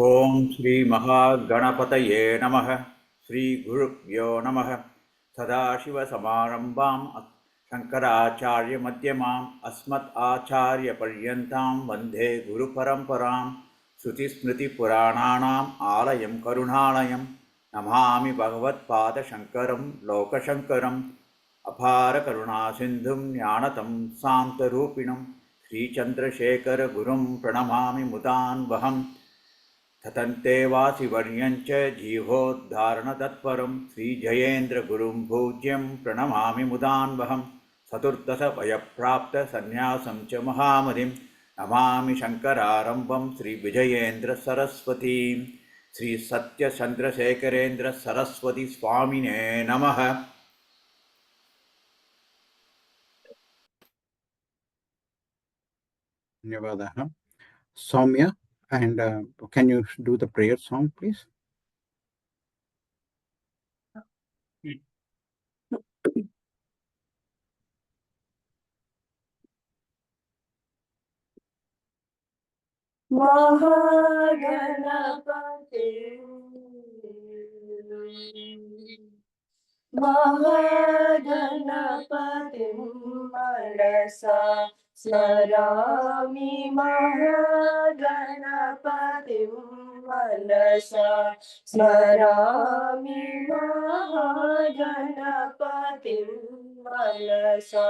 ओम श्री महागणपतये नमः। श्री गुरुभ्यो नमः। सदाशिवसमारम्भां शङ्कराचार्यमध्यमाम् अस्मदाचार्यपर्यन्तां वन्दे गुरुपरम्परां। श्रुतिस्मृतिपुराणानाम् आलयं करुणालयं नमामि भगवत्पादशङ्करं लोकशङ्करम्। अपारकरुणासिन्धुं ज्ञानतं शान्तरूपिणं श्रीचन्द्रशेखरगुरुं प्रणमामि मुदान्वहम्। ततन्ते वासिवर्यञ्च जीवोद्धारणतत्परं श्रीजयेन्द्रगुरुं पूज्यं प्रणमामि मुदान्वहं। चतुर्दशवयप्राप्तसन्न्यासं च महामतिं नमामि शङ्करारम्भं श्रीविजयेन्द्रसरस्वतीं। श्रीसत्यचन्द्रशेखरेन्द्रसरस्वतीस्वामिने नमः। Dhanyavadaha. Soumya, and can you do the prayer song, please? महागणपतिं मनसा स्मरामि महागणपतिं मनसा स्मरामि महागणपतिं मनसा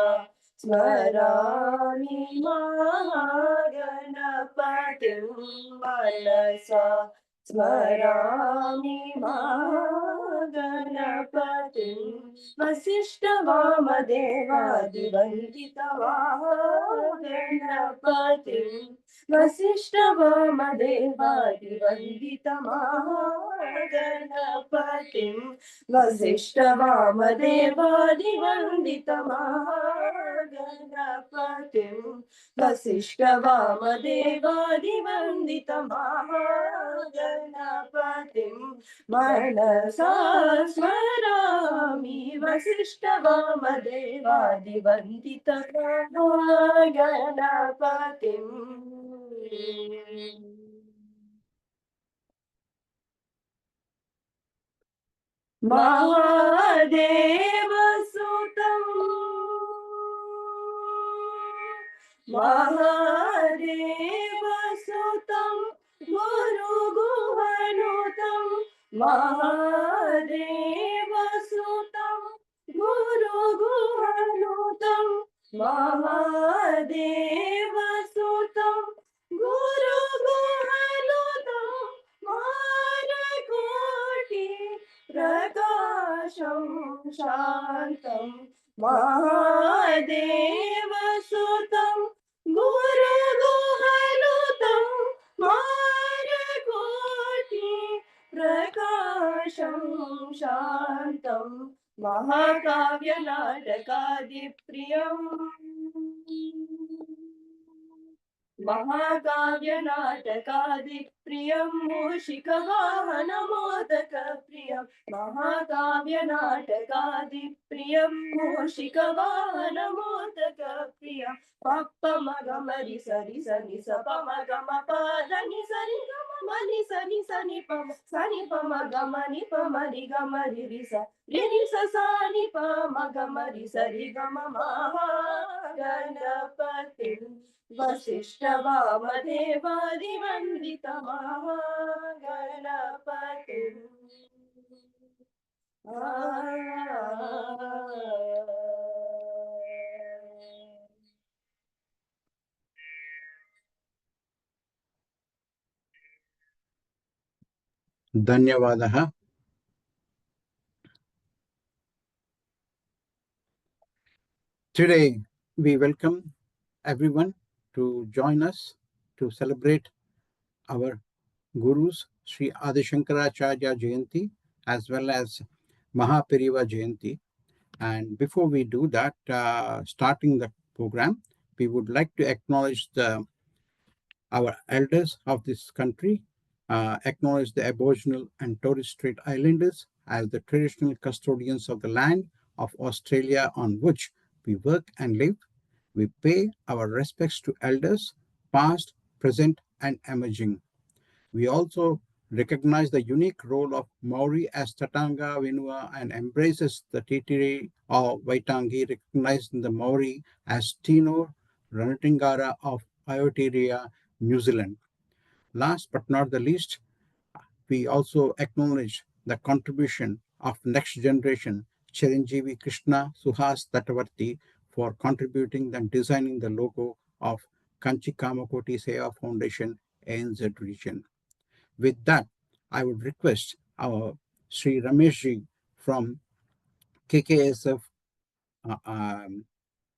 स्मरामि महागणपतिं मनसा स्मरामि महागणपतिं वसिष्ठवामदेवादिवन्दितमहागणपतिं वसिष्ठवामदेवादिवन्दितमहागणपतिं वसिष्ठवामदेवादिवन्दितमहागणपतिं वसिष्ठवामदेवादिवन्दितमहागणपतिं मनसा स्मरामि वसिष्ठवामदेवादिवन्दितमहागणपतिम् महादेवसुतं महादेवसुतं गुरुगुहनुतं महादेवसुतं गुरुगुहनुतं महादेवसुतं गुरुगुहनुतं मानकोटि प्रकाशं शान्तं महादेवसुतं गुरुगुहनुतं मानकोटि प्रकाशं शान्तं महाकाव्यनाटकादिप्रियम् महाकाव्यनाटकादिप्रियं मूषिकवाहनमोदकप्रियं महाकाव्यनाटकादिप्रियं मूषिकवाहनमोदकप्रियं पप्पमगमरि सरि सनि सपमगमपाదని सरि गमनि सनि सनि पम सनि पमगमनि पमरि गमरि रिस रिस सानि पमगमरि सरि गम महागणपतिं वसिष्ठवामदेवादिवन्दितमहागणपतिम् Dhanyavadaha. Today, we welcome everyone to join us to celebrate our Gurus, Sri Adi Shankaracharya Jayanti, as well as Mahapariva Jayanti. And before we do that, starting the program, we would like to acknowledge our elders of this country, acknowledge the Aboriginal and Torres Strait Islanders as the traditional custodians of the land of Australia on which we work and live. We pay our respects to elders, past, present, and emerging. We also recognize the unique role of Maori as Tatanga Venua and embraces the Titiri or Waitangi, recognizing the Maori as Tino Ranatingara of Aotearoa, New Zealand. Last but not the least, we also acknowledge the contribution of next generation Chiranjeevi Krishna Suhas Tatavarti for contributing and designing the logo of Kanchi Kamakoti Seva Foundation ANZ region. With that, I would request our Sri Rameshji from KKSF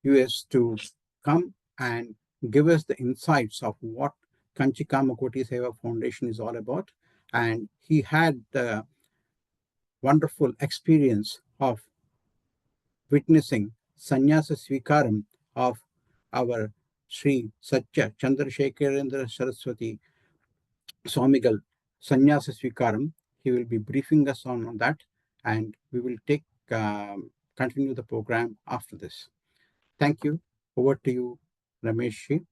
US to come and give us the insights of what Kanchi Kamakoti Seva Foundation is all about. And he had the wonderful experience of witnessing Sannyasa Swikaram of our Sri Satya Chandrasekharendra Saraswati Swamigal Sannyasa Swikaram. He will be briefing us on that, and we will continue the program after this. Thank you. Over to you, Rameshji.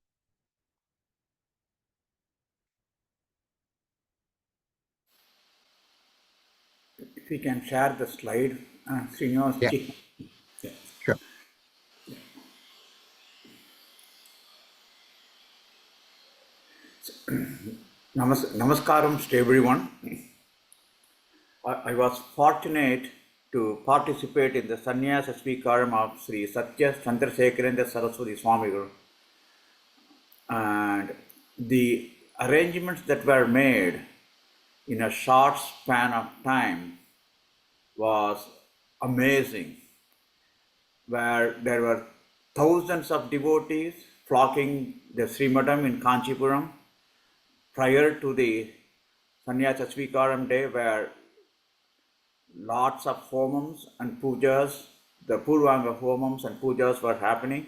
If we can share the slide, Srinivasji. Yeah. Sure. Namaskaram to everyone. I was fortunate to participate in the Sannyasa Swikaram of Sri Satya Chandrasekharendra Saraswati Swamigal, and the arrangements that were made in a short span of time was amazing, where there were thousands of devotees flocking the Srimadam in Kanchipuram prior to the Sannyasa Swikaram day, where lots of homams and pujas, the Purvanga homams and pujas were happening,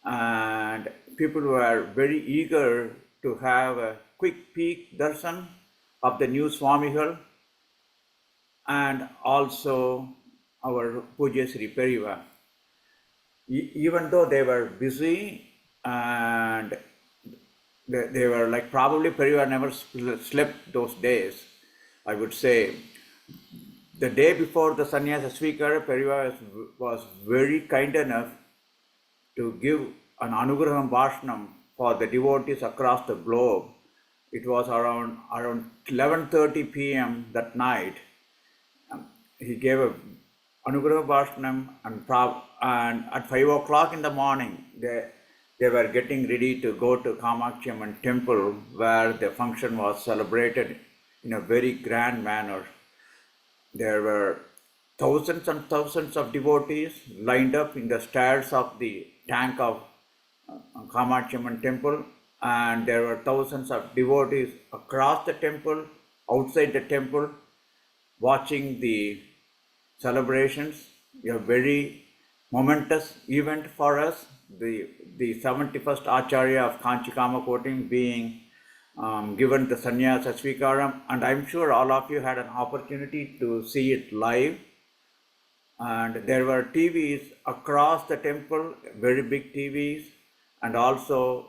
and people were very eager to have a quick peek darshan of the new Swamigal and also our Pujyasri Periva. Even though they were busy and they were like, probably Periva never slept those days, I would say. The day before the Sannyasa Swikara, Periva was very kind enough to give an Anugraham Bhashanam for the devotees across the globe. It was around 11:30 p.m. that night. He gave a Anugraham Bhashanam, and at 5 o'clock in the morning, they were getting ready to go to Kamakshi Amman temple, where the function was celebrated in a very grand manner. There were thousands and thousands of devotees lined up in the stairs of the tank of Kamakshi Amman temple, and there were thousands of devotees across the temple, outside the temple, watching the celebrations. A very momentous event for us, the 71st Acharya of Kanchi Kamakoti being given the Sannyasa Swikaram, and I'm sure all of you had an opportunity to see it live. And there were TVs across the temple, very big TVs, and also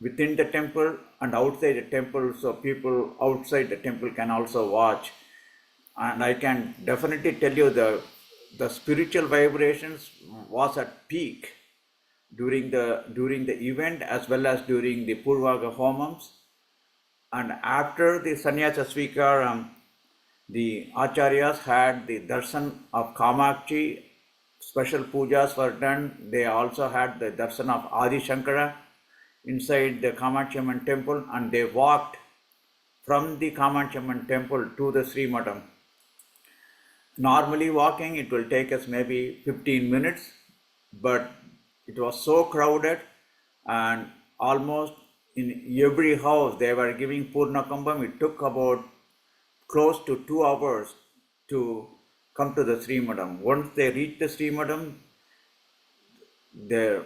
within the temple and outside the temple, so people outside the temple can also watch. And I can definitely tell you the spiritual vibrations was at peak during the event, as well as during the Purvaga homams. And after the Sannyasa Swikaram, the Acharyas had the darshan of Kamakshi, special pujas were done. They also had the darshan of Adi Sankara inside the Kamakshi Amman temple, and they walked from the Kamakshi Amman temple to the Sri Madam. Normally walking, it will take us maybe 15 minutes, but it was so crowded, and almost in every house they were giving Purna Kumbham. It took about close to 2 hours to come to the Sri Madam. Once they reached the Sri Madam, the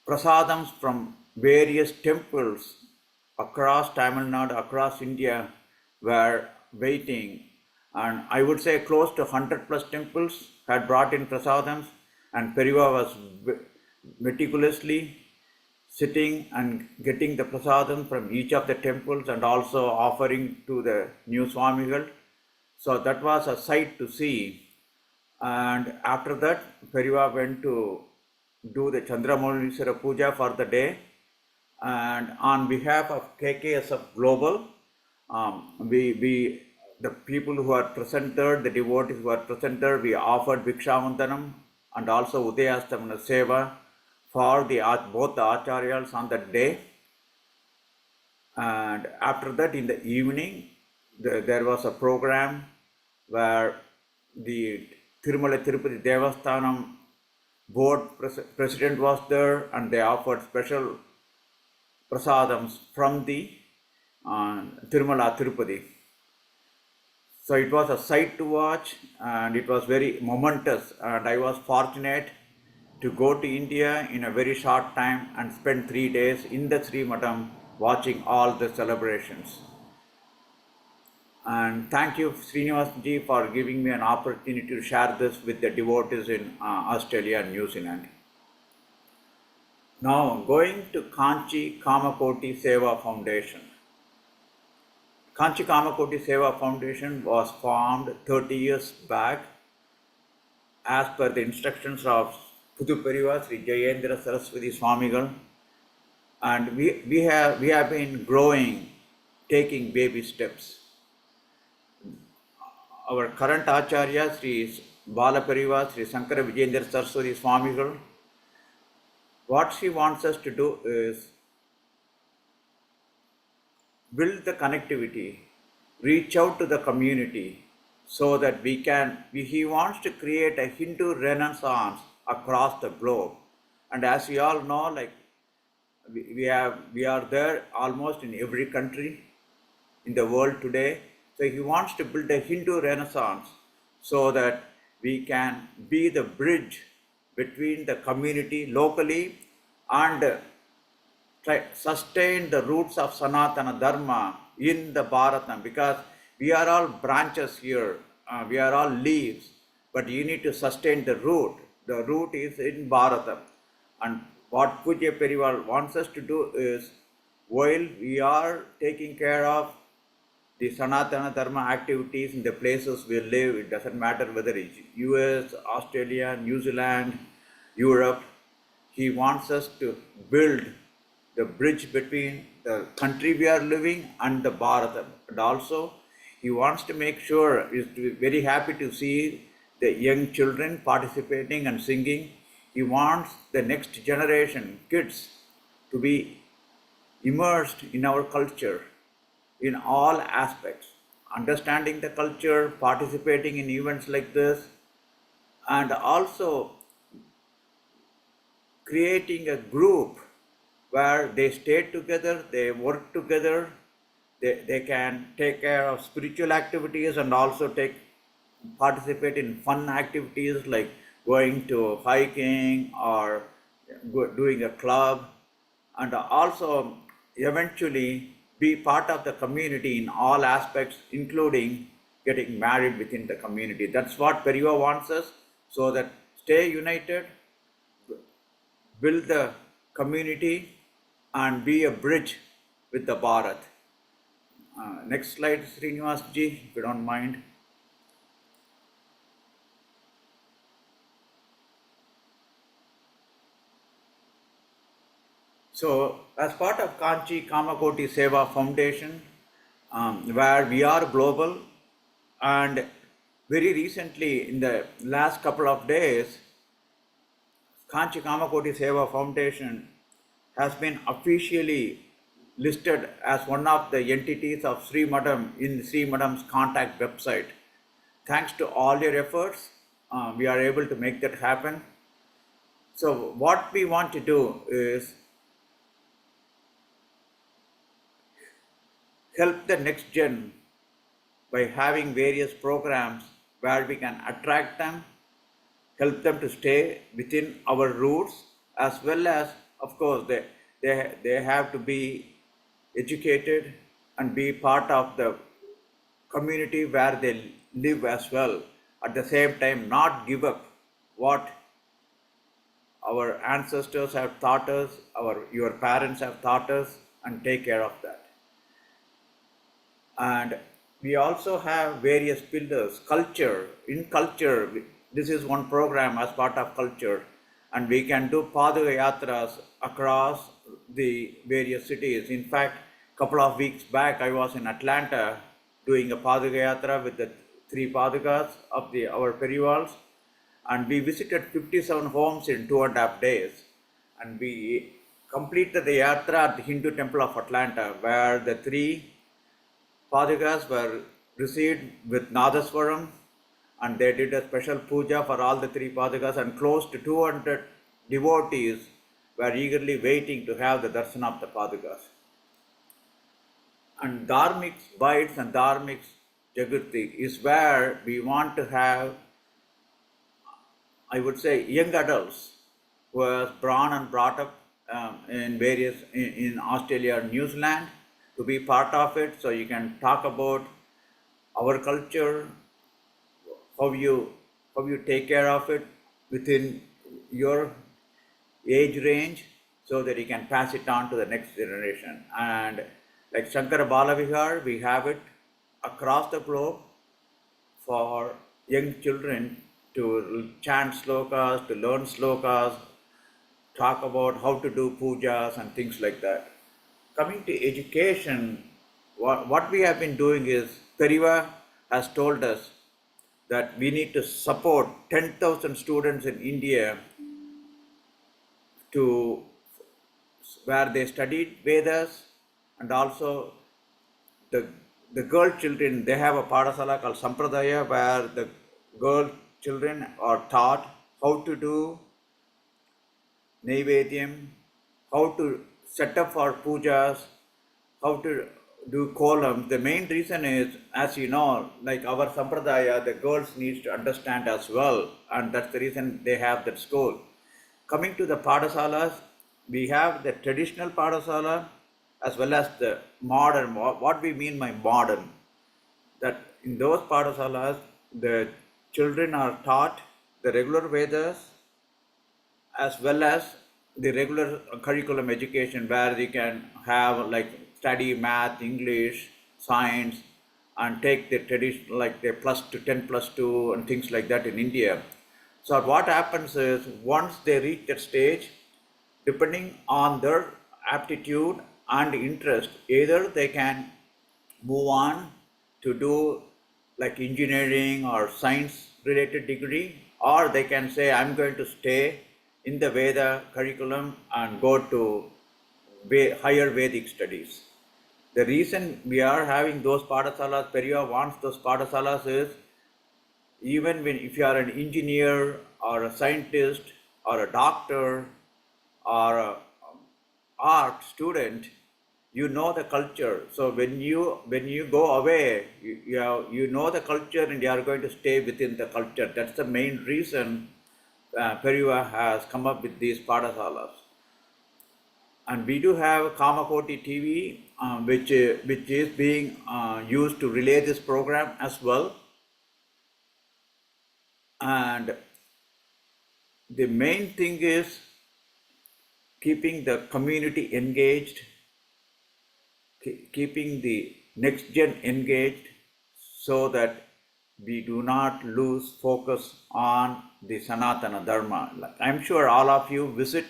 prasadams from various temples across Tamil Nadu, across India were waiting. And I would say close to 100 plus temples had brought in prasadams, and Periva was meticulously sitting and getting the prasadam from each of the temples and also offering to the new Swamigal. So that was a sight to see. And after that, Periva went to do the Chandramoliswara Puja for the day. And on behalf of KKSF Global, the people who are present there, the devotees who are present there, we offered Bhikshavandanam and also Udayastamana Seva for both the Acharyas on that day. And after that, in the evening, there was a program where the Tirumala Tirupati Devasthanam board president was there, and they offered special prasadams from the Tirumala Tirupati. So it was a sight to watch, and it was very momentous, and I was fortunate to go to India in a very short time and spend 3 days in the Sri Matam watching all the celebrations. And thank you, Srinivas ji, for giving me an opportunity to share this with the devotees in Australia and New Zealand. Now, going to Kanchi Kamakoti Seva Foundation. Kanchi Kamakoti Seva Foundation was formed 30 years back as per the instructions of Puduperiva Sri Jayendra Saraswati Swamigal, and we have been growing, taking baby steps. Our current Acharya Sri Balaperiva Sri Sankara Vijayendra Saraswati Swamigal, what she wants us to do is build the connectivity, reach out to the community so that he wants to create a Hindu renaissance across the globe. And as we all know, like we are there almost in every country in the world today. So he wants to build a Hindu renaissance so that we can be the bridge between the community locally and sustain the roots of Sanatana Dharma in the Bharatam, because we are all branches here, we are all leaves, but you need to sustain the root. The root is in Bharatam. And what Pujya Perival wants us to do is, while we are taking care of the Sanatana Dharma activities in the places we live, it doesn't matter whether it's US, Australia, New Zealand, Europe, he wants us to build the bridge between the country we are living and the Bharatam. And also, he wants to make sure, he's very happy to see the young children participating and singing. He wants the next generation, kids, to be immersed in our culture in all aspects, understanding the culture, participating in events like this, and also creating a group where they stay together, they work together, they can take care of spiritual activities and also participate in fun activities like going to hiking or doing a club, and also eventually be part of the community in all aspects, including getting married within the community. That's what Periva wants us, so that stay united, build the community, and be a bridge with the Bharat. Next slide, Srinivas ji, if you don't mind. So, as part of Kanchi Kamakoti Seva Foundation, where we are global, and very recently, in the last couple of days, Kanchi Kamakoti Seva Foundation has been officially listed as one of the entities of Sri Madam in Sri Madam's contact website. Thanks to all your efforts, we are able to make that happen. So what we want to do is help the next gen by having various programs where we can attract them, help them to stay within our roots, as well as, of course, they have to be educated and be part of the community where they live as well. At the same time, not give up what our ancestors have taught us, your parents have taught us, and take care of that. And we also have various pillars. Culture, in culture, this is one program as part of culture, and we can do Paduka Yatras across the various cities. In fact, a couple of weeks back, I was in Atlanta doing a Paduka Yatra with the 3 Padukas of our Perivals, and we visited 57 homes in 2.5 days. And we completed the Yatra at the Hindu Temple of Atlanta, where the 3 Padukas were received with Nadaswaram, and they did a special puja for all the 3 Padukas, and close to 200 devotees were eagerly waiting to have the darshan of the Padukas. And Dharmic bites and Dharmic Jagruti is where we want to have, I would say, young adults who are born and brought up in Australia or New Zealand to be part of it. So you can talk about our culture, how you take care of it within your age range, so that you can pass it on to the next generation. And like Sankara Balavihar, we have it across the globe for young children to chant slokas, to learn slokas, talk about how to do pujas and things like that. Coming to education, what we have been doing is, Periva has told us that we need to support 10,000 students in India to where they studied Vedas, and also the girl children, they have a Padasala called Sampradaya, where the girl children are taught how to do Naivedyam, how to set up for pujas, how to do columns. The main reason is, as you know, like our Sampradaya, the girls need to understand as well, and that's the reason they have that school. Coming to the Padasalas, we have the traditional Padasala as well as the modern. What we mean by modern, that in those Padasalas, the children are taught the regular Vedas as well as the regular curriculum education, where they can have like study math, English, science, and take the traditional, like the +10+2 and things like that in India. So what happens is, once they reach that stage, depending on their aptitude and interest, either they can move on to do like engineering or science related degree, or they can say, I'm going to stay in the Veda curriculum and go to higher Vedic studies. The reason we are having those Padasalas, Periya wants those Padasalas, is even if you are an engineer or a scientist or a doctor or a art student, you know the culture. So when you go away, you know the culture, and you are going to stay within the culture. That's the main reason Periva has come up with these Padasalas. And we do have Kamakoti TV, which is being used to relay this program as well. And the main thing is keeping the community engaged, keeping the next gen engaged, so that we do not lose focus on the Sanatana Dharma. Like, I'm sure all of you visit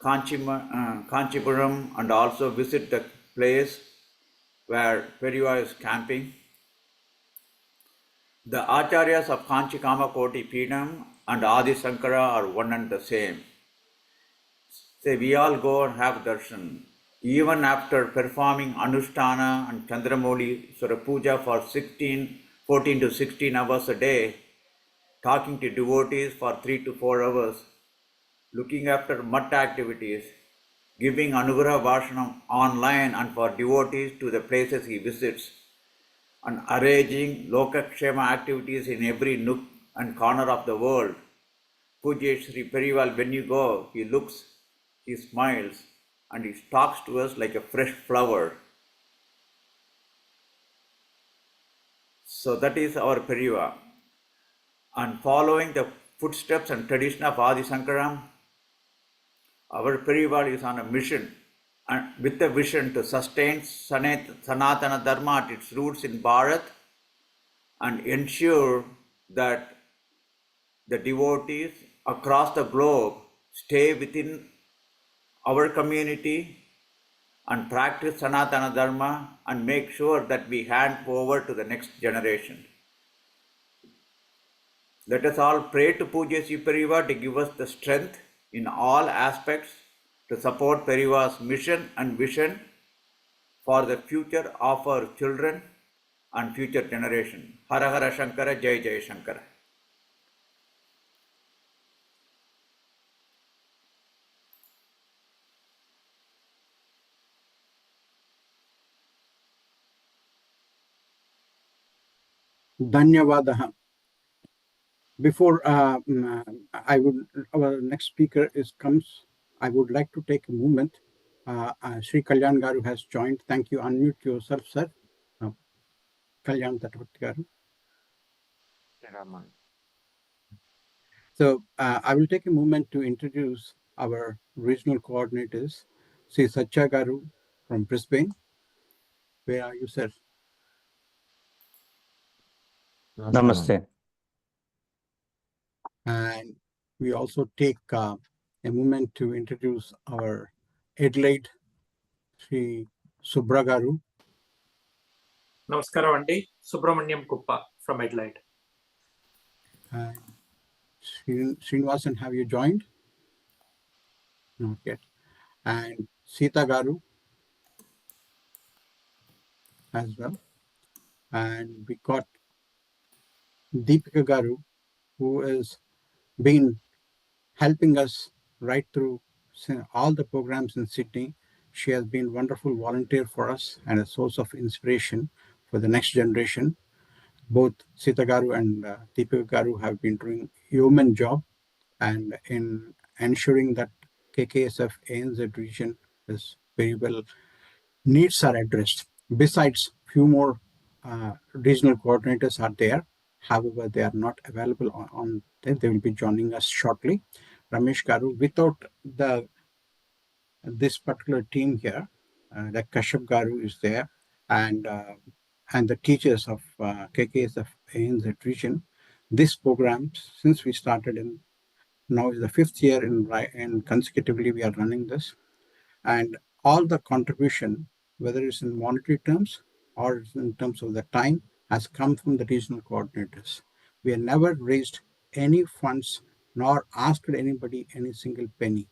Kanchipuram and also visit the place where Periva is camping. The Acharyas of Kanchi Kamakoti Peedam and Adi Sankara are one and the same. Say we all go and have darshan. Even after performing Anushtana and Chandramoli Sura Puja for 14 to 16 hours a day, talking to devotees for 3 to 4 hours, looking after mutt activities, giving Anugraha Bhashanam online and for devotees to the places he visits, and arranging Lokakshema activities in every nook and corner of the world. Pujya Sri Perival, when you go, he looks, he smiles, and he talks to us like a fresh flower. So that is our Periva. And following the footsteps and tradition of Adi Sankaram, Our Parivar is on a mission and with a vision to sustain Sanatana Dharma at its roots in Bharat and ensure that the devotees across the globe stay within our community and practice Sanatana Dharma and make sure that we hand over to the next generation. Let us all pray to Puja Sri Parivar to give us the strength in all aspects to support Parivar's mission and vision for the future of our children and future generation. Hara Hara Shankara, Jai Jai Shankara. Dhanyavadaha. Before our next speaker comes, I would like to take a moment. Sri Kalyan Garu has joined. Thank you. Unmute yourself, sir. Kalyan Tatavati Garu. So I will take a moment to introduce our regional coordinators. Sri Satya Garu from Brisbane. Where are you, sir? Namaste. And we also take a moment to introduce our Adelaide, Sri Subra Garu. Namaskaram Andi, Subramaniam Kuppa from Adelaide. And Srinivasan, have you joined? Not yet. And Sita Garu as well. And we got Deepika Garu, who has been helping us right through all the programs in Sydney. She has been a wonderful volunteer for us and a source of inspiration for the next generation. Both Sita Garu and Deepika Garu have been doing yeoman job and in ensuring that KKSF ANZ region is very well needs are addressed. Besides, few more regional coordinators are there. However, they are not available on they will be joining us shortly. Ramesh Garu, without this particular team here, the Kashyap Garu is there, and the teachers of KKSF ANZ region. This program, since we started in now is the 5th year and consecutively we are running this, and all the contribution, whether it's in monetary terms or in terms of the time, has come from the regional coordinators. We have never raised any funds nor asked anybody any single penny.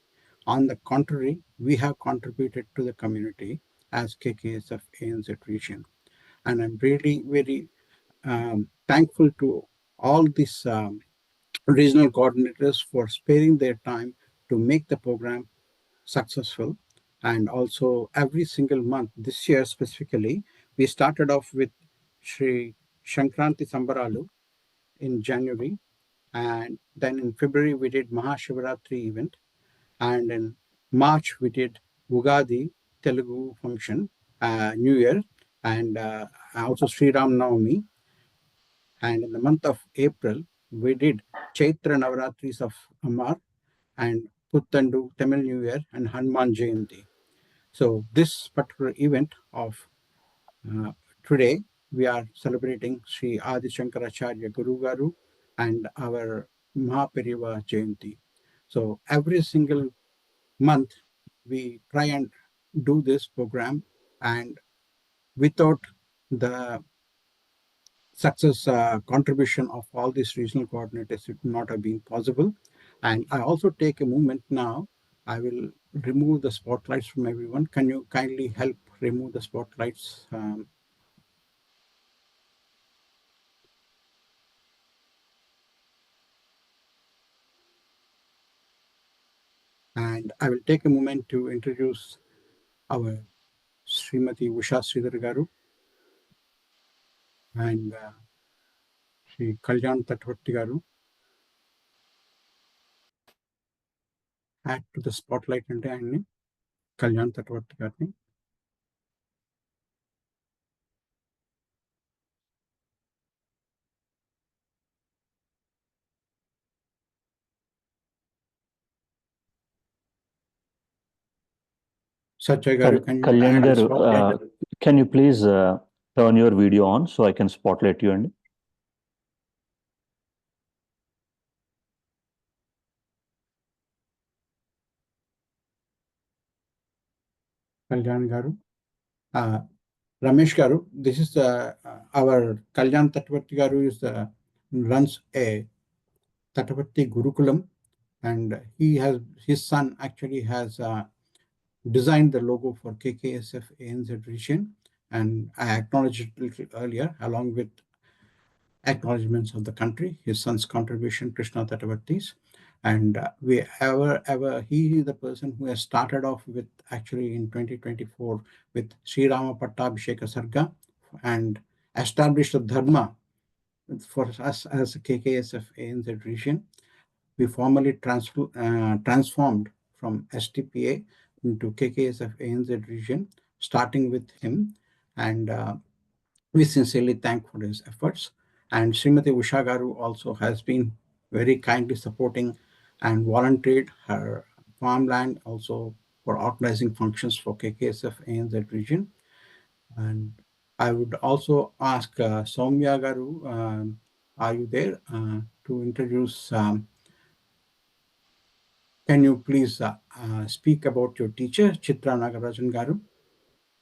On the contrary, we have contributed to the community as KKSF ANZ region. And I'm really very thankful to all these regional coordinators for sparing their time to make the program successful. And also every single month, this year specifically, we started off with Sri Shankranti Sambaralu in January. And then in February, we did Mahashivaratri event. And in March, we did Ugadi Telugu function, New Year, and also Sri Ram Navami. And in the month of April, we did Chaitra Navaratris of Amar and Puttandu Tamil New Year and Hanuman Jayanti. So this particular event of today, we are celebrating Sri Adi Shankaracharya Guru Garu and our Mahapariva Jayanti. So every single month, we try and do this program, and without the success contribution of all these regional coordinators, it would not have been possible. And I also take a moment now. I will remove the spotlights from everyone. Can you kindly help remove the spotlights? And I will take a moment to introduce our Srimati Usha Sridhar Garu and Sri Kalyan Tatwatti Garu. Add to the spotlight and Kalyan Tatwatti Garu. Satya Garu, can you Kalyan add a garu, spotlight? can you please turn your video on so I can spotlight you and Kalyan Garu. Ramesh Garu, this is our Kalyan Tattvati Garu runs a Tattvati Gurukulam, and his son actually has designed the logo for KKSF ANZ region, and I acknowledged it a little earlier along with acknowledgements of the country, his son's contribution, Krishna Tattvati's. And he is the person who has started off with actually in 2024 with Sri Rama Pattabhisheka Sarga and established a dharma for us as a KKSF ANZ region. We formally transformed from STPA into KKSF ANZ region, starting with him. And we sincerely thank for his efforts. And Srimati Usha Garu also has been very kindly supporting and volunteered her farmland also for organizing functions for KKSF ANZ region. And I would also ask Soumya Garu, are you there, to introduce, can you please speak about your teacher, Chitra Nagarajan Garu?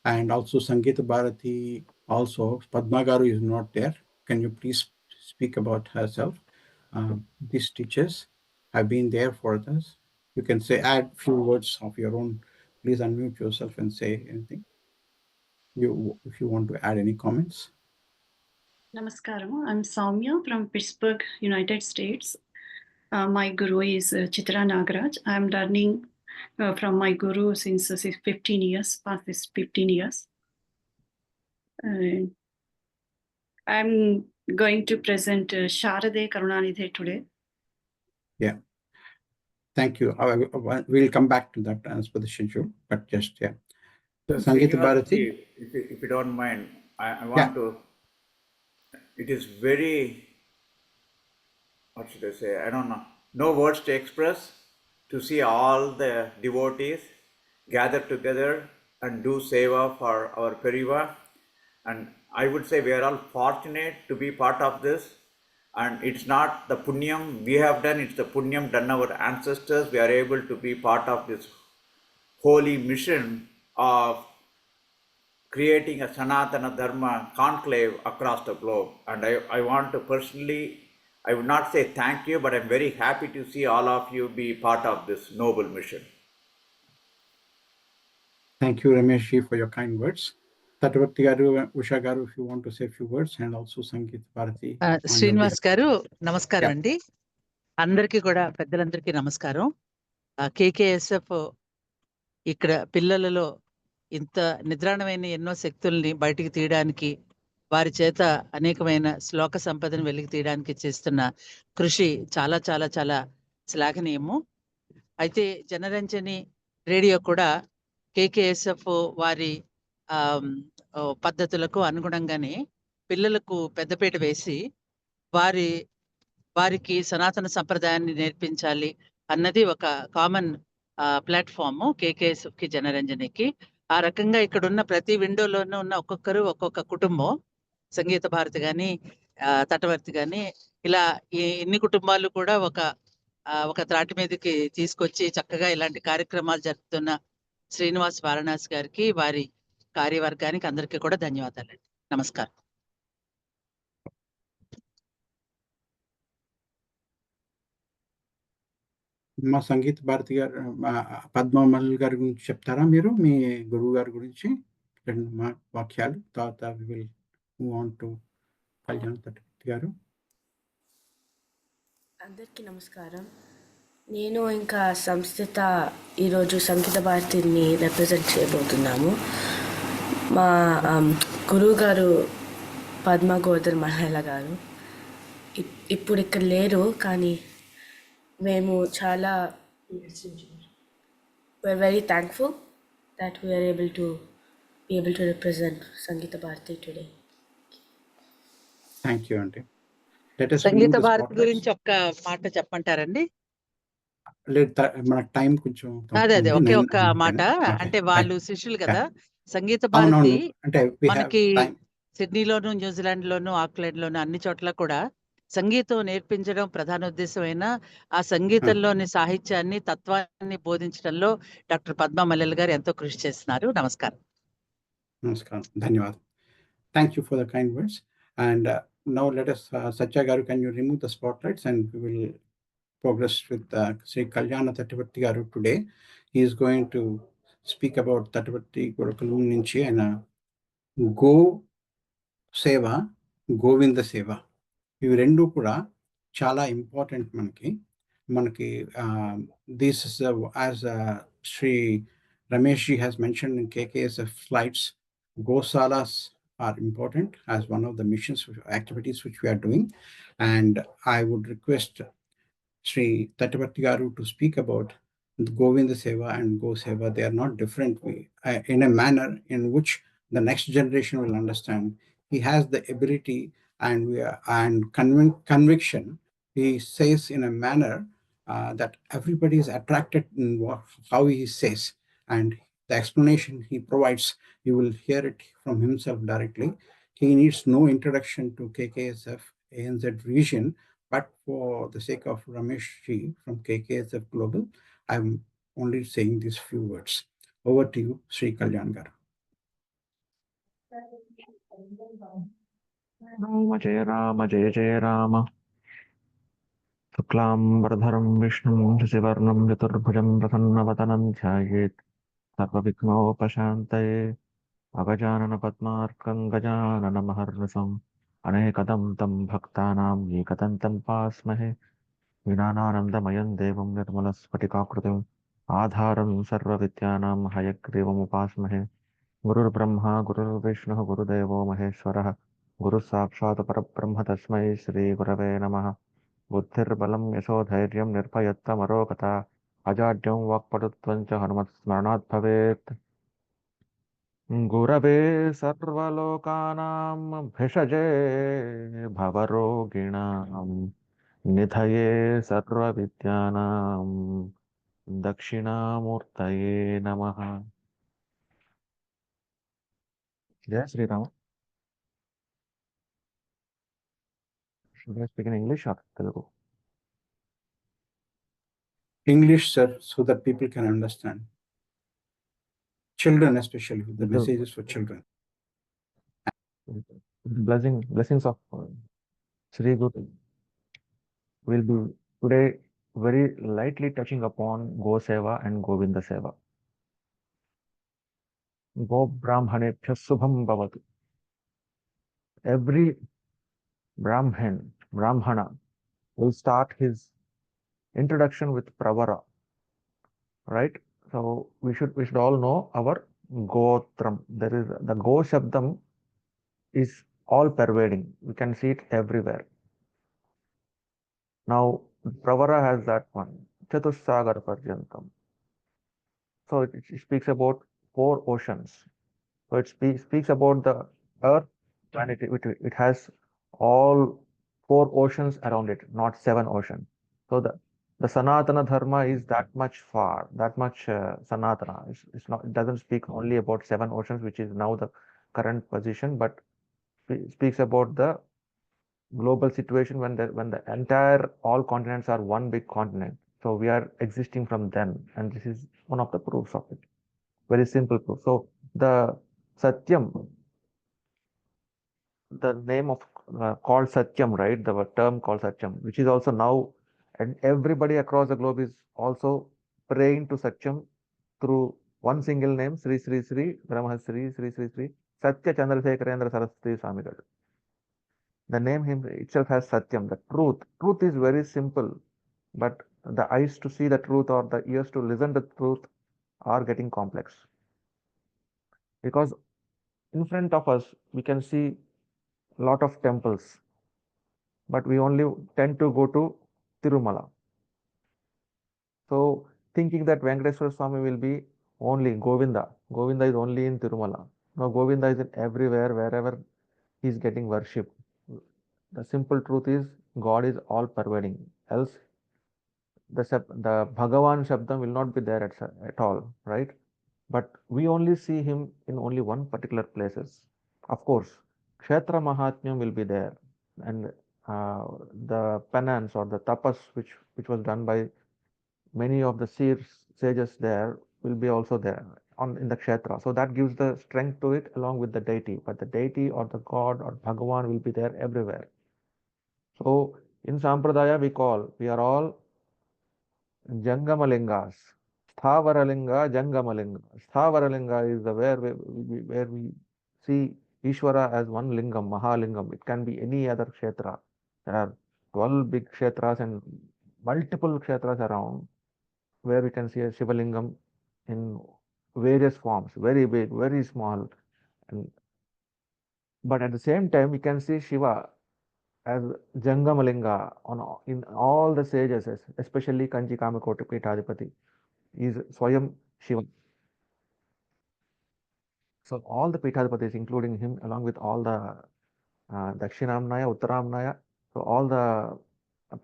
And also Sangeeta Bharati, also Padma Garu is not there. Can you please speak about herself? These teachers have been there for us. You can add few words of your own. Please unmute yourself and say anything. If you want to add any comments. Namaskaram. I'm Soumya from Pittsburgh, United States. My guru is Chitra Nagaraj. I'm learning from my guru since 15 years, past this 15 years. I'm going to present Sharade Karunanidhe today. Yeah. Thank you. We'll come back to that as per the schedule, but just, yeah. Sangeeta Bharati. If you don't mind, I want to, it is very, what should I say? I don't know. No words to express to see all the devotees gather together and do seva for our Pariva. And I would say we are all fortunate to be part of this. And it's not the punyam we have done, it's the punyam done our ancestors. We are able to be part of this holy mission of creating a Sanatana Dharma conclave across the globe. And I want to personally, I would not say thank you, but I'm very happy to see all of you be part of this noble mission. Thank you, Rameshji, for your kind words. Tattvati Garu, Usha Garu, if you want to say a few words, and also Sangeeta Bharati. Srinivas Garu, namaskaram andi. Andariki kuda peddalandariki namaskaram. KKSF ikkada పిల్లలలో ఇంత నిద్రాణమైన ఎన్నో శక్తుల్ని బయటికి తీయడానికి వారి చేత అనేకమైన శ్లోక సంపదను వెలికి తీయడానికి చేస్తున్న కృషి చాలా చాలా చాలా శ్లాఘనీయము. అయితే జనరంజని రేడియో కూడా KKSF వారి పద్ధతులకు అనుగుణంగానే పిల్లలకు పెద్దపీట వేసి వారికి సనాతన సంప్రదాయాన్ని నేర్పించాలి అన్నది ఒక కామన్ ప్లాట్ఫామ్ KKSF కి జనరంజనికి. ఆ రకంగా ఇక్కడ ఉన్న ప్రతి విండోలోనూ ఉన్న ఒక్కొక్కరు ఒక్కొక్క కుటుంబం, సంగీత భారతి గాని తటవర్తి గాని ఇలా ఎన్ని కుటుంబాలు కూడా ఒక త్రాటి మీదకి తీసుకొచ్చి చక్కగా ఇలాంటి కార్యక్రమాలు జరుపుతున్న శ్రీనివాస్ వారణాసి గారికి వారి కార్యవర్గానికి అందరికీ కూడా ధన్యవాదాలండి. నమస్కారం. మా సంగీత భారతి గారు, పద్మమల్ గారి గురించి చెప్తారా మీరు, మీ గురువు గారి గురించి రెండు వాక్యాలు? తర్వాత we will move on to Kalyan Tatavarthi garu. అందరికీ నమస్కారం. నేను ఇంకా సంస్థిత ఈరోజు సంగీత భారతిని రిప్రజెంట్ చేయబోతున్నాము. మా గురువు గారు పద్మ గోదర్ మహిళ గారు ఇప్పుడు ఇక్కడ లేరు, కానీ మేము చాలా we're very thankful that we are able to represent Sangeeta Bharati today. Thank you అండి. సంగీత భారతి గురించి ఒక్క మాట చెప్పంటారండి? మన టైం కొంచెం అదే తక్కువ ఉంది. ఒకే 9 ఒక్క మాట ఓకే అంటే రైట్ వాళ్ళు శిష్యులు యా కదా సంగీత భారతి అవునవును అంటే వి హ్యావ్ మనకి టైం సిడ్నీలోను న్యూజిలాండ్ లోను ఆక్లాండ్ లోను అన్ని చోట్ల కూడా సంగీతం నేర్పించడం ప్రధాన ఉద్దేశమైన ఆ సంగీతంలోని సాహిత్యాన్ని తత్వాన్ని బోధించడంలో డాక్టర్ పద్మా మల్లెల్ గారు ఎంతో కృషి చేస్తున్నారు. నమస్కారం. నమస్కారం ధన్యవాదాలు. Thank you for the kind words and now let us Satya garu, can you remove the spotlights and we will progress with Sri Kalyana Tattapatti garu today. He is going to speak about Tattapatti Gurukulam nunchi and go సేవ గోవింద సేవ ఇవి రెండు కూడా చాలా important మనకి this is as Shri Ramesh ji has mentioned in KKSF slides. Gosalas are important as one of the missions activities which we are doing, and I would request Sri Tattapatti garu to speak about Govinda Seva and Go Seva. They are not different in a manner in which the next generation will understand. He has the ability and conviction. He says in a manner that everybody is attracted in how he says, and the explanation he provides, you will hear it from himself directly. He needs no introduction to KKSF ANZ region, but for the sake of Ramesh ji from KKSF Global, I'm only saying these few words. Over to you, Sri Kalyan garu. Rama Jaya Jaya Rama Shuklam Vishnu Shasivarnam Chaturbhujam Prasannavathanam Dhyayet Sarvavighnopasantaye Agajanana Padmarkam Gajanana Maharnisham Anekadam Tam Bhaktanam Ekadantam Pasmahe Vinanandamayan Devam Nirmalaspatikakrutim Adharam Sarvavidyanam Hayagrivam Upasmahe Gurur Brahma Gurur Vishnu Gurudevo Maheshwarah Guru Sakshat Parabrahma Tasmai Shri Gurave Namaha Buddhirbalam Yasodhairyam Nirpayattam Arokata Ajadyam Vakpadutvancha Hanumat Smaranat Bhavet Gurave Sarvalokanam Bhishaje Bhavaroginam Nithaye Sarvavidyanam Dakshinamurtaye Namaha. Jai Sri Ram. Should I speak in English or Telugu? English, sir, so that people can understand. Children, especially, the message is for children. Blessings of Sri Guru will be today very lightly touching upon Go Seva and Govinda Seva. Go Brahmanebhya Subham Bhavatu. Every Brahmana will start his introduction with Pravara, right? So we should all know our Gotram. There is the Go Shabdam is all pervading. We can see it everywhere. Now Pravara has that one, Chatussagar Parjantam. So it speaks about 4 oceans. So it speaks about the earth, and it has all 4 oceans around it, not 7 oceans. So the Sanatana Dharma is that much far, that much Sanatana. It's not, it doesn't speak only about 7 oceans, which is now the current position, but speaks about the global situation when the entire all continents are one big continent. So we are existing from then, and this is one of the proofs of it. Very simple proof. So the Satyam, the name of called Satyam, right? The term called Satyam, which is also now, and everybody across the globe is also praying to Satyam through one single name, Sri Sri Sri Brahma Sri Sri Sri Sri Satya Chandrasekharendra Saraswati Swami Garu. The name itself has Satyam, the truth. Truth is very simple, but the eyes to see the truth or the ears to listen to the truth are getting complex. Because in front of us, we can see a lot of temples, but we only tend to go to Tirumala. So thinking that Venkateswara Swami will be only Govinda. Govinda is only in Tirumala. No, Govinda is in everywhere, wherever he is getting worship. The simple truth is God is all pervading. Else the Bhagavan Shabdam will not be there at all, right? But we only see him in only one particular places. Of course, Kshetra Mahatmyam will be there, and the penance or the tapas which was done by many of the sages there will be also there in the Kshetra. So that gives the strength to it along with the deity. But the deity or the god or Bhagavan will be there everywhere. So in Sampradaya we are all Jangamalingas. Sthavaраlinga, Jangamalinga. Sthavaраlinga is the where we see Ishvara as one lingam, Mahalingam. It can be any other kshetra. There are 12 big kshetras and multiple kshetras around where we can see a Shivalingam in various forms, very big, very small. But at the same time, we can see Shiva as Jangamalinga in all the sages, especially Kanchi Kamakoti Pithadipati, is Swayam Shiva. So all the Pithadipatis, including him, along with all the Dakshinamnaya, Uttaramnaya, so all the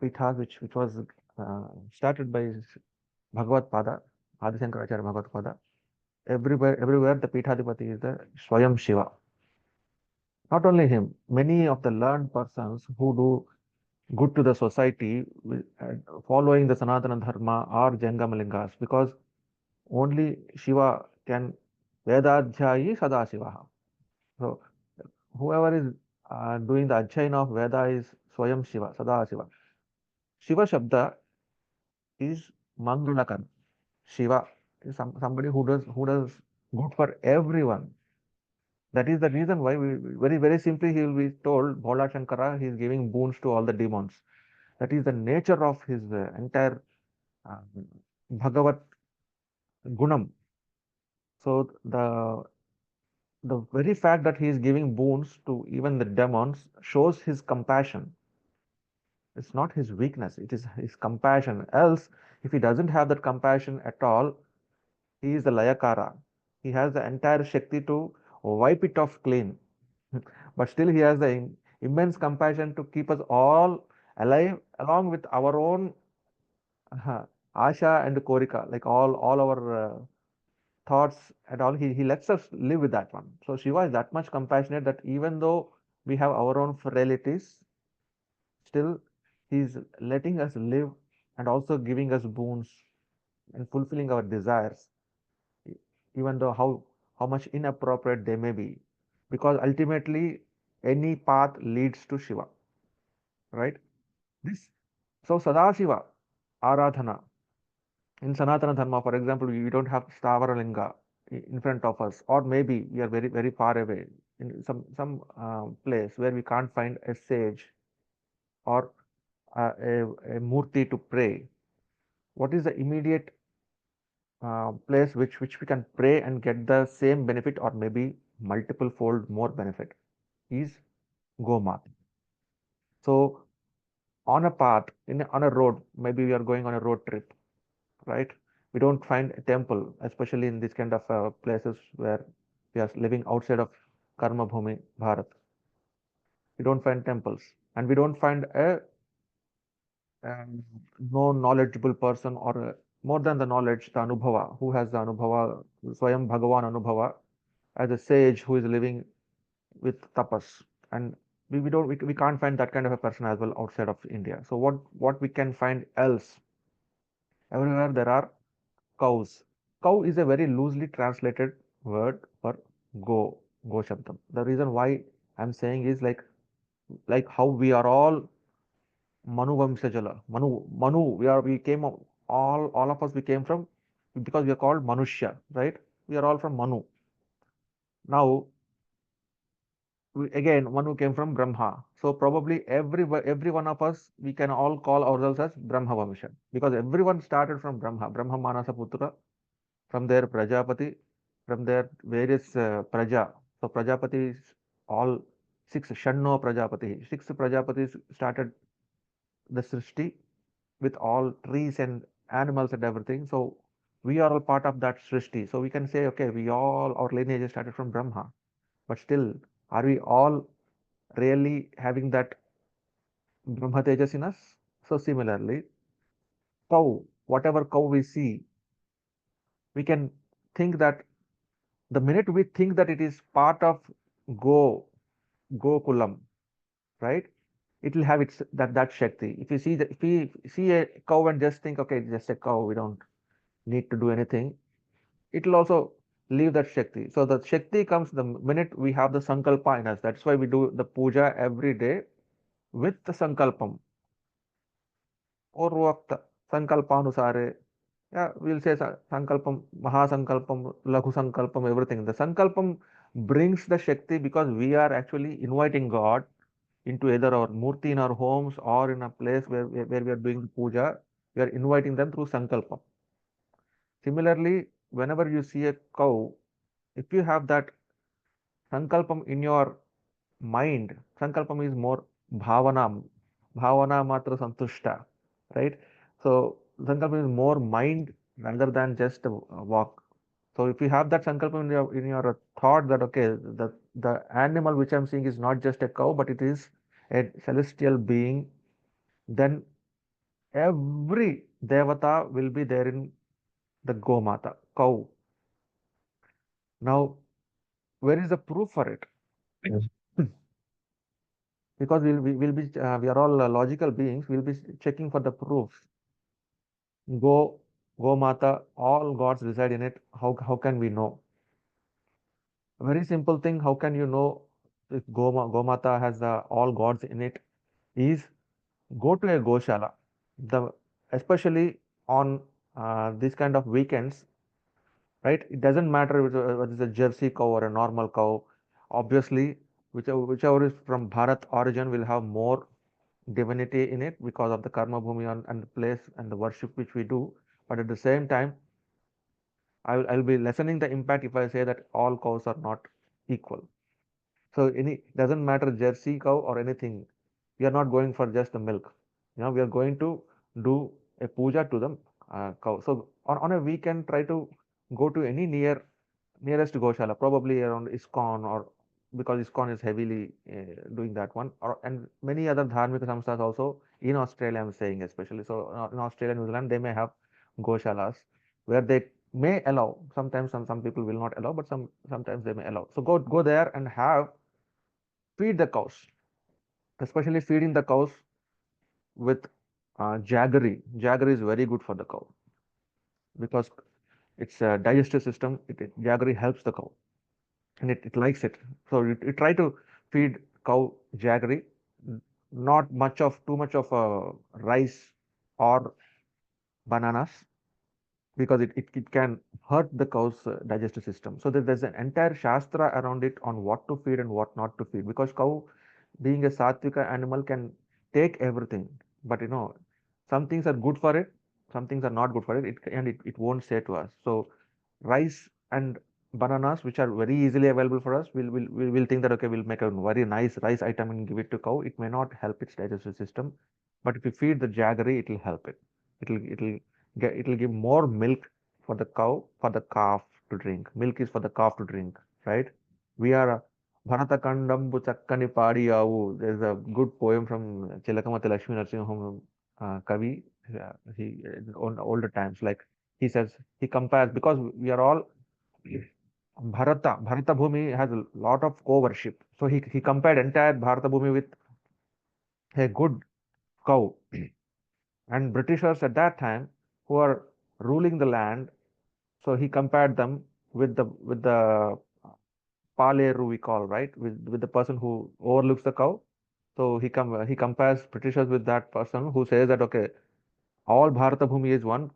Pithas which was started by Bhagavad Pada, Adi Shankaracharya Bhagavad Pada, everywhere the Pithadipati is the Swayam Shiva. Not only him, many of the learned persons who do good to the society following the Sanatana Dharma are Jangamalingas, because only Shiva can Vedadhyayi Sadashiva. So whoever is doing the Adhyayana of Veda is Swayam Shiva, Sadashiva. Shiva Shabda is Mangalakar. Shiva is somebody who does good for everyone. That is the reason why very simply he will be told Bhola Shankara, he is giving boons to all the demons. That is the nature of his entire Bhagavat Gunam. So the very fact that he is giving boons to even the demons shows his compassion. It's not his weakness, it is his compassion. Else, if he doesn't have that compassion at all, he is the Layakara. He has the entire Shakti to wipe it off clean. But still he has the immense compassion to keep us all alive along with our own Asha and Korika, like all our thoughts and all. He lets us live with that one. So Shiva is that much compassionate that even though we have our own frailties, still he is letting us live and also giving us boons and fulfilling our desires, even though how much inappropriate they may be, because ultimately any path leads to Shiva, right? This so Sadashiva Aradhana in Sanatana Dharma, for example, we don't have Stavara Linga in front of us, or maybe we are very far away in some place where we can't find a sage or a murti to pray. What is the immediate place which we can pray and get the same benefit or maybe multiple fold more benefit is Gomat. So on a path, on a road, maybe we are going on a road trip, right? We don't find a temple, especially in this kind of places where we are living outside of Karma Bhumi, Bharat. We don't find temples, and we don't find a no knowledgeable person or more than the knowledge, the Anubhava, who has the Anubhava, Swayam Bhagavan Anubhava, as a sage who is living with tapas. And we can't find that kind of a person as well outside of India. So what we can find else? Everywhere there are cows. Cow is a very loosely translated word for go Shabdam. The reason why I'm saying is like how we are all Manu Vamsajala. Manu, we came all of us we came from, because we are called Manushya, right? We are all from Manu. Now again, Manu came from Brahma. So probably every one of us, we can all call ourselves as Brahma Vamsha, because everyone started from Brahma Manasa Putra, from their Prajapati, from their various Praja. So Prajapati is all six, Shanno Prajapati. Six Prajapatis started the Srishti with all trees and animals and everything. So we are all part of that Srishti. So we can say, okay, our lineage started from Brahma. But still, are we all really having that Brahma Tejas in us? So similarly, cow, whatever cow we see, we can think that the minute we think that it is part of Gokulam, right? It will have its that Shakti. If we see a cow and just think, okay, it's just a cow, we don't need to do anything, it will also leave that Shakti. So the Shakti comes the minute we have the Sankalpa in us. That's why we do the puja every day with the Sankalpam. Or Vakta, Sankalpanusare. Yeah, we'll say Sankalpam, Mahasankalpam, Laghu Sankalpam, everything. The Sankalpam brings the Shakti because we are actually inviting God into either our murti in our homes or in a place where we are doing puja. We are inviting them through Sankalpam. Similarly, whenever you see a cow, if you have that Sankalpam in your mind, Sankalpam is more bhavana, bhavana matra santushta, right? So Sankalpam is more mind rather than just a walk. So if you have that Sankalpam in your thought that okay, the animal which I'm seeing is not just a cow, but it is a celestial being, then every devata will be there in the Gomata, cow. Now, where is the proof for it? Because we are all logical beings, we'll be checking for the proofs. Gomata, all gods reside in it. How can we know? A very simple thing, how can you know if Gomata has all gods in it? Is go to a Goshala. Especially on these kind of weekends, right? It doesn't matter whether it's a Jersey cow or a normal cow. Obviously, whichever is from Bharat origin will have more divinity in it because of the karma bhumi and the place and the worship which we do. But at the same time, I'll be lessening the impact if I say that all cows are not equal. So doesn't matter Jersey cow or anything. We are not going for just the milk. We are going to do a puja to the cow. So on a weekend, try to go to any nearest Goshala, probably around ISKCON, or because ISKCON is heavily doing that one, and many other dharmic samsthas also in Australia, I'm saying especially. So in Australia, New Zealand, they may have Goshalas where they may allow. Sometimes some people will not allow, but sometimes they may allow. So go there and feed the cows, especially feeding the cows with jaggery. Jaggery is very good for the cow because its digestive system. Jaggery helps the cow and it likes it. So you try to feed cow jaggery, not too much of rice or bananas because it can hurt the cow's digestive system. So there's an entire shastra around it on what to feed and what not to feed because cow being a satvika animal can take everything, but some things are good for it, some things are not good for it, and it won't say to us. So rice and bananas, which are very easily available for us, we'll think that okay, we'll make a very nice rice item and give it to cow. It may not help its digestive system, but if you feed the jaggery, it will help it. It'll give more milk for the calf to drink. Milk is for the calf to drink, right? We are Bharatakandambu Chakkani Padiyavu. There's a good poem from Chilakamati Lakshmi Narasimham Kavi. He on older times, like he says, he compares because we are all Bharata Bhumi has a lot of co-worship. So he compared entire Bharata Bhumi with a good cow. And Britishers at that time who are ruling the land, so he compared them with the Paleru we call, right, with the person who overlooks the cow. So he compares Britishers with that person who says that okay, all Bharata Bhumi is one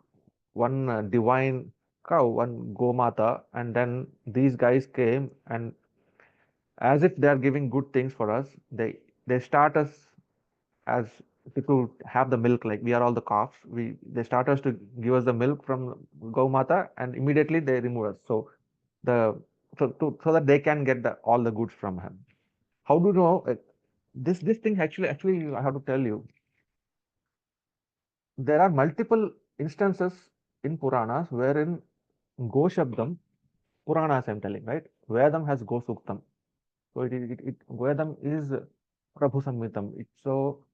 divine cow, one Gomata, and then these guys came and as if they are giving good things for us, they start us as to have the milk, like we are all the calves. They start us to give us the milk from Gomata and immediately they remove us. So so that they can get all the goods from him. How do you know this thing actually I have to tell you, there are multiple instances in Puranas wherein Go Shabdam, Puranas I'm telling, right? Vedam has Go Suktam. So Vedam is Prabhu Samhitam. So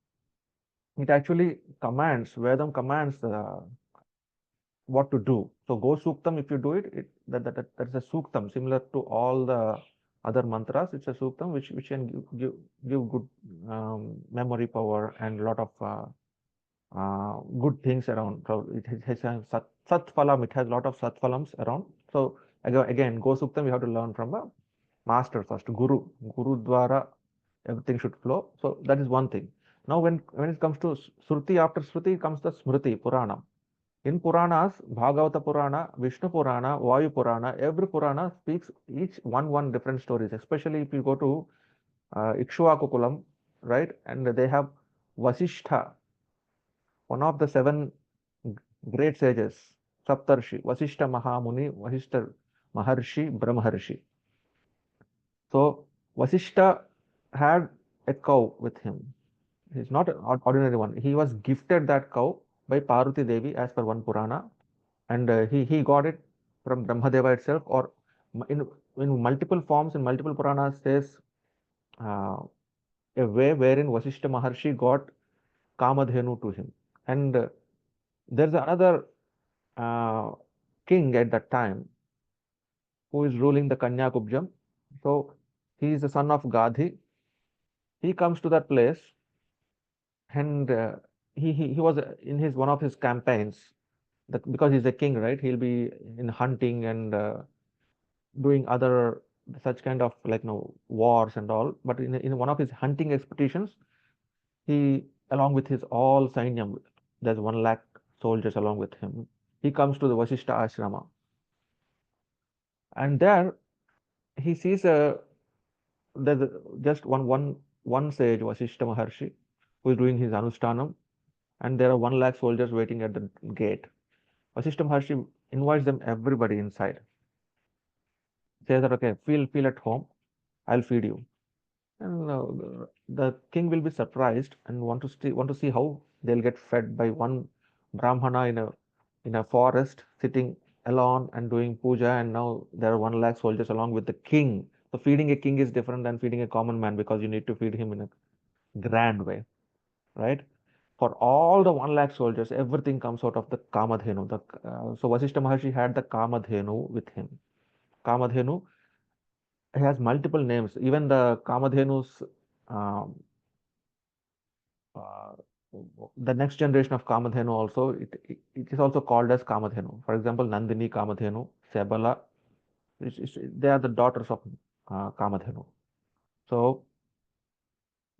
it actually commands, Vedam commands what to do. So Go Suktam, if you do it, that's a Suktam, similar to all the other mantras. It's a Suktam which can give good memory power and a lot of good things around. So it has a sat phalam, it has a lot of sat phalams around. So again, Go Suktam, we have to learn from a master first, Guru Dwara, everything should flow. So that is one thing. Now when it comes to Shruti, after Shruti comes the Smriti, Purana. In Puranas, Bhagavata Purana, Vishnu Purana, Vayu Purana, every Purana speaks each one different stories, especially if you go to Ikshvaku Kulam, right? And they have Vasishtha, one of the 7 great sages, Saptarshi, Vasishtha Mahamuni, Vasishtha Maharshi, Brahmaharshi. So Vasishtha had a cow with him. He's not an ordinary one. He was gifted that cow by Parvati Devi as per one Purana, and he got it from Brahmadeva itself, or in multiple forms, in multiple Puranas says a way wherein Vasishtha Maharshi got Kamadhenu to him. And there's another king at that time who is ruling the Kanyakubjam. So he is the son of Gadhi. He comes to that place, and he was in his one of his campaigns, because he's a king, right? He'll be in hunting and doing other such kind of wars and all. But in one of his hunting expeditions, he, along with his all Sainyam, there's 1 lakh soldiers along with him, he comes to the Vasishtha Ashrama, and there he sees there's just one sage, Vasishtha Maharshi, who is doing his Anushtanam, and there are 1 lakh soldiers waiting at the gate. Vasishtha Maharshi invites them, everybody inside, says that, okay, feel at home, I'll feed you. And the king will be surprised and want to see how they'll get fed by one Brahmana in a forest, sitting alone and doing puja, and now there are 1 lakh soldiers along with the king. So feeding a king is different than feeding a common man, because you need to feed him in a grand way, right? For all the 1 lakh soldiers, everything comes out of the Kamadhenu. So Vasishtha Maharshi had the Kamadhenu with him. Kamadhenu has multiple names. Even the Kamadhenu's um, uh, the next generation of Kamadhenu also, it is also called as Kamadhenu. For example, Nandini Kamadhenu, Sebala, they are the daughters of Kamadhenu. So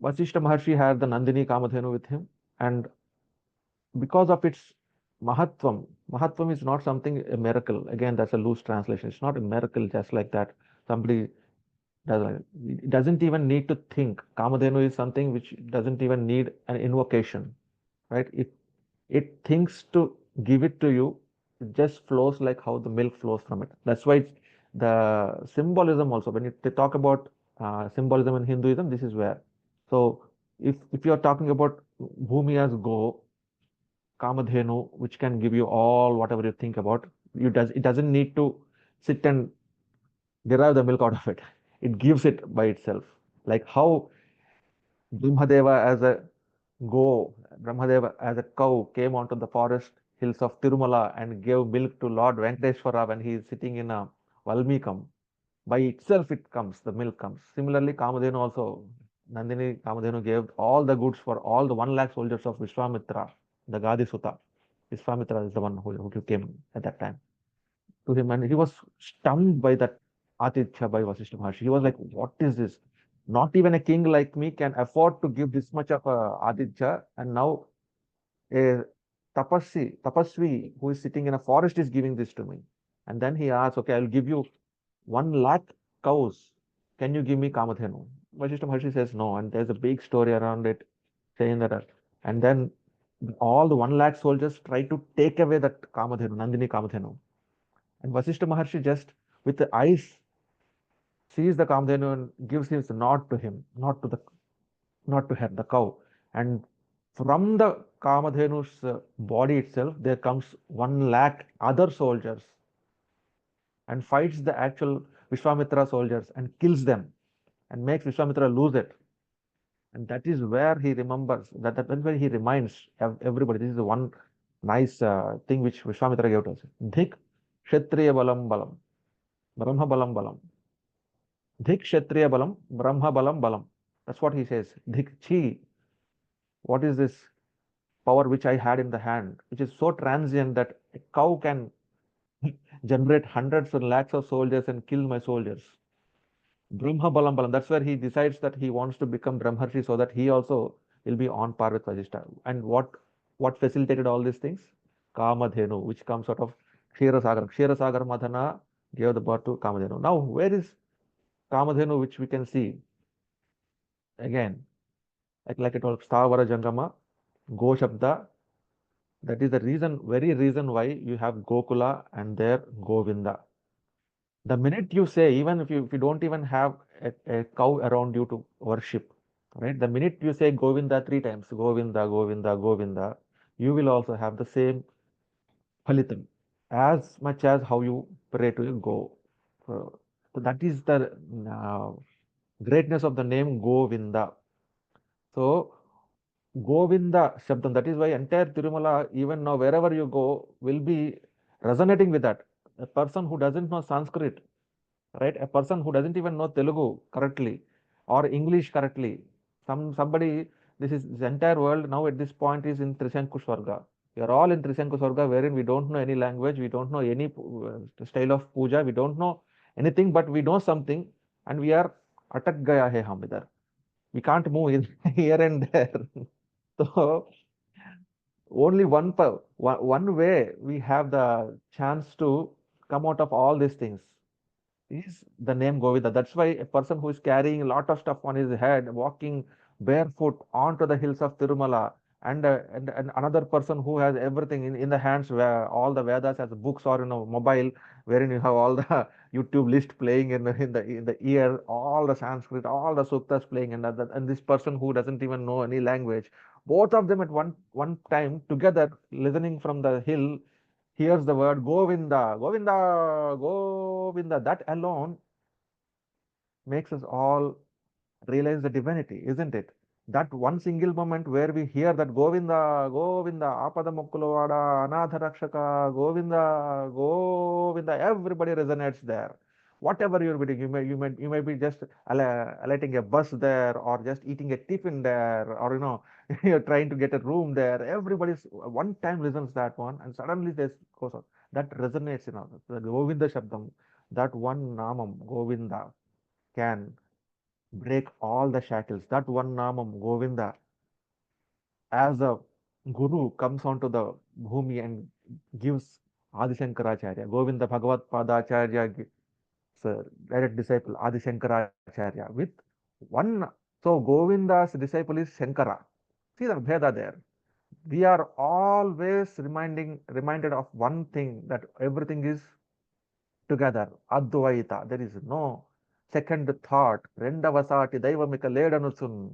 Vasishtha Maharshi had the Nandini Kamadhenu with him, and because of its Mahatvam is not something, a miracle. Again, that's a loose translation. It's not a miracle just like that. Somebody it doesn't even need to think. Kamadhenu is something which doesn't even need an invocation, right? It thinks to give it to you, it just flows like how the milk flows from it. That's why the symbolism also, when they talk about symbolism in Hinduism, this is where. So if you're talking about Bhumi as go, Kamadhenu, which can give you all whatever you think about, it doesn't need to sit and derive the milk out of it. It gives it by itself. Like how Brahmadeva as a Brahmadeva as a cow came onto the forest hills of Tirumala and gave milk to Lord Venkateshwara when he is sitting in a Valmikam. By itself the milk comes. Similarly, Kamadhenu also, Nandini Kamadhenu gave all the goods for all the 1 lakh soldiers of Vishwamitra, the Gadi Sutta. Vishwamitra is the one who came at that time to him, and he was stunned by that Atithya by Vasishtha Maharshi. He was like, what is this? Not even a king like me can afford to give this much of Atithya, and now a tapasvi who is sitting in a forest is giving this to me. And then he asks, okay, I'll give you 1 lakh cows. Can you give me Kamadhenu? Vasishtha Maharshi says no, and there's a big story around it saying that. And then all the 1 lakh soldiers try to take away that Kamadhenu, Nandini Kamadhenu. And Vasishtha Maharshi just with the eyes sees the Kamadhenu and gives his nod to him, not to her, the cow. And from the Kamadhenu's body itself, there comes 1 lakh other soldiers and fights the actual Vishwamitra soldiers and kills them and makes Vishwamitra lose it. And that is where he remembers, that's where he reminds everybody. This is the one nice thing which Vishwamitra gave to us. Dhik Kshatriya Balam Balam, Brahma Balam Balam. Dhik Kshatriya Balam, Brahma Balam Balam. That's what he says. Dhik Chi. What is this power which I had in the hand, which is so transient that a cow can generate hundreds and lakhs of soldiers and kill my soldiers. Brahma Balam Balam. That's where he decides that he wants to become Brahmarshi so that he also will be on par with Vajishta. And what facilitated all these things? Kamadhenu, which comes out of Ksheerasagar. Ksheerasagar Madhana gave the birth to Kamadhenu. Now, where is Kamadhenu, which we can see? Again, like it was Stavara Jangama, Go Shabda. That is the reason, very reason why you have Gokula and there Govinda. The minute you say, even if you don't even have a cow around you to worship, right? The minute you say Govinda 3 times, Govinda, Govinda, Govinda, you will also have the same phalitam as much as how you pray to your go. So that is the greatness of the name Govinda. So Govinda Shabdam, that is why entire Tirumala, even now, wherever you go, will be resonating with that. A person who doesn't know Sanskrit, right? A person who doesn't even know Telugu correctly or English correctly, somebody, this entire world now at this point is in Trisanku Swarga. We are all in Trisanku Swarga, wherein we don't know any language, we don't know any style of puja, we don't know anything, but we know something, and we are atak gaya hai hum idhar. We can't move here and there. So only one way we have the chance to come out of all these things is the name Govinda. That's why a person who is carrying a lot of stuff on his head, walking barefoot onto the hills of Tirumala, and another person who has everything in the hands, where all the Vedas as books or mobile, wherein you have all the YouTube list playing in the ear, all the Sanskrit, all the suktas playing, and this person who doesn't even know any language, both of them at one time together listening from the hill, hears the word Govinda, Govinda, Govinda. That alone makes us all realize the divinity, isn't it? That one single moment where we hear that Govinda, Govinda, Apada Mukkulavada, Anatha Rakshaka, Govinda, Govinda, everybody resonates there. Whatever you're doing, you may be just alighting a bus there, or just eating a tiffin there, or you're trying to get a room there. Everybody's one time listens that one, and suddenly this goes on. That resonates, the Govinda Shabdam, that one Namam, Govinda, can break all the shackles. That one Namam, Govinda, as a guru comes onto the bhumi and gives Adi Shankaracharya, Govinda Bhagavat Padacharya, direct disciple Adi Shankaracharya, with one. So Govinda's disciple is Shankara. See the Bheda there. We are always reminded of one thing, that everything is together, Advaita. There is no second thought, Rendavasati Daivamika Ledanusun,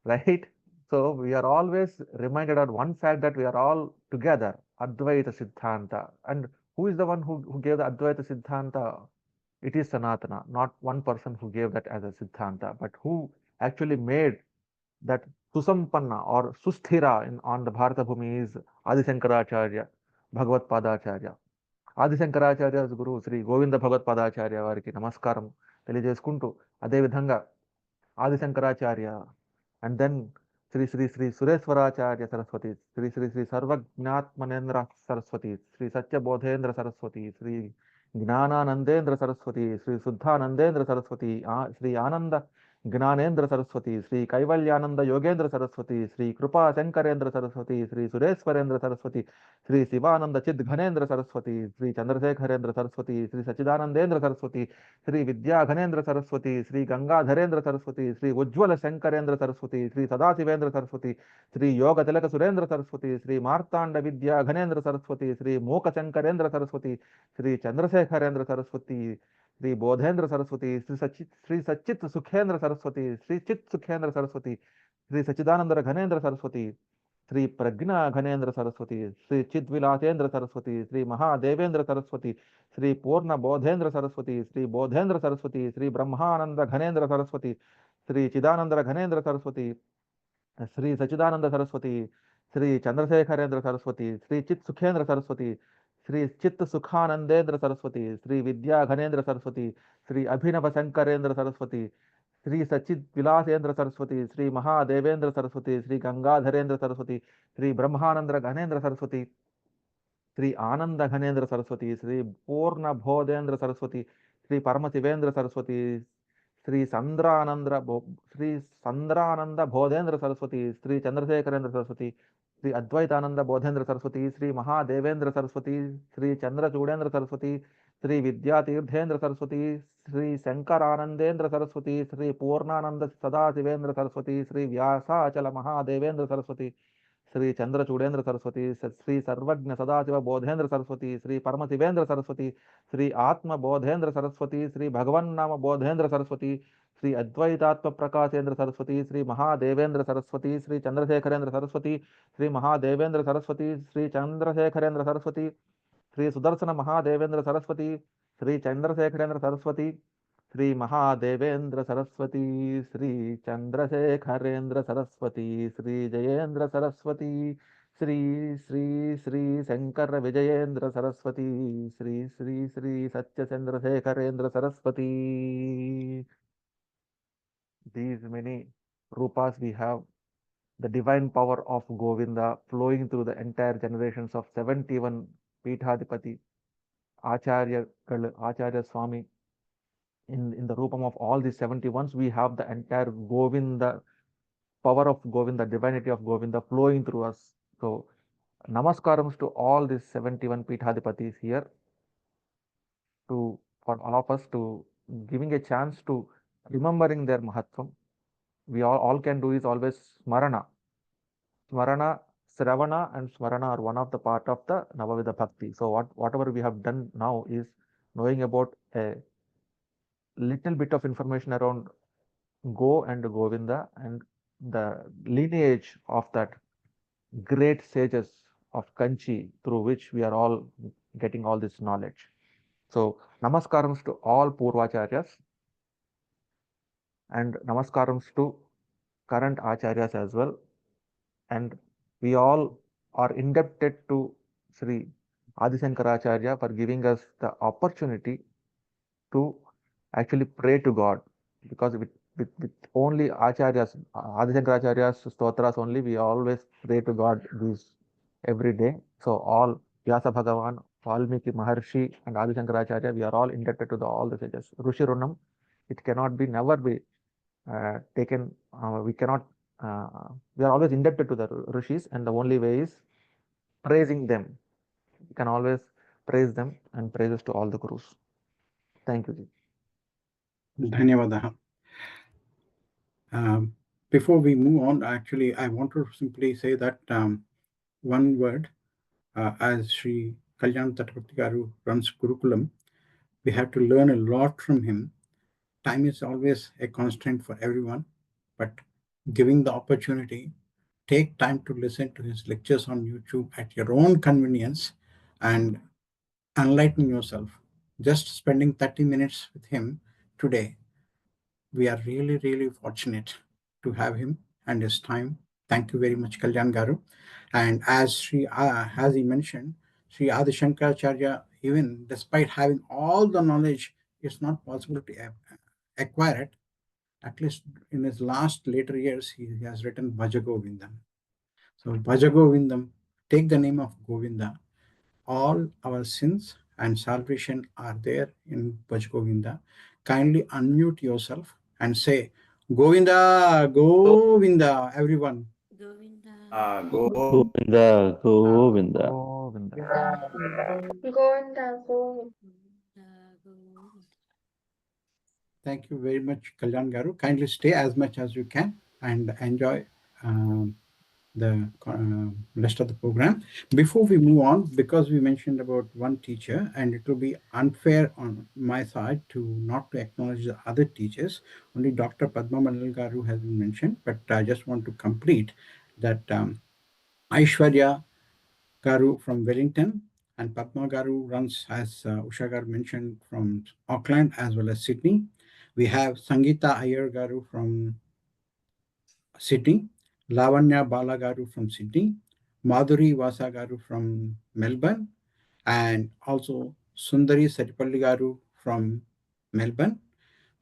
right? So we are always reminded of one fact, that we are all together, Advaita Siddhanta. And who is the one who gave the Advaita Siddhanta? It is Sanatana, not one person who gave that as a Siddhanta, but who actually made that Susampanna or Susthira on the Bharata Bhumi is Adi Shankaracharya, Bhagavad Padacharya. ఆది శంకరాచార్య గురువు శ్రీ గోవింద భగవత్పాదాచార్య వారికి నమస్కారం తెలియజేసుకుంటూ, అదేవిధంగా ఆది Shankaracharya and then Shri Shri Shri Sureshwaracharya Saraswati, Shri Shri Shri సర్వజ్ఞాత్మనేంద్ర Saraswati, Shri సత్యబోధేంద్ర Saraswati, Shri జ్ఞానానందేంద్ర Saraswati, Shri శుద్ధానందేంద్ర Saraswati, Shri ఆనంద జ్ఞానేంద్ర సరస్వతి, శ్రీ కైవల్యానంద యోగేంద్ర సరస్వతి, శ్రీ కృపా శంకరేంద్ర సరస్వతి, శ్రీ సురేశ్వరేంద్ర సరస్వతి, శ్రీ శివానంద చిద్ ఘనేంద్ర సరస్వతి, శ్రీ చంద్రశేఖరేంద్ర సరస్వతి, శ్రీ సచిదానందేంద్ర సరస్వతి, శ్రీ విద్యా ఘనేంద్ర సరస్వతి, శ్రీ గంగాధరేంద్ర సరస్వతి, శ్రీ ఉజ్వల శంకరేంద్ర సరస్వతి, శ్రీ సదాశివేంద్ర సరస్వతి, శ్రీ యోగ తిలక సురేంద్ర సరస్వతి, శ్రీ మార్తాండ విద్యా ఘనేంద్ర సరస్వతి, శ్రీ మూక శంకరేంద్ర సరస్వతి, శ్రీ చంద్రశేఖరేంద్ర సరస్వతి, శ్రీ బోధేంద్ర సరస్వతి, శ్రీ సచ్చిత్ సుఖేంద్ర సరస్వతి, శ్రీ చిత్ సుఖేంద్ర సరస్వతి, శ్రీ సచిదానంద ఘనేంద్ర సరస్వతి, శ్రీ ప్రజ్ఞ ఘనేంద్ర సరస్వతి, శ్రీ చిద్విలాసేంద్ర సరస్వతి, శ్రీ మహాదేవేంద్ర సరస్వతి, శ్రీ పూర్ణ Bodhendra Saraswati, Shri Bodhendra Saraswati, Shri Brahmananda ఘనేంద్ర Saraswati, Sri Chidananda Ghanendra Saraswati, Sri Sachidananda Saraswati, Sri Chandrasekharendra Saraswati, Sri Chit Sukhendra Saraswati, Sri Chit Sukhanandendra Saraswati, Sri Vidya Ghanendra Saraswati, Sri Abhinava Sankarendra Saraswati, Sri Sachit Vilasendra Saraswati, Sri Mahadevendra Saraswati, Sri Gangadharendra Saraswati, Sri Brahmanandra Ghanendra Saraswati, Sri Ananda Ghanendra Saraswati, Sri Purna Bodhendra Saraswati, Sri Paramasivendra Saraswati, Sri Sandrananda Bodhendra Saraswati, Sri Chandrasekharendra Saraswati, Sri Advaitananda Bodhendra Saraswati, Sri Mahadevendra Saraswati, Sri Chandra Chudendra Saraswati, Sri Vidya Tirthendra Saraswati, Sri Sankaranandendra Saraswati, Sri Purnananda Sadasivendra Saraswati, Sri Vyasa Achala Mahadevendra Saraswati, Sri Chandra Chudendra Saraswati, Sri Sarvagna Sadasiva Bodhendra Saraswati, Sri Paramasivendra Saraswati, Sri Atma Bodhendra Saraswati, Sri Bhagavan Nama Bodhendra Saraswati, Sri Advaitatma Prakashendra Saraswati, Sri Mahadevendra Saraswati, Sri Chandrasekharendra Saraswati, Sri Mahadevendra Saraswati, Sri Chandrasekharendra Saraswati, Sri Sudarsana Mahadevendra Saraswati, Sri Chandrasekharendra Saraswati, Sri Mahadevendra Saraswati, Sri Chandrasekharendra Saraswati, Sri Jayendra Saraswati, Sri Sankara Vijayendra Saraswati, Sri Satya Chandrasekharendra Saraswati. These many rupas we have, the divine power of Govinda flowing through the entire generations of 71 Peethadipati, Acharya Swami. In the Rupam of all these 71s, we have the entire Govinda, power of Govinda, divinity of Govinda flowing through us. So, namaskarams to all these 71 Peethadipatis here, for all of us to giving a chance to remembering their Mahatvam. We all can do is always Smarana. Smarana, Sravana and Smarana are one of the part of the Navavidha Bhakti. So whatever we have done now is knowing about a little bit of information around Go and Govinda and the lineage of that great sages of Kanchi through which we are all getting all this knowledge. So namaskarams to all Purvacharyas and namaskarams to current Acharyas as well. And we all are indebted to Sri Adi Shankaracharya for giving us the opportunity to actually pray to God, because with only Acharyas, Adi Shankaracharya's stotras only, we always pray to God these every day. So all Vyasa Bhagavan, Valmiki Maharshi and Adi Shankaracharya, we are all indebted to all the sages. Rushi Runam, it cannot be, never be taken, we cannot, we are always indebted to the Rishis, and the only way is praising them. You can always praise them, and praises to all the Gurus. Thank you, Ji. Dhanyavadaha. Before we move on, actually, I want to simply say that one word, as Sri Kalyan Tatapati Garu runs Gurukulam, we have to learn a lot from him. Time is always a constraint for everyone, but giving the opportunity, take time to listen to his lectures on YouTube at your own convenience and enlighten yourself. Just spending 30 minutes with him today, we are really, really fortunate to have him and his time. Thank you very much, Kalyan Garu. And as he mentioned, Sri Adi Shankaracharya, even despite having all the knowledge, it's not possible to acquire it. At least in his later years, he has written Bhaja Govindam. So Bhaja Govindam, take the name of Govinda. All our sins and salvation are there in Bhaja Govinda. Kindly unmute yourself and say, Govinda, Govinda, everyone. Govinda. Govinda, Govinda. Govinda. Govinda, Govinda. Thank you very much, Kalyan Garu. Kindly stay as much as you can and enjoy the rest of the program. Before we move on, because we mentioned about one teacher, and it will be unfair on my side to not to acknowledge the other teachers. Only Dr. Padma Mandal Garu has been mentioned, but I just want to complete that Aishwarya Garu from Wellington and Padma Garu runs, as Usha Garu mentioned, from Auckland as well as Sydney. We have Sangeeta Iyer Garu from Sydney. Lavanya Balagaru from Sydney, Madhuri Vasagaru from Melbourne, and also Sundari Satipalli Garu from Melbourne,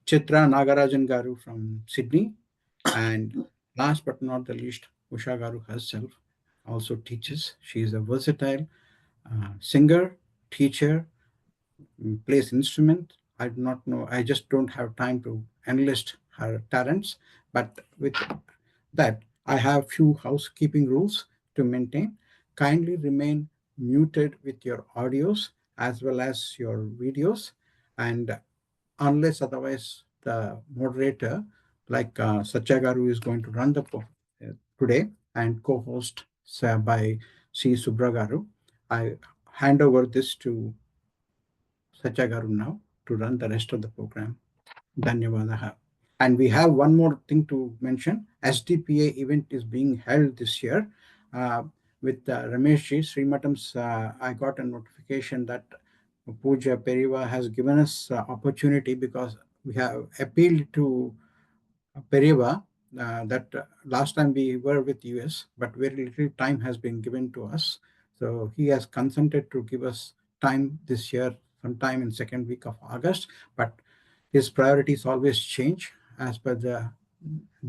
Chitra Nagarajan Garu from Sydney, and last but not the least, Usha Garu herself also teaches. She is a versatile singer, teacher, plays instrument. I do not know. I just don't have time to enlist her talents. But with that, I have few housekeeping rules to maintain. Kindly remain muted with your audios as well as your videos, and unless otherwise the moderator, like Satyagaru, is going to run the today and co-host by C. Subragaru, I hand over this to Satyagaru now to run the rest of the program. Dhanyavadaha. And we have one more thing to mention. SDPA event is being held this year with Rameshji Srimatam's. I got a notification that Pooja Periva has given us opportunity because we have appealed to Periva that last time we were with US, but very little time has been given to us. So he has consented to give us time this year, sometime in second week of August, but his priorities always change as per the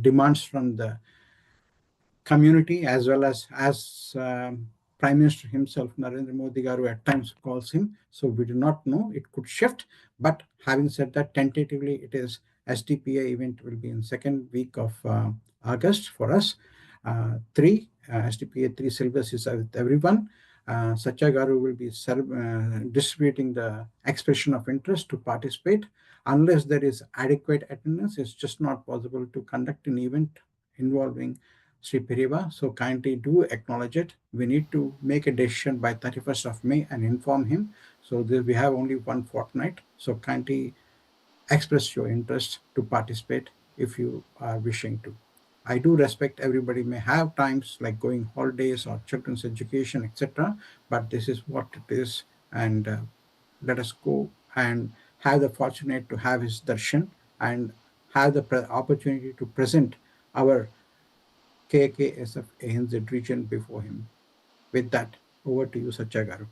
demands from the community as well as Prime Minister himself, Narendra Modi Garu, at times calls him. So we do not know. It could shift. But having said that, tentatively it is SDPA event will be in second week of August for us. SDPA 3 syllabus is with everyone. Satya Garu will be distributing the expression of interest to participate. Unless there is adequate attendance, it's just not possible to conduct an event involving Sri Periva. So kindly do acknowledge it. We need to make a decision by 31st of May and inform him. So we have only one fortnight. So kindly express your interest to participate if you are wishing to. I do respect everybody may have times like going holidays or children's education, etc. But this is what it is. And let us go and have the fortunate to have his darshan and have the opportunity to present our KKSF ANZ region before him. With that, over to you, Satya Garu.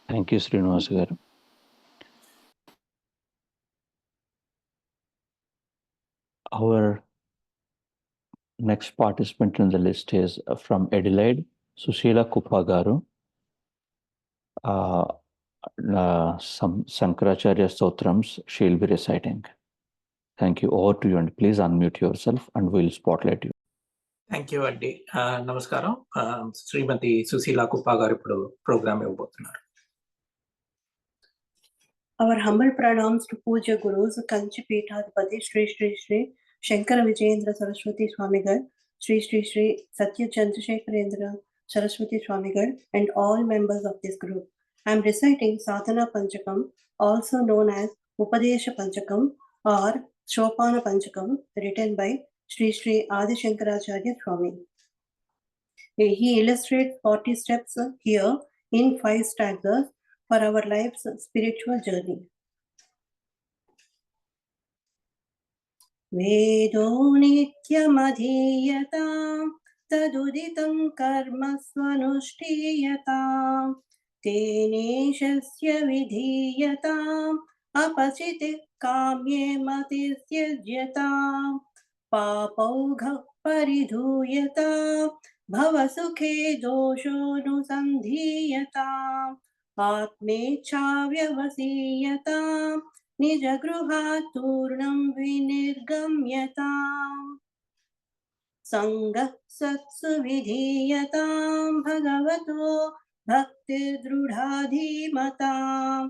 Thank you, Srinivas Garu. Our next participant in the list is from Adelaide, Sushila Kuppa Garu. Some Sankaracharya Stotrams she'll be reciting. Thank you. Over to you, and please unmute yourself and we'll spotlight you. Thank you అండి. నమస్కారం. శ్రీమతి సుశీల కుప్పా గారు ఇప్పుడు programme ఇవ్వబోతున్నారు. Our humble pranams to Puja Gurus, Kanchi Peethadipati, Sri Sri Sri Shankara Vijayendra Saraswati Swamigal, Sri Sri Sri Satya Chandrasekharendra Saraswati Swamigal, and all members of this group. I am reciting Sadhana Panchakam, also known as Upadesha Panchakam or Shopana Panchakam, written by Sri Sri Adi Shankaracharya Swami. He illustrates 40 steps here in 5 stanzas for our life's spiritual journey. Vedo nityamadhiyatam taduditam karma svanushthiyatam teneshasya vidhiyatam apachite kamye matisyajatam papaugha paridhuyatam bhavasukhe doshonusandhiyatam आत्मेच्छाव्यवसीयतां निजगृहात्पूर्णं विनिर्गम्यतां सङ्गः सत्सु विधीयतां भगवतो भक्तिर्दृढाधीमतां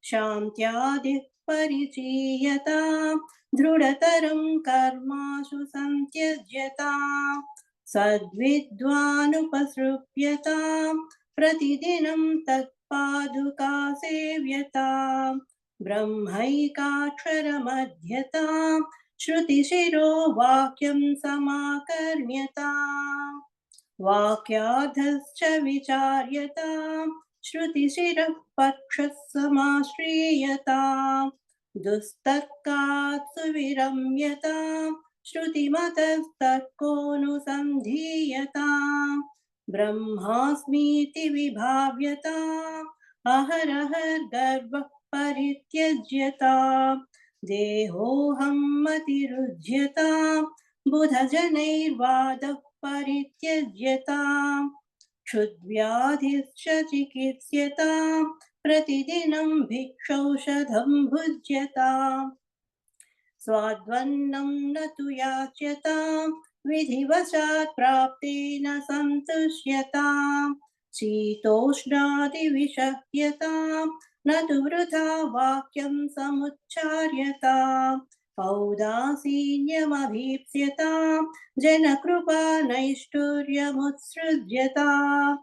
शान्त्यादिः परिचीयतां दृढतरं कर्माशु सन्त्यज्यतां सद्विद्वानुपसृप्यतां प्रतिदिनं तत्पादुका सेव्यतां ब्रह्मैकाक्षरमध्यतां श्रुतिशिरो वाक्यं समाकर्ण्यतां वाक्यार्थश्च विचार्यतां श्रुतिशिरः पक्षः समाश्रीयतां दुस्तर्कात् सुविरम्यतां श्रुतिमतस्तर्कोऽनुसन्धीयताम् ब्रह्मास्मीति विभाव्यताम् अहरहर्गर्वः परित्यज्यताम् देहोऽहं मतिरुज्यताम् बुधजनैर्वादः परित्यज्यताम् क्षुद्व्याधिश्च चिकित्स्यताम् प्रतिदिनं भिक्षौषधं भुज्यताम् स्वाद्वन्नं न तु याच्यताम् विधिवशात् प्राप्तेन सन्तुष्यताम् शीतोष्णादिविषह्यताम् न तु वृथा वाक्यं समुच्चार्यताम् औदासीन्यमभीप्स्यताम् जनकृपा नैष्ठुर्यमुत्सृज्यताम्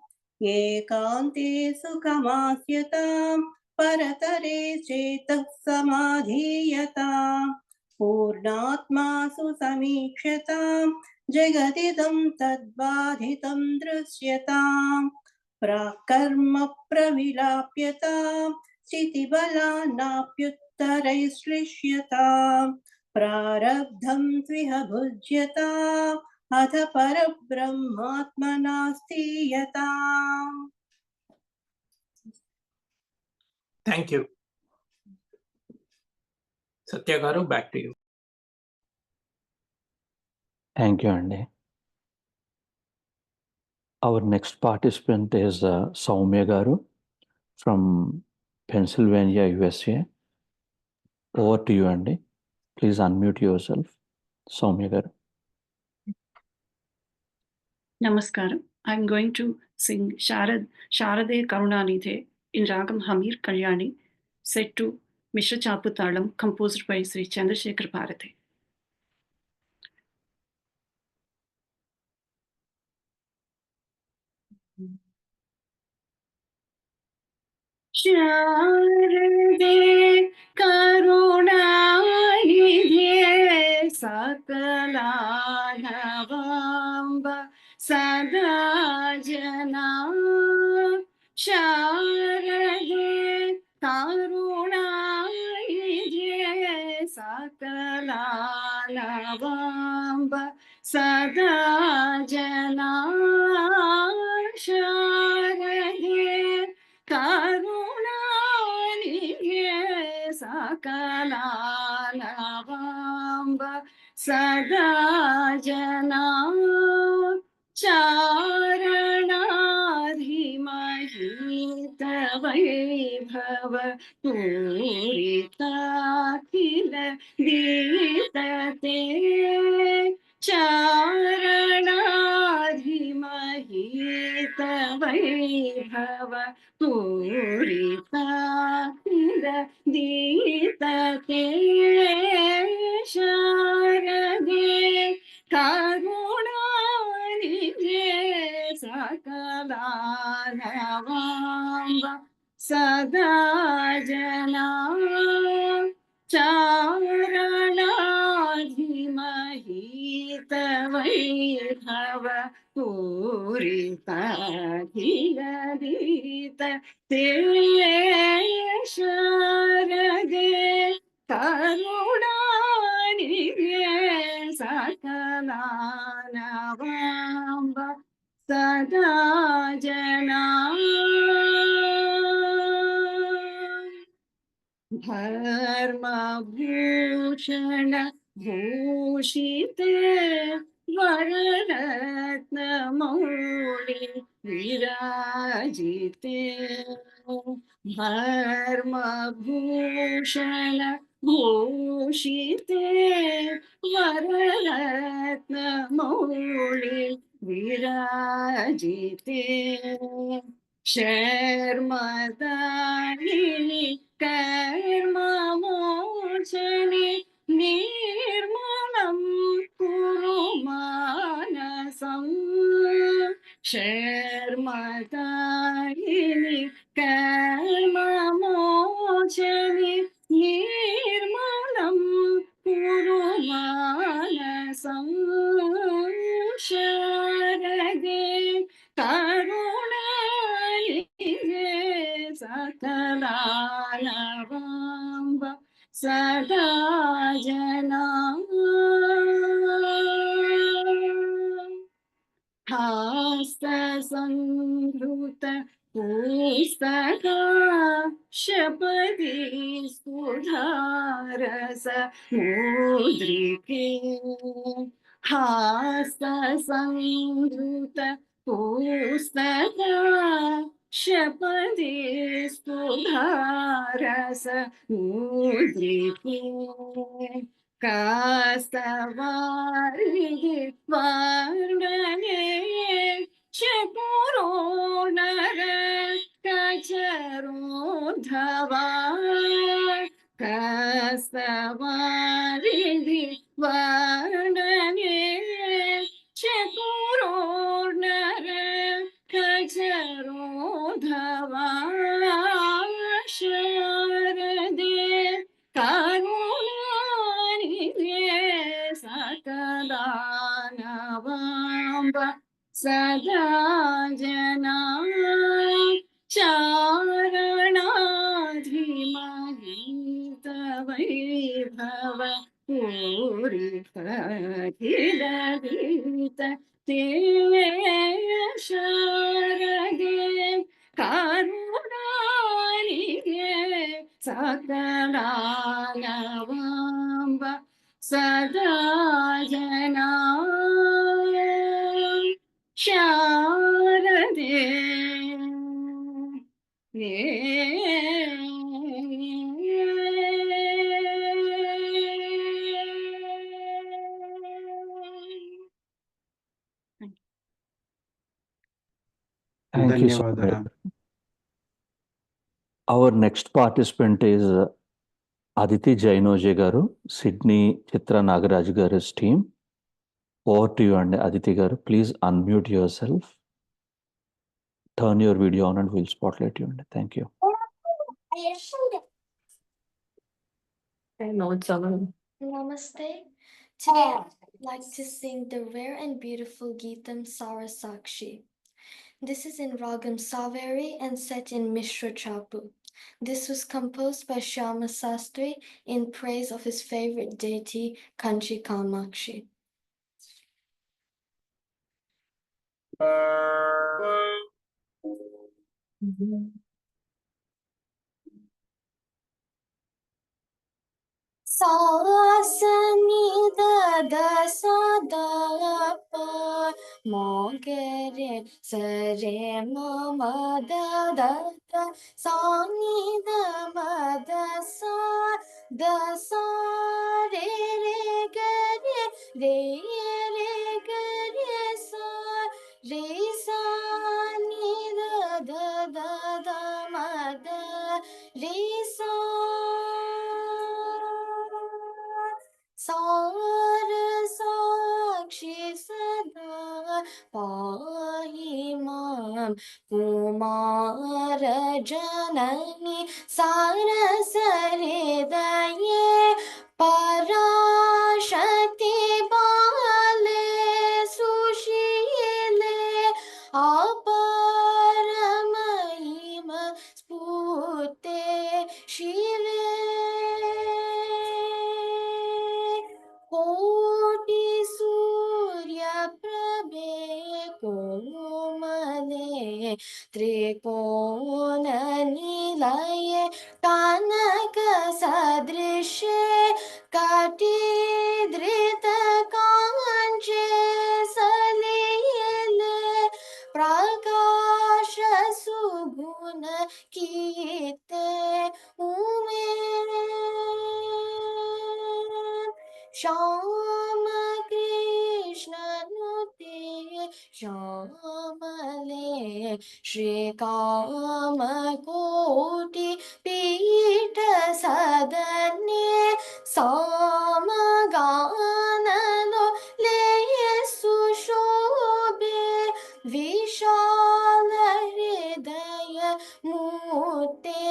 एकान्ते सुखमास्यताम् परतरे चेतः समाधीयताम् पूर्णात्मासु समीक्ष्यताम् जगदिदं तद्बाधितं दृश्यताम् प्राक्कर्म प्रविलाप्यताम् स्थितिबलान्नाप्युत्तरैश्लिष्यताम् प्रारब्धं त्विह भुज्यताम् अथ परब्रह्मात्मना स्थीयताम्. Thank you. Satya garu, back to you. Thank you, Andy. Our next participant is Saumya Garu from Pennsylvania, USA. Over to you, Andy. Please unmute yourself. Saumya Garu. Namaskaram. I'm going to sing Sharade Karunanidhe in Ragam Hamir Kalyani, set to Mishra Chaputalam, composed by Sri Chandrasekhar Bharati. Sharade Karunanidhe Sakalanavamba Sada Jana Sharade Karunanidhe Sakalanavamba Sada Jana Sharade Karunanidhe Sakalanavamba Sada Jana Charanadhimahita Vaibhava Puritakila Ditate Charanadhimahita Vaibhava Puritakila Ditate Sharade Karunanidhe Sakalanavamba Sada Jana Charanadhimahita Vaibhava Puritakila Te Sharade Karunanidhe Sakalanavamba Sada Jana Dharma Bhushana Bhushite Vararatna Mauli Virajite Dharma Bhushana Bhushite Vararatna Mauli Virajite Sharmadani Karma Mochani Nirmanam Kurumanasam Sharmadani Karma Mochani Nirmanam Kurumanasam Sharade Karunanidhe Sakalanavamba Sada Jana हास्तसंहृत पुस्तका शपथि सुधारस मुद्रिके हास्तसंहृत पुस्तका शपथि सुधारस मुद्रिके कास्तवारिः वर्णने चपुरो नर कचरोद्धवा कास्तवारिः वर्णने चपुरो नर कचरोद्धवा शारदे करुणानिधे सकलानवाम्ब सदा जना चारणाधिमगीत वैभव पूरिफिलगीत ते शारदे करुणानिधे सकलानवाम्ब सदा जना शारदे Thank you, ధన్యవాదాలు. Soumya. Our next participant is Aditi Jainoje garu, Sydney Chitra Nagaraj garu's team. Over to you, and Aditi garu, please unmute yourself. Turn your video on and we'll spotlight you. Thank you. Namaste. Today I'd like to sing the rare and beautiful Geetam Sarasakshi. This is in Ragam Saveri and set in Mishra Chapu. This was composed by Shyama Sastri in praise of his favorite deity, Kanchi Kamakshi. Sasani da da sa da pa mogere sare ma ma da da da sani da ma da sa re re ga re ga re sa ni da da da da ma da re sa सारसाक्षि सदा पाहि मां कुमार जननी सारसहृदये पराशक्ति बाले सुशीले अपार महिमा स्फूर्ते शिवे कोटि सूर्य प्रभे कोमले त्रिकोण निलये कनक सदृशे कटि धृत कांचे सलीले प्रकाश सुगुण कीर्ते उमे श्याम कृष्ण नुते श्यामले श्री काम कोटि पीठ सदने सामगानलो ले सुशोभे विशाल हृदय मूर्ते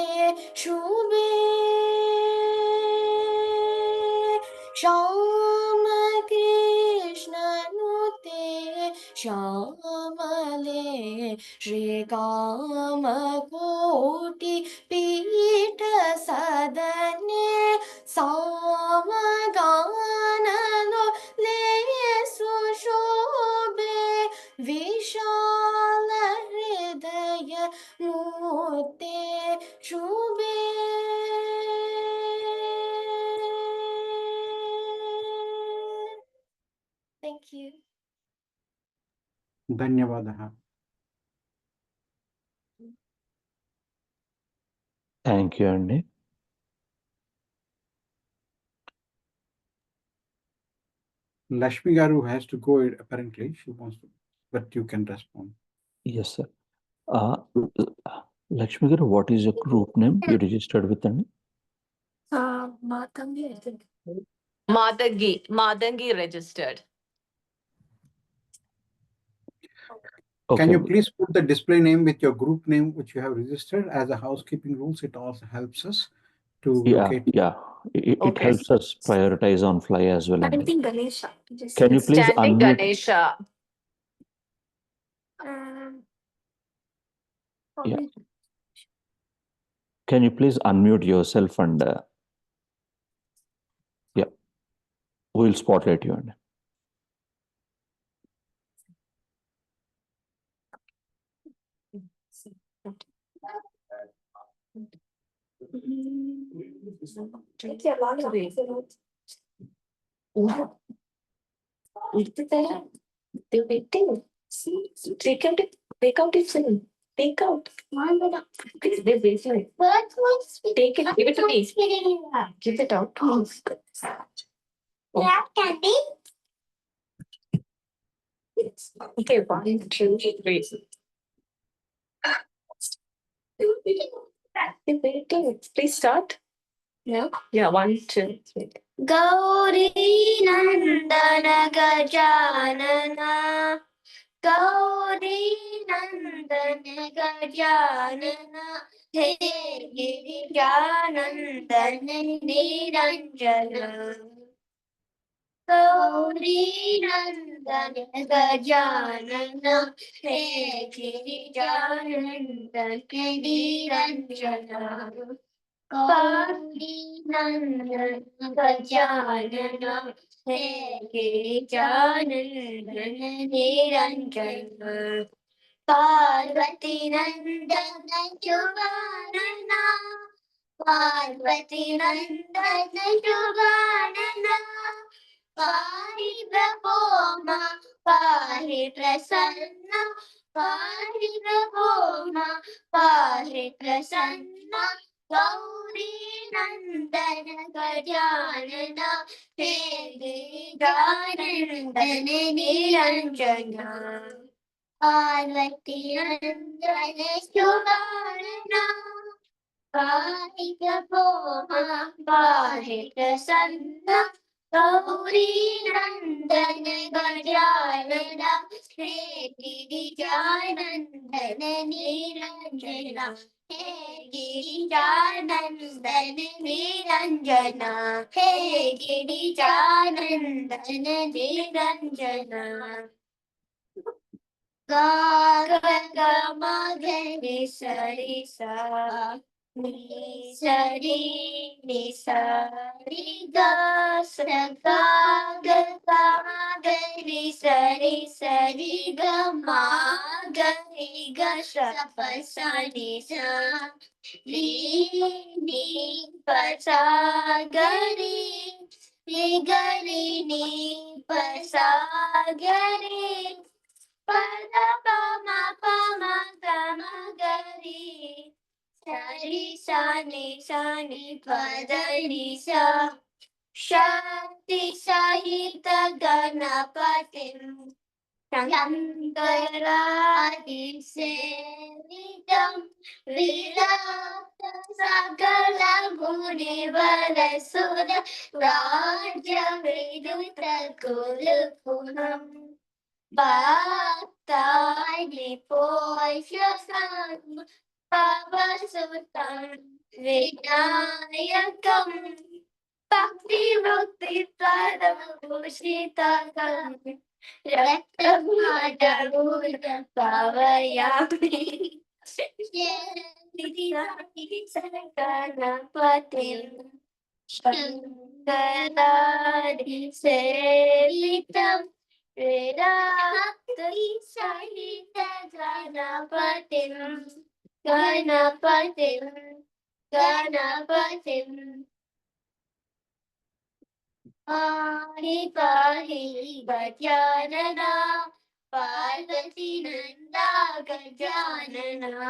शुभे श्याम कृष्ण नुते श्यामले श्री काम कोटि पीठ सदने सामगानलो ले सुशोभे विशाल ధన్యవాదాः. థ్యాంక్ యూ అండి. Lakshmi Garu has to go apparently. She wants to, but you can respond. Yes, sir. Lakshmi garu, what is your group name you registered with అండి? Matangi, I think. Madangi registered. Okay. Can you please put the display name with your group name which you have registered? As a housekeeping rules, it also helps us to locate. It Okay. helps us prioritize on fly as well. అండి. Chanting Ganesha. Can you please Chanting unmute? Ganesha. Yeah. Can you please unmute yourself and yeah, we'll spotlight you. అండి. Take out it, son. Take out. Take it, give it to me. Give it out. Candy. Okay, 1, 2, 3. Activating. Please start. Yeah, 1, 2, 3. Gauri Nandana Gajanana Gauri Nandana Gajanana He Girijanandana Niranjana Gauri Nandana Gajanana He Girijanandana Niranjana Gauri Nandana Gajanana He Girijanandana Niranjana Parvati Nandana Juganana Parvati Nandana Juganana Pari Prabhoma Pari Prasanna Pari Prabhoma Pari Prasanna Gauri Nandana Gajanana He Girijanandana Niranjana Parvati Nandana Juganana Pari Prabhoma Pari Prasanna Gauri Nandana Gajanana He Girijanandana Niranjana He Girijanandana Niranjana He Girijanandana Niranjana Ga ga ga ma ga ni sa ri sa ni sa ri ga sa ga ga ga ma ga ni sa ri ga ma ga ri ga sa pa sa ni sa ri ni pa sa ga ri ga ri ni pa sa ga ri Pada pama pama gama gari sari sani sani pada nisa Shanti Sahita Ganapatim Shankaradi Sevidam Virata Sagala Gunivara Suda Raja Viduta Kulupunam Bhaktani Poishasam Pavasutam Vinayakam Bhakti Mukti Padam Bhushitakam Ratamadarudha Pavayami Sankarapatim Shankaradi Sevitam Vedakti Sahita Ganapatim Pahi Pahi Gajanana Parvati Nanda Gajanana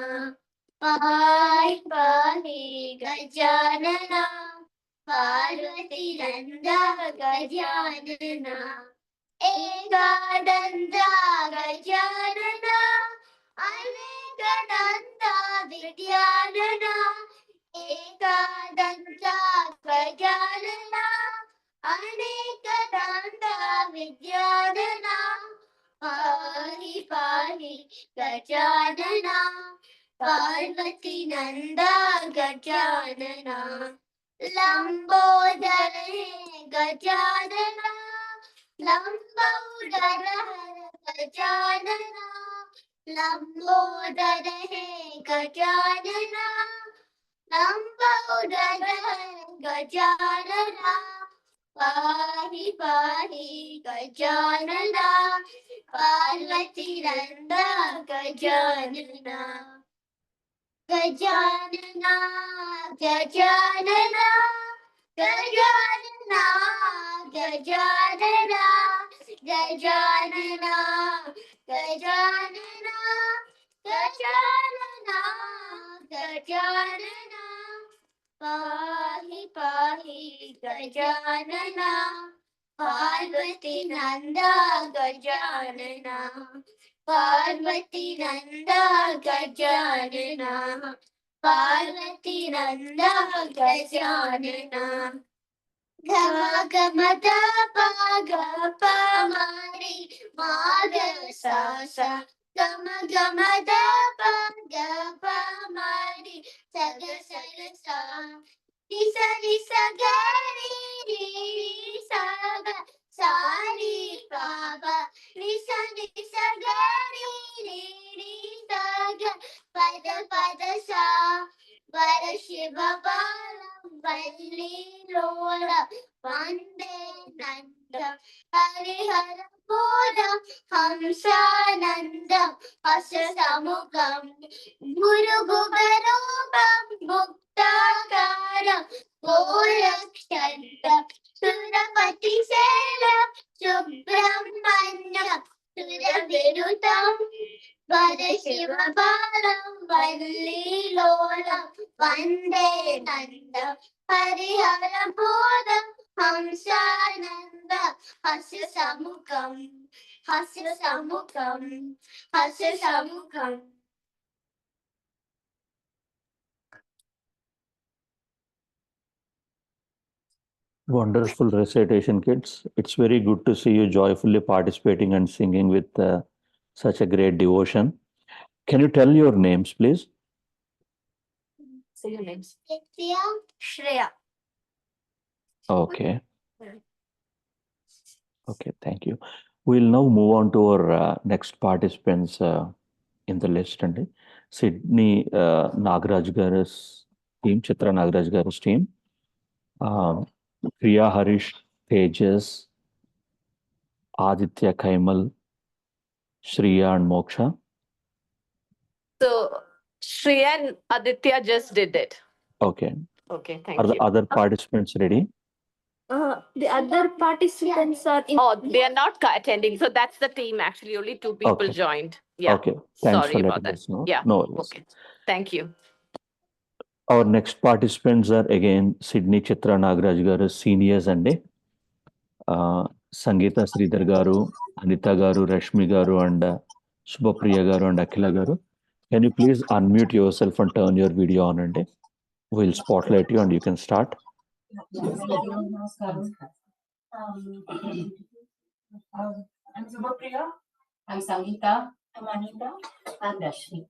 पाहि पाहि गजानना पार्वती नंदा गजानना एकदंता गजानना अनेकदंता विद्यानना एकदंता गजानना अनेकदंता विद्यानना पाहि पाहि गजानना पार्वती नंदा गजानना लंबोदर गजानना लंबोदर गजानना लंबोदर गजानना लंबोदर गजानना पाहि पाहि गजानना पार्वती नंदा गजानना गजानना गजानना गजानना गजानना गजानना गजानना गजानना गजानना पाहि पाहि गजानना पार्वती नंदा गजानना पार्वती नंदा गजानना पार्वती नंदा गजानना गम गम the प ग प मारी माग सा सा गम गम द प ग प मारी सग सग सा निस निस गरी री सा ग सारी पापा निस निस गरी री सा ग पद पद सा वर शिव बालम वल्ली लोल वंदे नंदम हरिहर बोधम हंसानंदम हस समुखम गुरु गुबरूपम मुक्ताकारम गोरक्षन्तम सुरपति सेवम सुब्रह्मण्यम सुरविरुतम वर शिव बालम वल्ली लोलम वंदे Ngandam Harihar बोधम हंसानंदम हस्य समुखम हस्य समुखम हस्य समुखम Wonderful recitation, kids. It's very good to see you joyfully participating and singing with such a great devotion. Can you tell your names, please? Say your names. Nitya Shreya. Okay. Okay, thank you. We'll now move on to our next participants in the list. And Sydney Nagaraj Garu's team, Chitra Nagaraj Garu's team, Priya Harish Tejas, Aditya Kaimal, Shreya and Moksha. So Shreya and Aditya just did it. Okay. Okay, thank Are the you. other participants ready? The other participants are in. Oh, they are not attending. So that's the team. Actually, only 2 people Okay. joined. Yeah. Okay. Thanks Sorry for about letting that. us know. Yeah. No worries. Okay. Thank you. Our next participants are again Sydney Chitra Nagaraj Garu seniors and Sangeeta Sridhar Garu, Anita Garu, Rashmi Garu, and Shubhapriya Garu and Akhila Garu. Can you please unmute yourself and turn your video on and we'll spotlight you and you can start. Namaskaram. I'm Shubhapriya. I'm Sangeeta. I'm Anita. I'm Rashmi.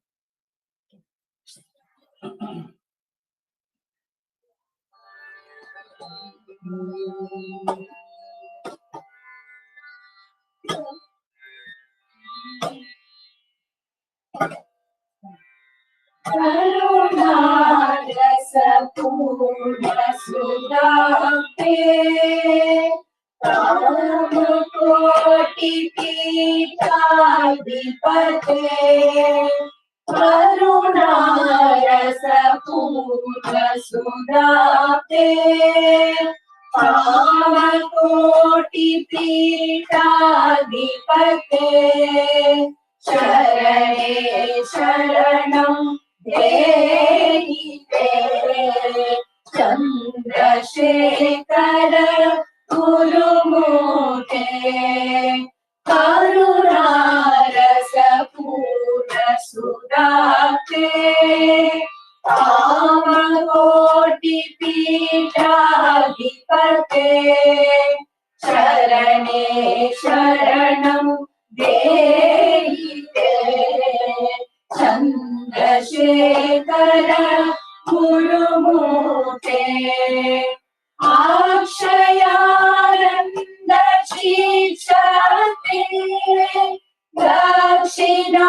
Karunarasapurnasudhape Ramkotipitadipate Karunarasapurnasudhape Kamakoti पीठाधिपते शरणे शरणं देहि ते चन्द्रशेखर गुरुमूर्ते करुणारसपूर्ण सुदाते कामकोटि पीठाधिपते शरणे शरणं देहि ते चन्द्रशेखर गुरुमूर्ते अक्षयानन्द शिक्षते दक्षिणाभिमुख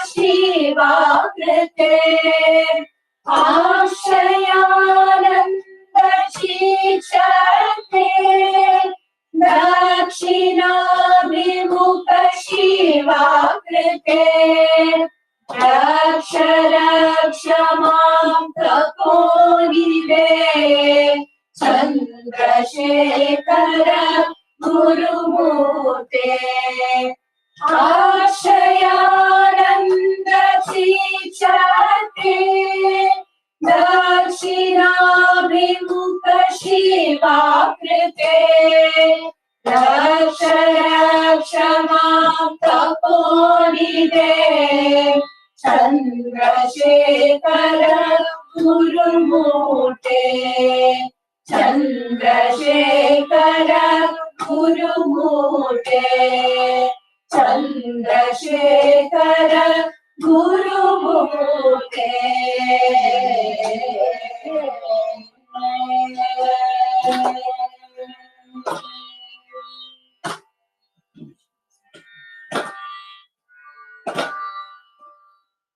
शिवाकृते अक्षयानन्द शिक्षते दक्षिणाभिमुख शिवाकृते रक्ष रक्ष मां तपोनिधे चन्द्रशेखर गुरुमूर्ते अक्षयानन्द शिक्षते दक्षिणाभिमुख शिवाकृते रक्ष रक्ष मां तपोनिधे चन्द्रशेखर गुरुमूर्ते चन्द्रशेखर गुरुमूर्ते चन्द्रशेखर गुरुमूर्ते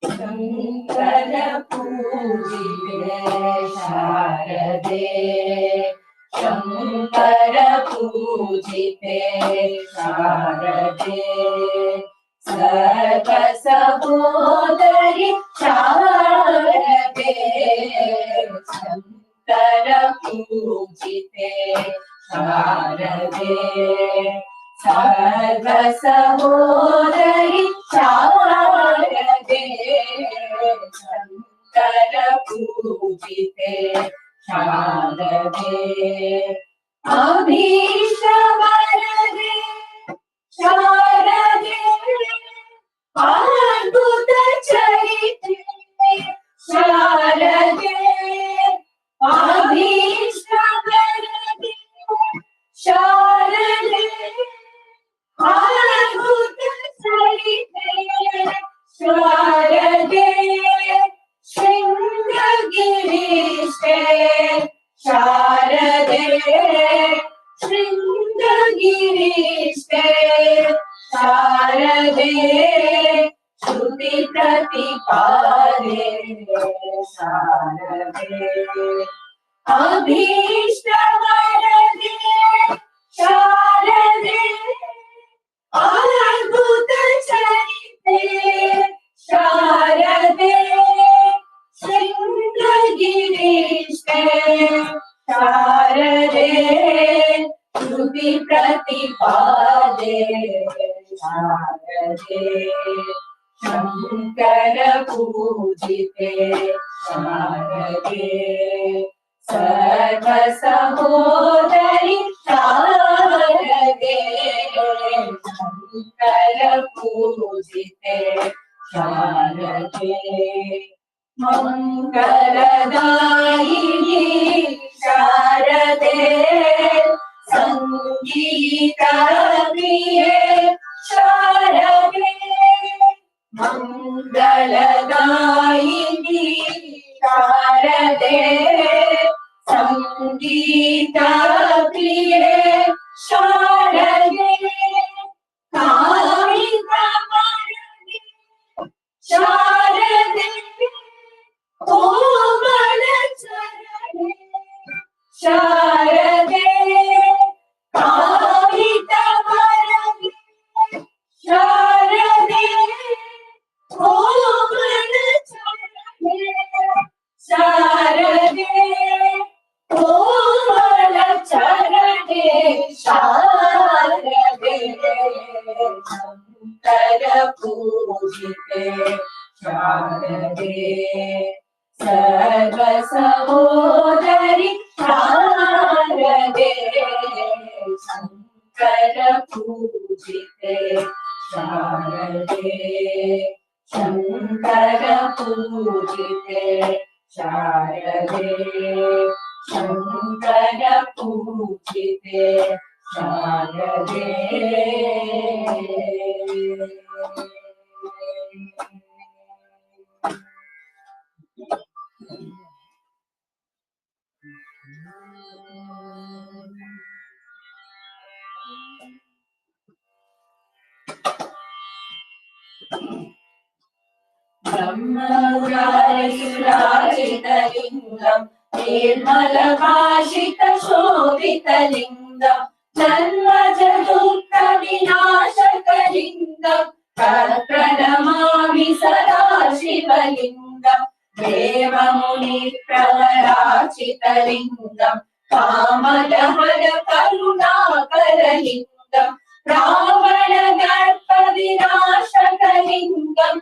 शंकर पूजिते शारदे शंकर पूजिते शारदे सर्व सहोदरि शारदे शंकर पूजिते शारदे सर्व सहोदरि शारदे शंकर पूजिते शारदे अभीष्ट वरदे शारदे अद्भुत चरिते शारदे अभीष्ट वरदे शारदे अद्भुत चरिते शारदे शृंगगिरीष्टे शारदे शृंगगिरीष्टे शारदे श्रुति प्रतिपादे शारदे अभीष्ट वरदे शारदे अद्भुत चरिते शारदे शृंगगिरीष्टे शारदे श्रुति प्रतिपादे शारदे शंकर पूजिते शारदे सर्व सहोदरि शारदे शंकर पूजिते शारदे मंगलदायिनी शारदे संगीत प्रिये शारदे मंगलदायिनी शारदे संगीत प्रिये शारदे शारदे कोमल चरणे शारदे कामित वरदे शङ्कर पूजिते शारदे सर्वसहोदरि शारदे शङ्कर पूजिते शारदे शङ्कर पूजिते शारदे शङ्कर पूजिते शारदे ब्रह्ममुरारिसुराजितलिङ्गम् निर्मलभाषितशोभितलिङ्गम् जन्मजदुःखविनाशकलिङ्गम् प्रणमामि सदा शिवलिङ्गम् देवमुनिप्रवराचितलिङ्गम् कामदहर करुणाकरलिङ्गम् रावणगर्भविनाशकलिङ्गम्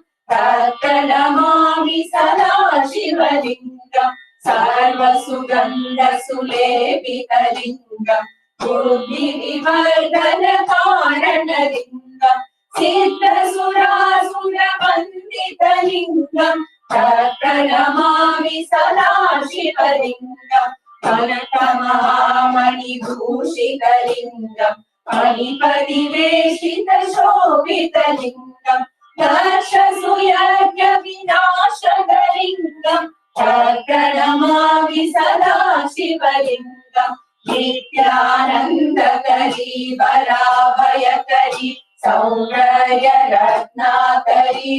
प्रणमामि सदा शिवलिङ्गम् सर्वसुगन्धसुलेपितलिङ्गम् बुद्धिविवर्धनकारणलिङ्गम् सिद्धसुरासुरवन्दितलिङ्गम् प्रणमामि सदा शिवलिङ्गम् कनकमहामणिभूषितलिङ्गम् मणिपतिवेशितशोभितलिङ्गम् दर्शसुयज्ञविनाशकलिङ्गम् प्रणमामि सदा शिवलिङ्गम् नित्यानन्दकरी वराभयकरी सौन्दर्यरत्नाकरी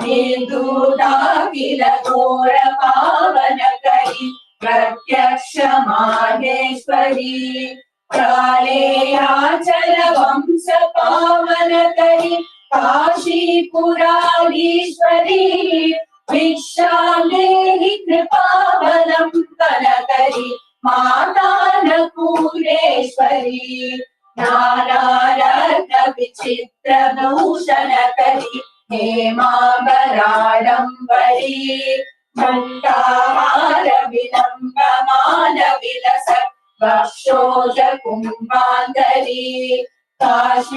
निर्दूताखिल घोरपावनकरी प्रत्यक्ष माहेश्वरी कालेयाचल वंश पावनकरी काशीपुराधीश्वरी भिक्षां देहि कृपावलम्बनकरी मातान्नपूर्णेश्वरी नानारत्नविचित्रभूषणकरी हेमाम्बराडम्बरी घण्टाहारविलम्बमानविलस वक्षोजकुम्भान्तरी काश्मीरागरुवासिता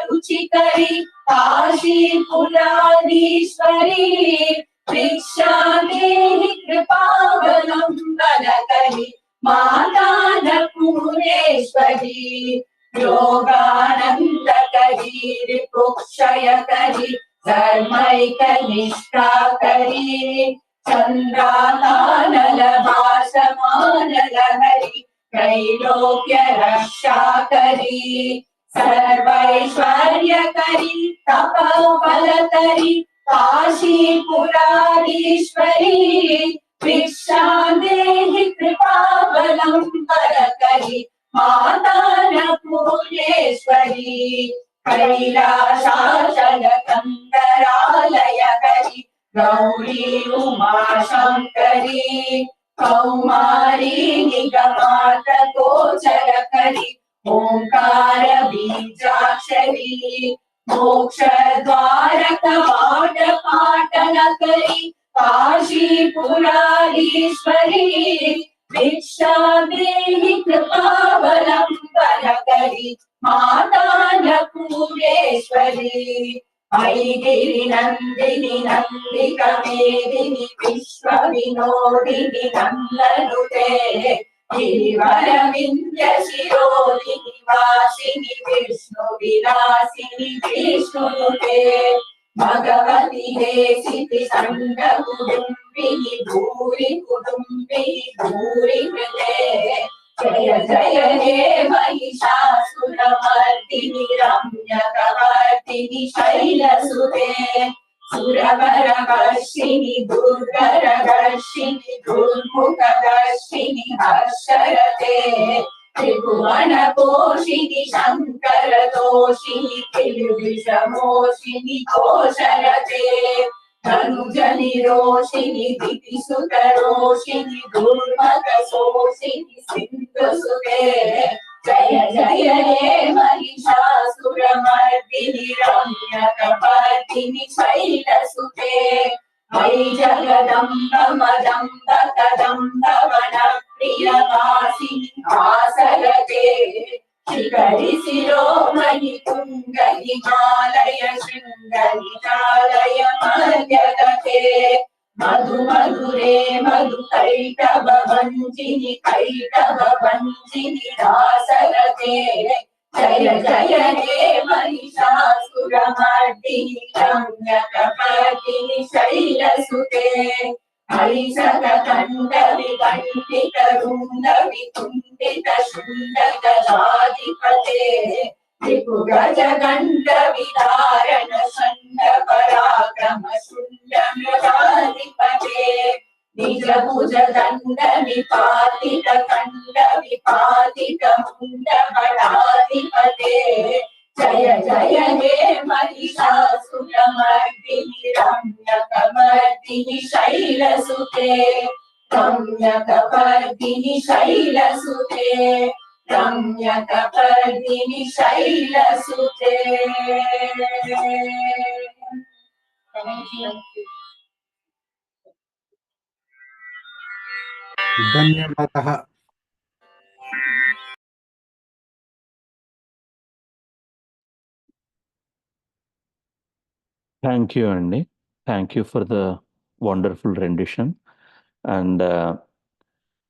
रुचिकरी काशीपुराधीश्वरी भिक्षां देहि कृपावलम्बनकरी मातान्नपूर्णेश्वरी योगानन्दकरी रिपुक्षयकरी धर्मैकनिष्ठाकरी चन्द्रातानलभासमानलहरी त्रैलोक्य रक्षाकरी सर्वैश्वर्यकरी तपोफलकरी काशीपुराधीश्वरी भिक्षां देहि कृपावलम्बनकरी मातान्नपूर्णेश्वरी कैलासाचलकन्दरालयकरी गौरी उमाशङ्करी कौमारी निगमार्थगोचरकरी ओङ्कार बीजाक्षरी मोक्षद्वारकवाटपाटनकरी काशीपुराधीश्वरी भिक्षां देहि कृपावलम्बनकरी मातान्नपूर्णेश्वरी ऐगिरिनन्दिनि नन्दिकमेदिनि विश्वविनोदिनि नन्दनुते गिरिवरविन्द्यशिरोदिनि वासिनि विष्णुविलासिनि विष्णुनुते भगवति हेसिति सङ्गकुटुम्बिनि भूरि कुटुम्बिनि भूरि कृते जय जय हे महिषासुरमर्दिनि रम्यकवर्दिनि शैलसुते सुरवरवर्षिणि दुर्धरवर्षिणि दुर्मुखदर्शिनि हर्षरते त्रिभुवनपोषिणि शङ्करदोषिणि त्रिविषमोषिणि घोषरते धनुजनिरोषिणि दितिसुतरोषिणि दुर्मदशोषिणि सिन्धुसुते जय जय हे महिषासुरमर्दिनि रम्यकपर्दिनि शैलसुते मयि जगदम्ब मदम्ब कदम्ब वनप्रियवासिनि आसरते शिखरि शिरोमणि तुङ्ग हिमालय शृङ्गनिचालय मध्यगते मधु मधुरे मधु कैटभवञ्चिनि दासरते जय जय हे महिषासुरमर्दिनि रम्यकपर्दिनि शैलसुते हरिशतकण्ड विकण्ठित रुण्ड विकुण्ठित शुण्ड गजाधिपते त्रिपुगज गण्ड विदारण षण्ड पराक्रम शुण्ड मृगाधिपते निज भुज दण्ड विपातित खण्ड विपातित मुण्ड बलाधिपते जय जय हे महिषासुरमर्दिनि रम्यकपर्दिनि शैलसुते रम्यकपर्दिनि शैलसुते रम्यकपर्दिनि शैलसुते धन्यवादः। Thank you, Andy. Thank you for the wonderful rendition. And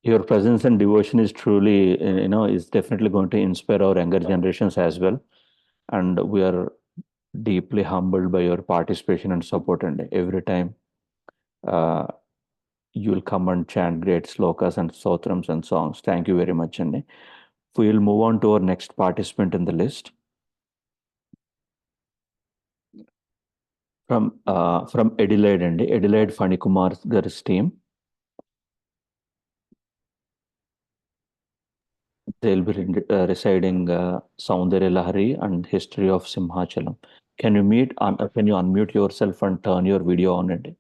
your presence and devotion is truly, is definitely going to inspire our younger generations as well. And we are deeply humbled by your participation and support. And every time you'll come and chant great slokas and stotrams and songs. Thank you very much, Andy. We'll move on to our next participant in the list. From Adelaide, and Adelaide Fanikumar Gar's team. They'll be reciting Saundarya Lahari and History of Simhachalam. Can you unmute yourself and turn your video on it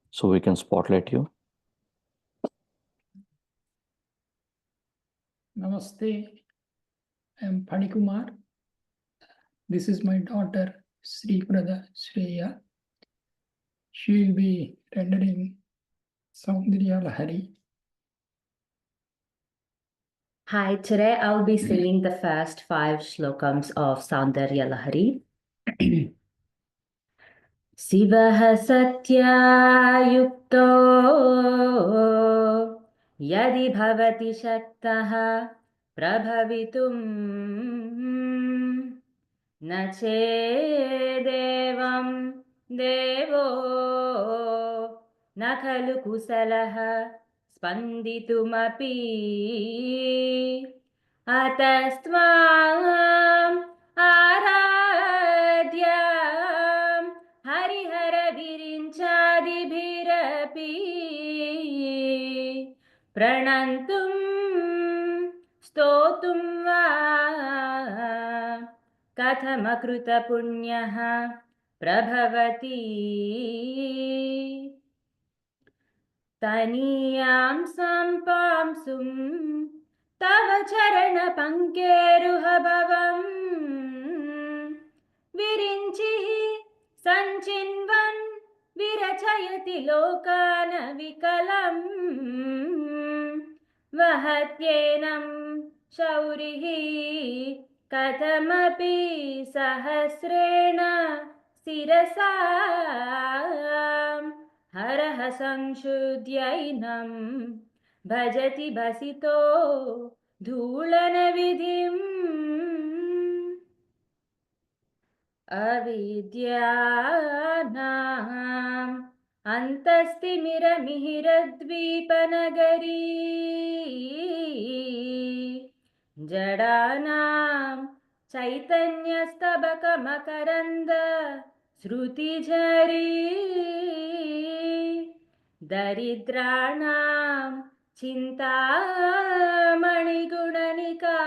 so we can spotlight you? Namaste. I am Fanikumar. This is my daughter Sri Prada Shreya. She will be rendering Saundarya Lahari. Hi, today I'll be singing the first 5 shlokams of Saundarya Lahari. Sivaha satyayukto yadi bhavati shaktaha prabhavitum na chedevam devo na khalu kusalaha spanditumapi atastvam aradyam harihara virinchadibhirapi pranantum stotum va kathamakruta punyaha prabhavati taniyam sampamsum tava charana pankeruha bhavam virinchihi sanchinvan virachayati lokana vikalam vahatyenam shaurihi kathamapi sahasrena sirasam हरः संशुद्ध्यैनं भजति भसितो धूलनविधिम् अविद्यानाम् अन्तस्तिमिरमिहिरद्वीपनगरी जडानां चैतन्यस्तबकमकरन्द श्रुतिझरी दरिद्राणां चिन्तामणिगुणनिका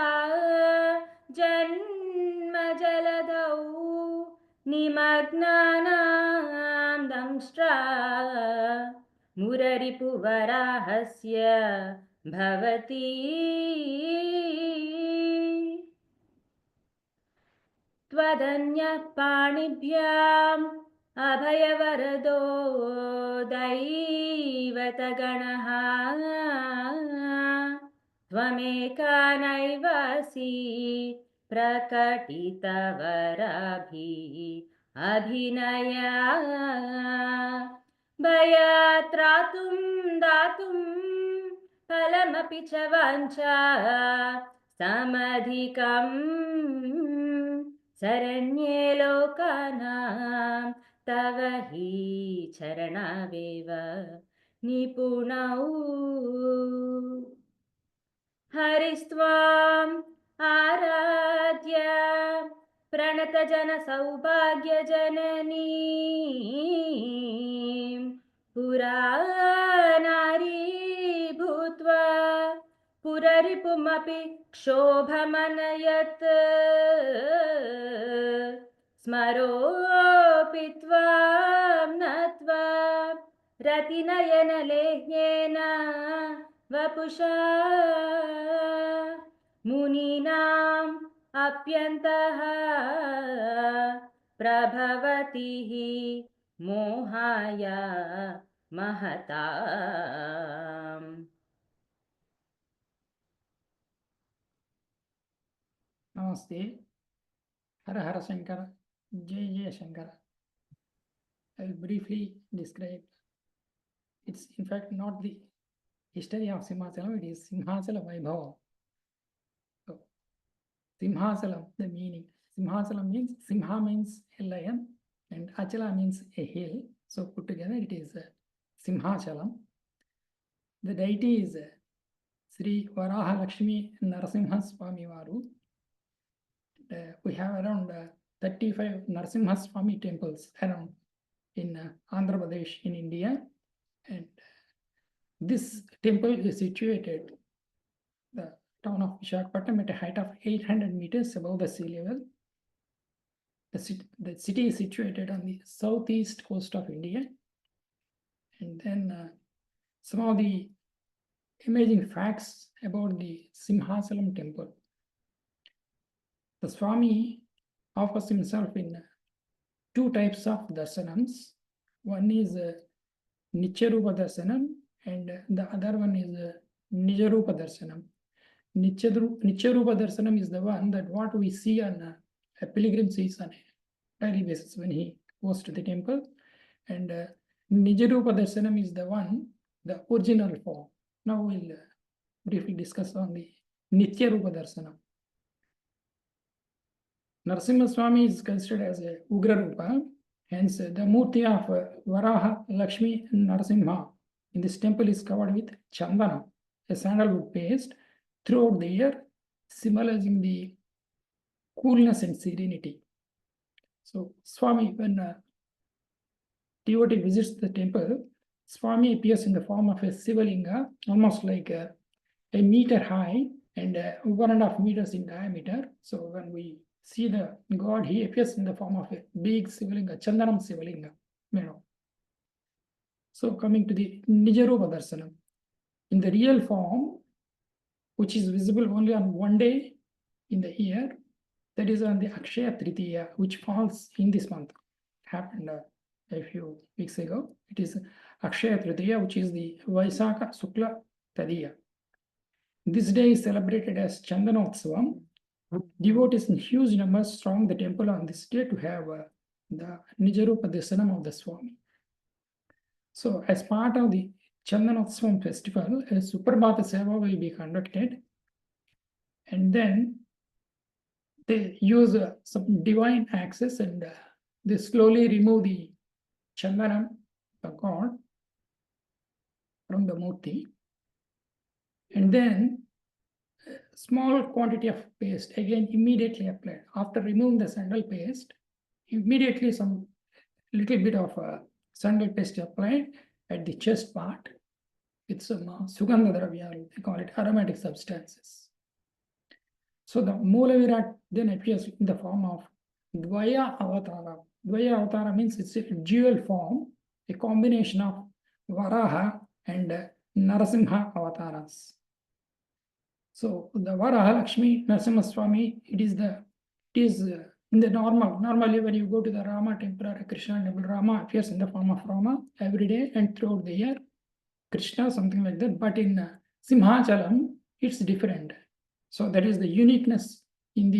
जन्मजलधौ निमग्नानां दंष्ट्रा मुररिपुवराहस्य भवति त्वदन्यः पाणिभ्याम् अभयवरदो दैवतगणः त्वमेका नैवसि प्रकटितवराभिः अभिनया भयात्रातुं दातुं फलमपि च वाञ्छा समधिकं शरण्ये लोकानां तव हि चरणावेव निपुणौ हरिस्त्वाम् आराध्य प्रणतजनसौभाग्यजननी पुरा नारी भूत्वा पुररिपुमपि क्षोभमनयत् स्मरोऽपि त्वां नत्वा रतिनयनलेह्येन वपुषा मुनीनाम् अप्यन्तः प्रभवतिः मोहाय महताम्. Namaste. Hara Hara Sankara. Jai Jai Sankara. I will briefly describe. It's in fact not the history of Simhasalam, it is Simhasala Vaibhava. So, Simhasalam, the meaning. Simhasalam means, Simha means a lion and Achala means a hill. So put together it is Simhasalam. The deity is Sri Varaha Lakshmi Nrusimha Swami Varu. We have around 35 Nrusimha Swami temples around in Andhra Pradesh in India. And this temple is situated the town of Visakhapatnam at a height of 800 meters above the sea level. The city is situated on the southeast coast of India. And then some of the amazing facts about the Simhasalam temple. The Swami offers himself in two types of darsanams. One is Nityarupa Darsanam and the other one is Nijarupa Darsanam. Nityarupa Darsanam is the one that what we see on a pilgrim sees on a daily basis when he goes to the temple. And Nijarupa Darsanam is the one, the original form. Now we'll briefly discuss on the Nityarupa Darsanam. Nrusimha Swami is considered as a Ugra Rupa, hence the Murti of Varaha Lakshmi Nrusimha in this temple is covered with Chandana, a sandalwood paste, throughout the year, symbolizing the coolness and serenity. So Swami, when devotee visits the temple, Swami appears in the form of a Sivalinga, almost like a meter high and 1.5 meters in diameter. So when we see the God, he appears in the form of a big Sivalinga, Chandanam Sivalinga. So coming to the Nijarupa Darsanam, in the real form, which is visible only on one day in the year, that is on the Akshaya Tritiya, which falls in this month. Happened a few weeks ago. It is Akshaya Tritiya, which is the Vaisakha Sukla Tadiya. This day is celebrated as Chandanotsavam. Devotees in huge numbers throng the temple on this day to have the Nijarupa Darsanam of the Swami. So as part of the Chandanotsavam festival, a Suprabhata Seva will be conducted, and then they use some divine access and they slowly remove the Chandanam, the god, from the Murti, and then a small quantity of paste again immediately applied. After removing the sandal paste, immediately some little bit of sandal paste applied at the chest part with some Sugandha Dravya, they call it aromatic substances. So the Mula Virat then appears in the form of Dvaya Avatara. Dvaya Avatara means it's a dual form, a combination of Varaha and Narasimha avatars. So the Varaha Lakshmi Narasimha Swami, it is in the normally when you go to the Rama temple or a Krishna temple, Rama appears in the form of Rama every day and throughout the year, Krishna, something like that. But in Simhachalam, it's different. So that is the uniqueness in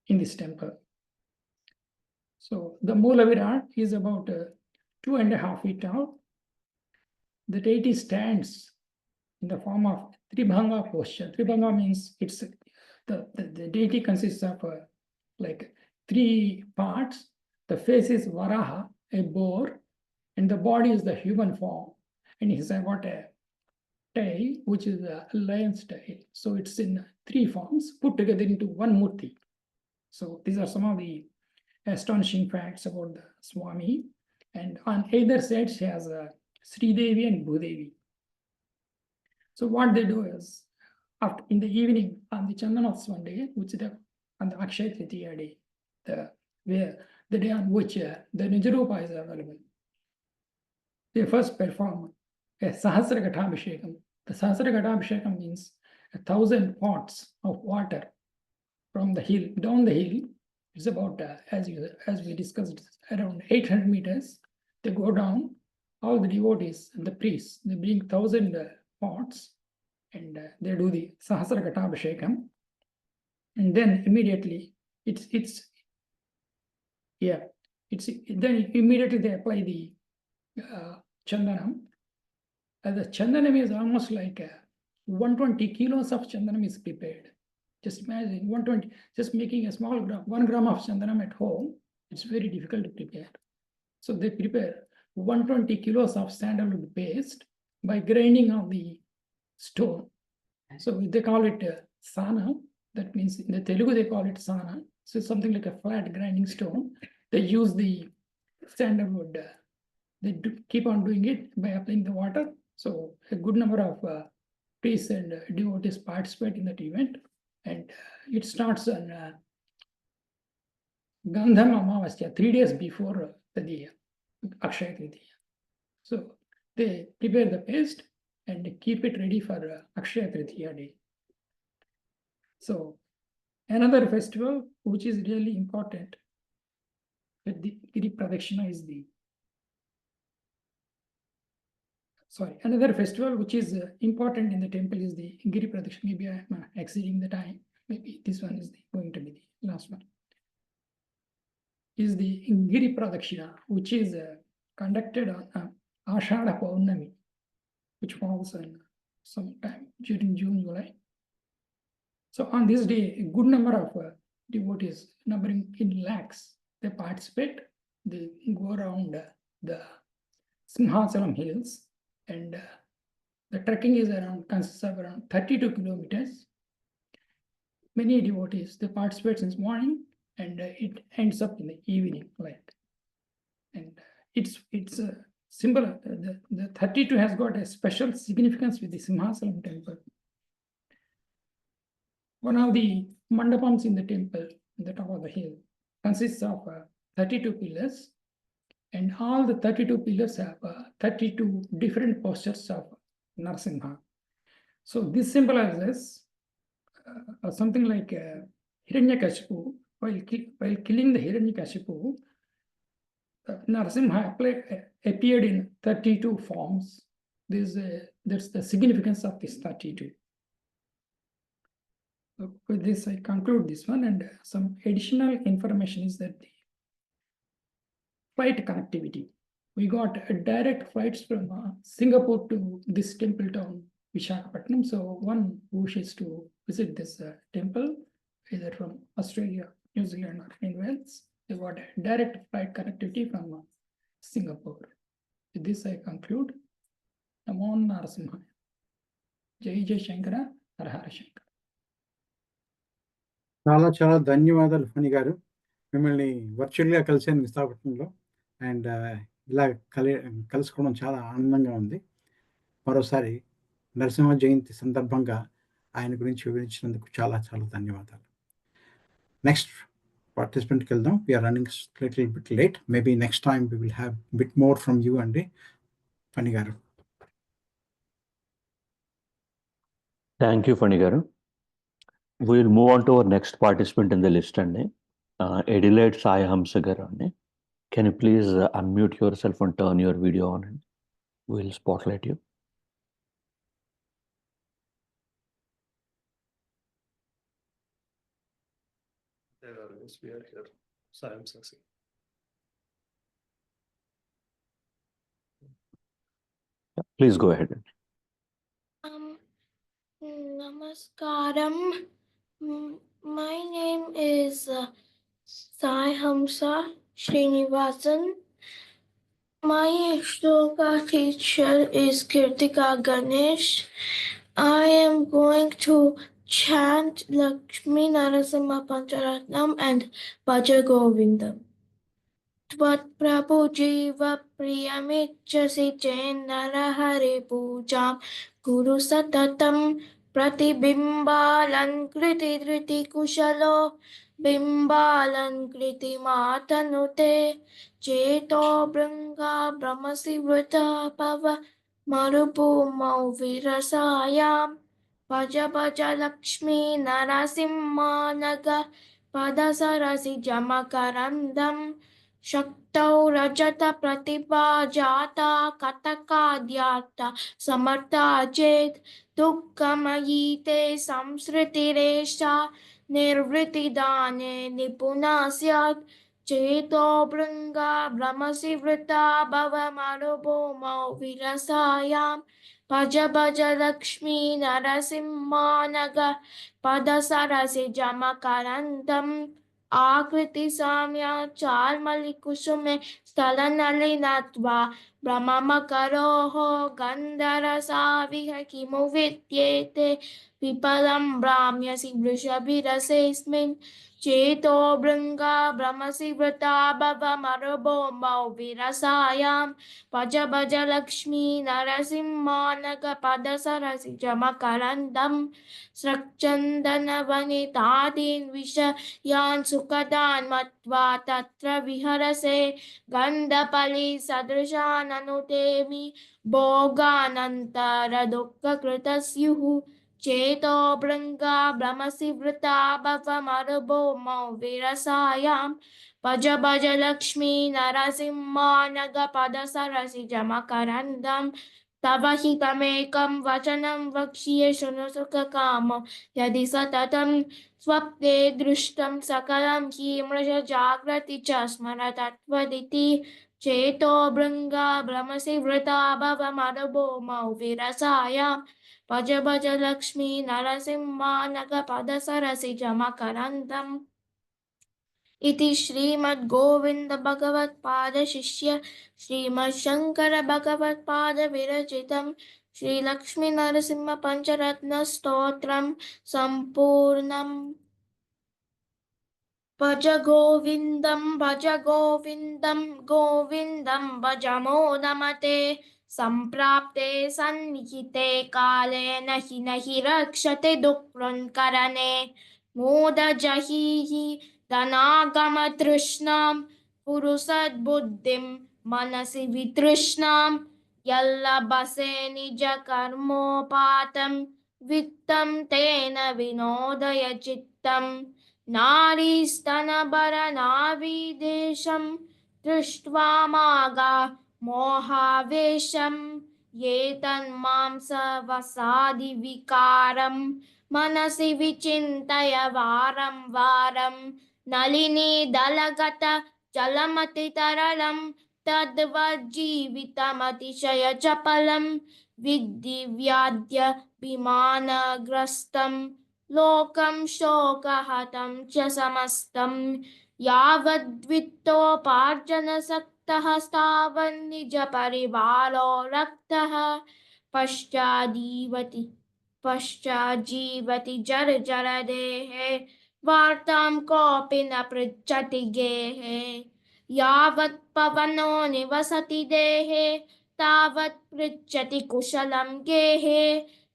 this temple. So the Moola Virat is about 2.5 feet tall. The deity stands in the form of Tribhanga posture. Tribhanga means it's the deity consists of like 3 parts. The face is Varaha, a boar, and the body is the human form. And he's got a tail, which is a lion's tail. So it's in 3 forms put together into one murti. So these are some of the astonishing facts about the Swami. And on either side, she has Sri Devi and Bhudevi. So what they do is, after in the evening on the Chandanotswan day, which is on the Akshaya Tritiya day, the day on which the Nijarupa is available, they first perform a Sahasra Ghatabhishekam. The Sahasra Ghatabhishekam means 1,000 pots of water from the hill, down the hill. It's about, as we discussed, around 800 meters. They go down, all the devotees and the priests, they bring 1,000 pots and they do the Sahasra Ghatabhishekam. And then immediately, then immediately they apply the Chandanam. The Chandanam is almost like 120 kilos of Chandanam is prepared. Just imagine 120, just making a small gram, 1 gram of Chandanam at home, it's very difficult to prepare. So they prepare 120 kilos of sandalwood paste by grinding on the stone. So they call it sana. That means in the Telugu they call it sana. So it's something like a flat grinding stone. They use the sandalwood. They keep on doing it by applying the water. So a good number of priests and devotees participate in that event. And it starts on Gandham Amavasya, 3 days before the Akshaya Tritiya. So they prepare the paste and keep it ready for Akshaya Tritiya day. So another festival which is really important with the Giri Pradakshina is another festival which is important in the temple is the Giri Pradakshina. Maybe I am exceeding the time. Maybe this one is going to be the last one. Is the Giri Pradakshina, which is conducted on Ashada Paurnami, which falls on sometime during June, July. So on this day, a good number of devotees, numbering in lakhs, they participate. They go around the Simhachalam hills, and the trekking consists of around 32 kilometers. Many devotees, they participate since morning, and it ends up in the evening, and it's a symbol. The 32 has got a special significance with the Simhachalam temple. One of the mandapams in the temple, in the top of the hill, consists of 32 pillars, and all the 32 pillars have 32 different postures of Nrusimha. So this symbolizes something like Hiranyakashipu. While killing the Hiranyakashipu, Nrusimha appeared in 32 forms. That's the significance of this 32. So with this, I conclude this one, and some additional information is that the flight connectivity. We got direct flights from Singapore to this temple town, Visakhapatnam. So one who wishes to visit this temple, either from Australia, New Zealand, or anywhere else, they got a direct flight connectivity from Singapore. With this, I conclude. Namo Narasimha. Jai Jai Shankara, Har Har Shankara. చాలా చాలా ధన్యవాదాలు ఫణి గారు. మిమ్మల్ని వర్చువల్గా కలిసాను విశాఖపట్నంలో, and ఇలా కలుసుకోవడం చాలా ఆనందంగా ఉంది. మరోసారి నరసింహ జయంతి సందర్భంగా ఆయన గురించి వివరించినందుకు చాలా చాలా ధన్యవాదాలు. నెక్స్ట్ పార్టిసిపెంట్కి వెళ్దాం. We're running little bit late. Maybe next time we will have bit more from you అండి ఫణి గారు. థ్యాంక్ యూ ఫణి గారు. We will move on to our next participant in the list. Adelaide Sai Hamsagar anni. Can you please unmute yourself and turn your video on, and we'll spotlight you. There are yes, we are here. So I am succeed. Please go ahead. Namaskaram. My name is Sai Hamsa Srinivasan. My yoga teacher is Kirtika Ganesh. I am going to chant Lakshmi Narasimha Pancharatnam and Bhaja Govindam. त्वत्प्रभु जीव प्रियमिच्छसि चेन्नरहरि पूजां कुरु सततं प्रतिबिम्बालङ्कृति कुशलो बिम्बालङ्कृतिमातनुते चेतो भृङ्गा भ्रमसि वृथा पव मरुभूमौ विरसायां भज भज लक्ष्मी नरसिंहानग पदसरसि जमकरन्दम् शक्तौ रजत प्रतिभा जाता कतकाद्याता समर्था चेत् दुःखमयी ते संसृतिरेषा निर्वृतिदाने निपुणा स्यात् चेतो भृङ्गा भ्रमसि वृथा भव मरुभूमौ विरसायां भज भज लक्ष्मी नरसिंहानग पदसरसि जमकरन्दम् आकृति साम्या चार्मलि कुसुमे स्थलनलिनत्वा भ्रममकरोः गन्धरसाविह किमु विद्येते विफलं भ्राम्यसि वृषभिरसेऽस्मिन् चेतो भृङ्गा भ्रमसि वृथा भव मरुभूमौ विरसायां भज भज लक्ष्मी नरसिंहानग पदसरसि जमकरन्दम् स्रक्चन्दनवनितादीन् विषयान् सुखदान् मत्वा तत्र विहरसे गन्धफली सदृशान् अनुतेमि भोगानन्तरदुःखकृतस्युः चेतो भृङ्गा भ्रमसि वृथा भव मरुभूमौ विरसायां भज भज लक्ष्मी नरसिंहानग पदसरसि जमकरन्दम् तव हितमेकं वचनं वक्ष्ये शृणु सुखकामं यदि सततं स्वप्ने दृष्टं सकलं हि मृष जाग्रति च स्मर तत्त्वदिति चेतो भृङ्गा भ्रमसि वृथा भव मरुभूमौ विरसायां भज भज लक्ष्मी नरसिंहानग पदसरसि जमकरन्दम् इति श्रीमद्गोविन्द भगवत्पाद शिष्य श्रीमच्छङ्कर भगवत्पाद विरचितं श्रीलक्ष्मी नरसिंह पंचरत्न स्तोत्रं सम्पूर्णम् भज गोविन्दं गोविन्दं भज मोदमते सम्प्राप्ते सन्निहिते काले नहि रक्षते दुःखकृन्करणे मोदजहीहि धनागमतृष्णां कुरु सद्बुद्धिं मनसि वितृष्णां यल्लभसे निजकर्मोपातं वित्तं तेन विनोदय चित्तम् नारीस्तनभरनाभिदेशं दृष्ट्वा मागा मोहावेशं ये तन्मांसवसादिविकारं मनसि विचिन्तय वारं वारं नलिनी दलगत जलमतितरलं तद्वज्जीवितमतिशयचपलं विद्धि व्याध्य विमानग्रस्तं लोकं शोकहतं च समस्तं यावद्वित्तोपार्जनसक्तः तावन्निजपरिवारो रक्तः पश्चाज्जीवति जर्जरदेहे वार्तां कोऽपि न पृच्छति गेहे यावत् पवनो निवसति देहे तावत् पृच्छति कुशलं गेहे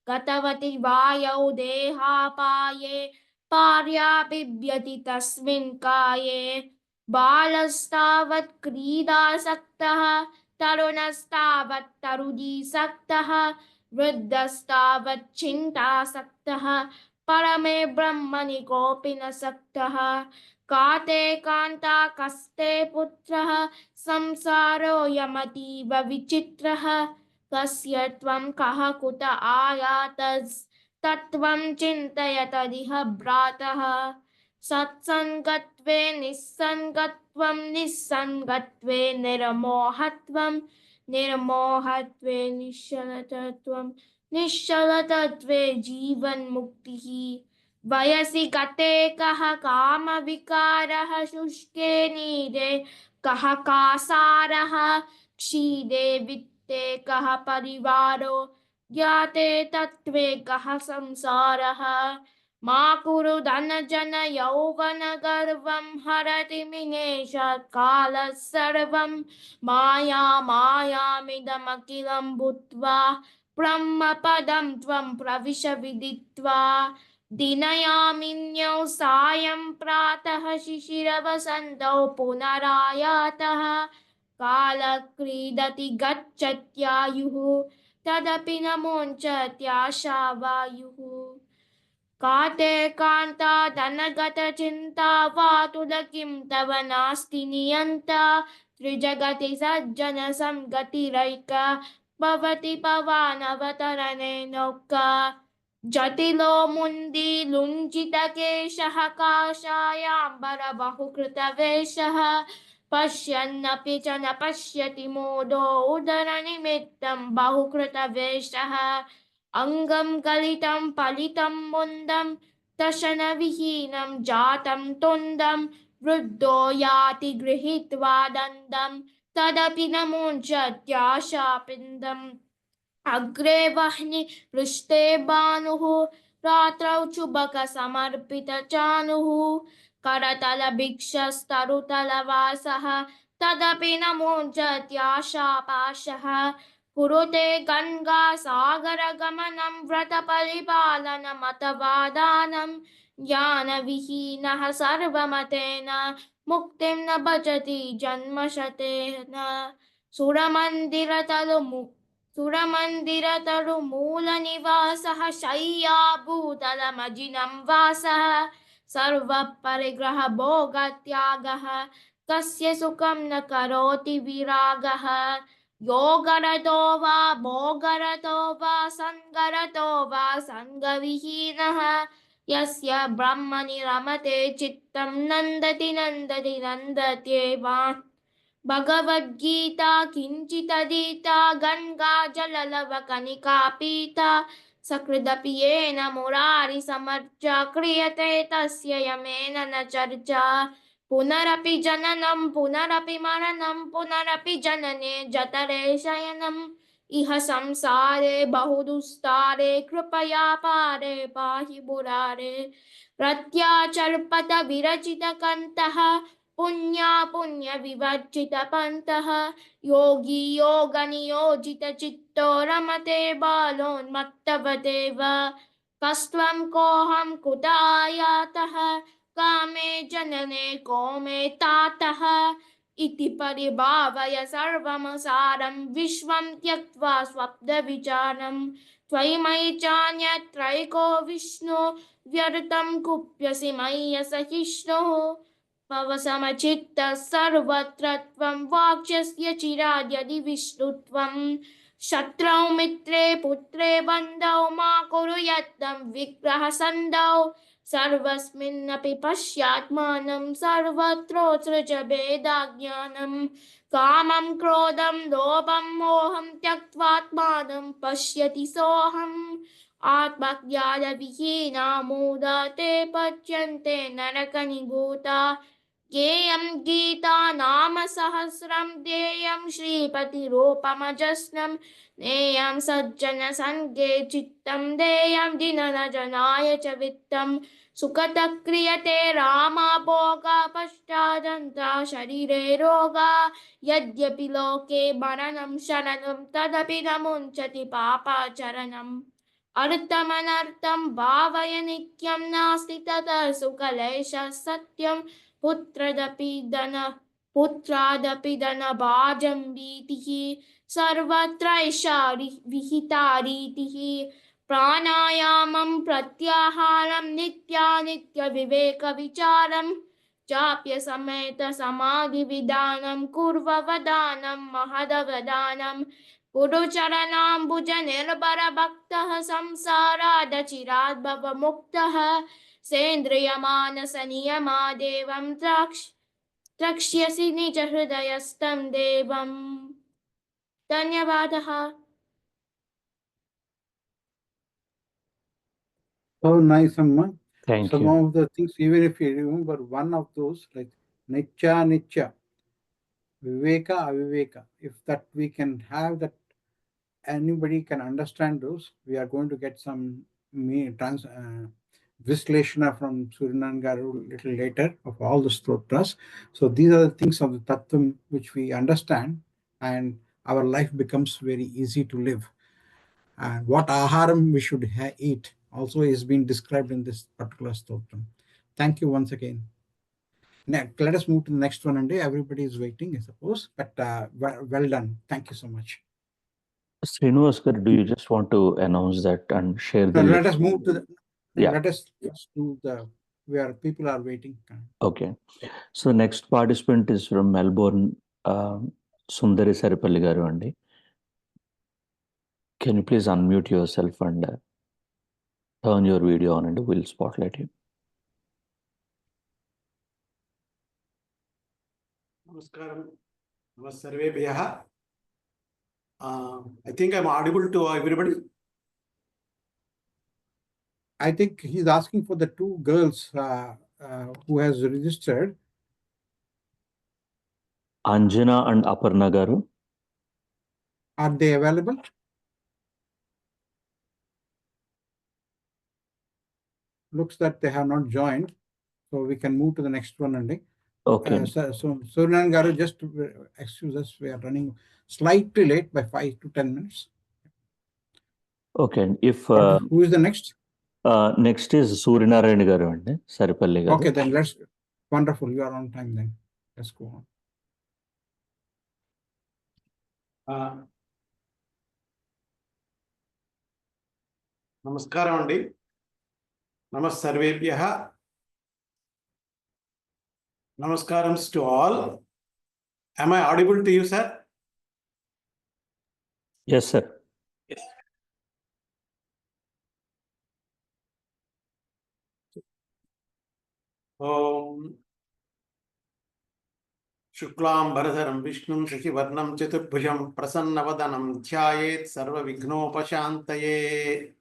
गतवति वायौ देहापाये पार्या बिभ्यति तस्मिन् काये बालस्तावत् क्रीडासक्तः तरुणस्तावत् तरुजीसक्तः वृद्धस्तावत् चिन्तासक्तः परमे ब्रह्मणि कोऽपि न सक्तः काते कान्ता कस्ते पुत्रः संसारोऽयमतीव विचित्रः कस्य त्वं कः कुत आयातस्तत्त्वं चिन्तय तदिह भ्रातः सत्सङ्गत्वे निस्सङ्गत्वं निस्सङ्गत्वे निर्मोहत्वं निर्मोहत्वे निश्चलतत्वं निश्चलतत्वे जीवन्मुक्तिः वयसि गते कः कामविकारः शुष्के नीरे कः कासारः क्षीरे वित्ते कः परिवारो ज्ञाते तत्त्वे कः संसारः मा कुरु धनजन यौवन गर्वं हरति मिनेशात् कालः सर्वं माया मायामिदमखिलं भूत्वा ब्रह्मपदं त्वं प्रविश विदित्वा दिनयामिन्यौ सायं प्रातः शिशिरवसन्तौ पुनरायातः कालः क्रीडति गच्छत्यायुः तदपि न मुञ्चत्याशावायुः काते कान्ता धनगतचिन्ता वा तुल किं तव नास्ति नियन्ता त्रिजगति सज्जन संगतिरैका भवति पवानवतरणे नौका जटिलो मुण्डी लुञ्जितकेशः काषायाम्बर बहुकृतवेषः पश्यन्नपि च न पश्यति मोदो उदरनिमित्तं बहुकृतवेषः अङ्गं गलितं फलितं मुन्दं दशनविहीनं जातं तुन्दं वृद्धो याति गृहीत्वा दन्दं तदपि न मुञ्चत्याशापिन्दम् अग्रे वह्नि पृष्ठे भानुः रात्रौ चुबकसमर्पितचानुः करतलभिक्षस्तरुतलवासः तदपि न मुञ्चत्याशापाशः कुरुते गङ्गासागरगमनं व्रतपरिपालनमतवादानं ज्ञानविहीनः सर्वमतेन मुक्तिं न भजति जन्मशतेन सुरमन्दिरतरुमूलनिवासः शय्याभूतलमजिनं वासः सर्वपरिग्रहभोगत्यागः कस्य सुखं न करोति विरागः योगरतो वा भोगरतो वा सङ्गरतो वा सङ्गविहीनः यस्य ब्रह्मणि रमते चित्तं नन्दति नन्दति नन्दत्येव भगवद्गीता किञ्चिदधीता गङ्गाजललवकणिका पीता सकृदपि येन मुरारिसमर्चा क्रियते तस्य यमेन न चर्चा पुनरपि जननं पुनरपि मरणं पुनरपि जनने जठरे शयनम् इह संसारे बहुदुस्तारे कृपया पारे पाहि मुरारे प्रत्याचर्पत विरचितकन्तः पुण्या पुण्यविवर्जितपन्तः योगी योगनियोजितचित्तो रमते बालोन्मत्तवदेव कस्त्वं कोऽहं कुत आयातः कामे जनने को मे तातः इति परिभावय सर्वं सारं विश्वं त्यक्त्वा स्वप्नविचारं त्वयि मयि चान्यत्रैको विष्णु व्यर्थं कुप्यसि मय्य सहिष्णुः भव समचित्तः सर्वत्र त्वं वाक्यस्य चिराद्यदि विष्णुत्वं शत्रौ मित्रे पुत्रे बन्धौ मा कुरु यत्नं विग्रहसन्धौ सर्वस्मिन्नपि पश्यात्मानं सर्वत्रोत्सृज भेदाज्ञानं कामं क्रोधं लोभं मोहं त्यक्त्वात्मानं पश्यति सोऽहम् आत्मज्ञानविहीना मूढा ते पच्यन्ते नरकनिगूता गेयं गीता नाम सहस्रं देयं श्रीपतिरूपमजस्रं नेयं सज्जनसङ्गे चित्तं देयं दिननजनाय च वित्तं सुखतः क्रियते रामा भोगा पश्चादन्ता शरीरे रोगा यद्यपि लोके मरणं शरणं तदपि न मुञ्चति पापाचरणम् अर्थमनर्थं भावय नित्यं नास्ति ततः सुखलेशः सत्यं पुत्रादपि धनभाजं भीतिः सर्वत्र एषा विहिता रीतिः प्राणायामं प्रत्याहारं नित्यानित्यविवेकविचारं चाप्य समेत समाधिविधानं कुर्ववदानं महदवदानं गुरुचरणाम्बुजनिर्भरभक्तः संसारादचिराद् भवमुक्तः सेन्द्रियमानसनियमादेवं द्रक्ष्यसि निजहृदयस्थं देवम्। धन्यवादः। So nice, Amma. Thank Some you. of the things, even if you remember one of those, like Nitya, Viveka, Aviveka, if that we can have that, anybody can understand those, we are going to get some Vishleshana from Suryanan Garu little later of all the stotras. So these are the things of the Tattvam which we understand, and our life becomes very easy to live. And what aharam we should eat also is being described in this particular stotram. Thank you once again. Now, let us move to the next one, and everybody is waiting, I suppose, but well done. Thank you so much. Srinivas, do you just want to announce that and share the No, link? let us move to the. Yeah. Let us just do the where people are waiting. Okay. So next participant is from Melbourne, Sundari Saripalli garu andi. Can you please unmute yourself and turn your video on and we'll spotlight you. Namaskaram. Namaskar. I think I'm audible to everybody. I think he's asking for the two girls who has registered. Anjana and Aparna garu. Are they available? Looks that they have not joined, so we can move to the next one, Andy. Okay. So Suryanan Garu, just excuse us, we are running slightly late by 5 to 10 minutes. Okay. If who is the next? Next is Suryanarayan garu andi, Saripalli garu. Okay, then let's. Wonderful, you are on time then. Let's go on. Namaskaram andi. Namaskar. Namaskarams to all. Am I audible to you, sir? Yes, sir. Yes. Shuklam Bharadharam Vishnum Shashivarnam Chaturbhujam Prasannavadanam Dhyayet Sarva Vighnopashantaye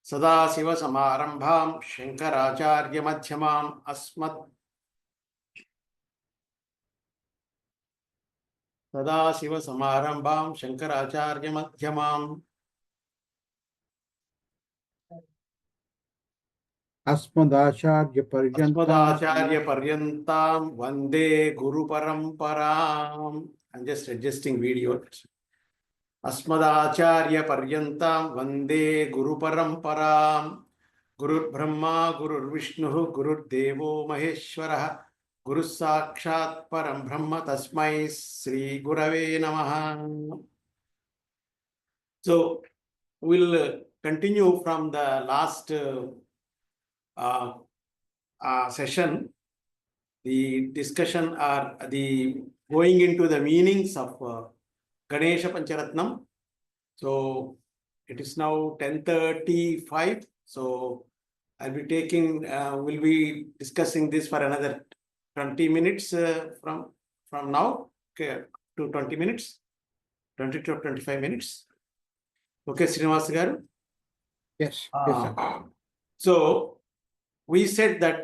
Sada Siva Samarambham Shankaracharya Madhyamam Asmat Sada Siva Samarambham Shankaracharya Madhyamam Asmadacharya Paryantam Vande Guru Paramparam. I'm just adjusting video. Asmadacharya Paryantam Vande Guru Paramparam. Guru Brahma, Guru Vishnu, Guru Devo Maheshwara, Guru Sakshat Param Brahma Tasmai Sri Gurave Namaha. So we'll continue from the last session, the discussion or the going into the meanings of Ganesha Pancharatnam. So it is now 10:35. So I'll be taking, we'll be discussing this for another 20 minutes from now, okay, to 20 minutes, 20 to 25 minutes. Okay, Srinivas garu? Yes, yes, sir. So we said that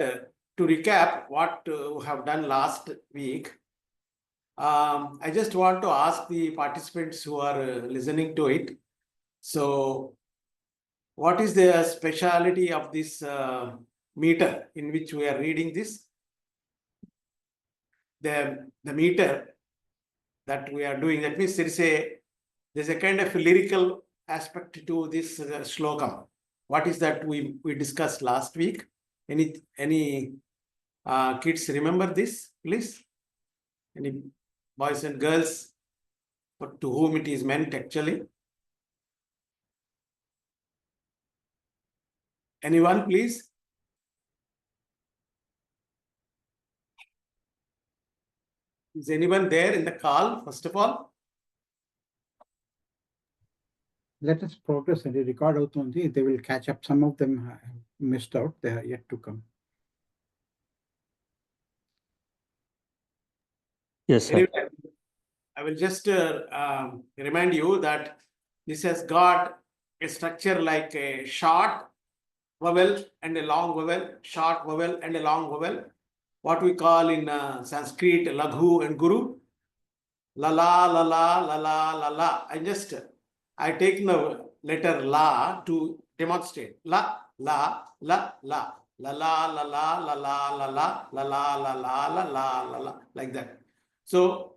to recap what we have done last week, I just want to ask the participants who are listening to it. So what is the speciality of this meter in which we are reading this? The meter that we are doing, that means there's a kind of lyrical aspect to this shlokam. What is that we discussed last week? Any kids remember this, please? Any boys and girls to whom it is meant actually? Anyone, please? Is anyone there in the call, first of all? Let us progress and record out on the, they will catch up. Some of them have missed out. They are yet to come. Yes, sir. Anyway, I will just remind you that this has got a structure like a short vowel and a long vowel, short vowel and a long vowel. What we call in Sanskrit Laghu and Guru. La la la la la la la la. I take the letter la to demonstrate. La la la la la la la la la la la la la la la la la la la, like that. So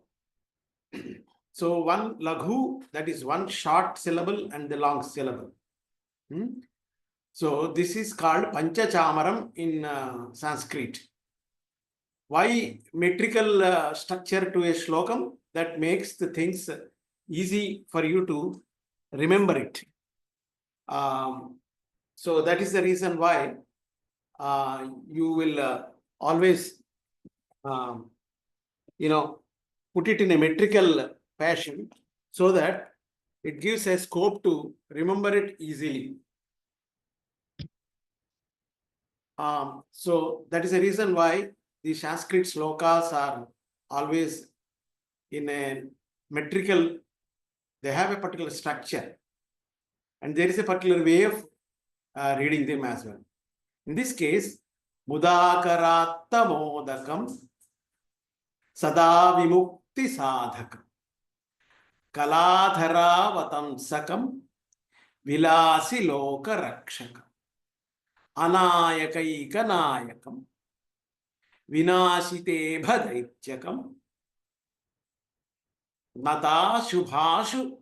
one laghu, that is one short syllable and the long syllable. So this is called Panchachamaram in Sanskrit. Why metrical structure to a shlokam? That makes the things easy for you to remember it. So that is the reason why you will always, put it in a metrical fashion so that it gives a scope to remember it easily. So that is the reason why the Sanskrit slokas are always in a metrical, they have a particular structure and there is a particular way of reading them as well. In this case, Mudakaratta modakam sada vimukti sadhakam kaladharavatam sakam vilasi loka rakshakam anayakaika nayakam vinashite bhadaityakam nata shubhashu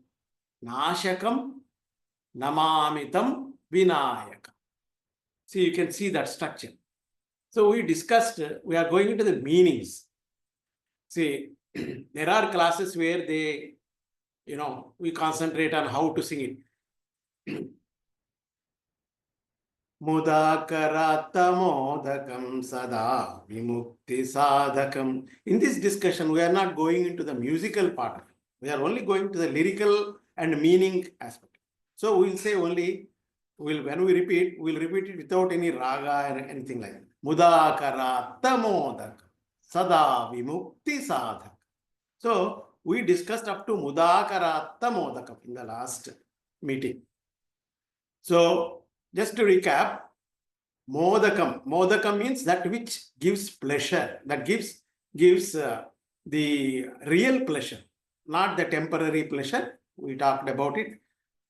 nashakam namamitam vinayakam. See, you can see that structure. So we discussed, we are going into the meanings. See, there are classes where they, we concentrate on how to sing it. Mudakaratta modakam sada vimukti sadhakam. In this discussion, we are not going into the musical part of it. We are only going to the lyrical and meaning aspect. So we'll say only, when we repeat, we'll repeat it without any raga or anything like that. Mudakaratta modakam sada vimukti sadhakam. So we discussed up to Mudakaratta modakam in the last meeting. So just to recap, modakam. Modakam means that which gives pleasure, that gives the real pleasure, not the temporary pleasure. We talked about it.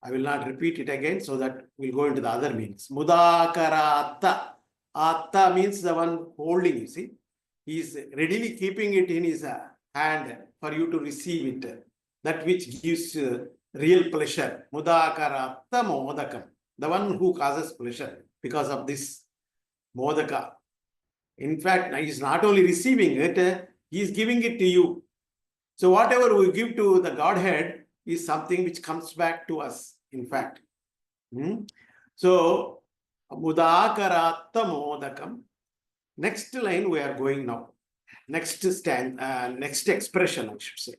I will not repeat it again so that we'll go into the other meanings. Mudakaratta. Atta means the one holding, you see. He is readily keeping it in his hand for you to receive it. That which gives real pleasure. Mudakaratta modakam. The one who causes pleasure because of this modaka. In fact, he is not only receiving it, he is giving it to you. So whatever we give to the Godhead is something which comes back to us, in fact. So, Mudakaratta modakam. Next line we are going now. Next expression, I should say.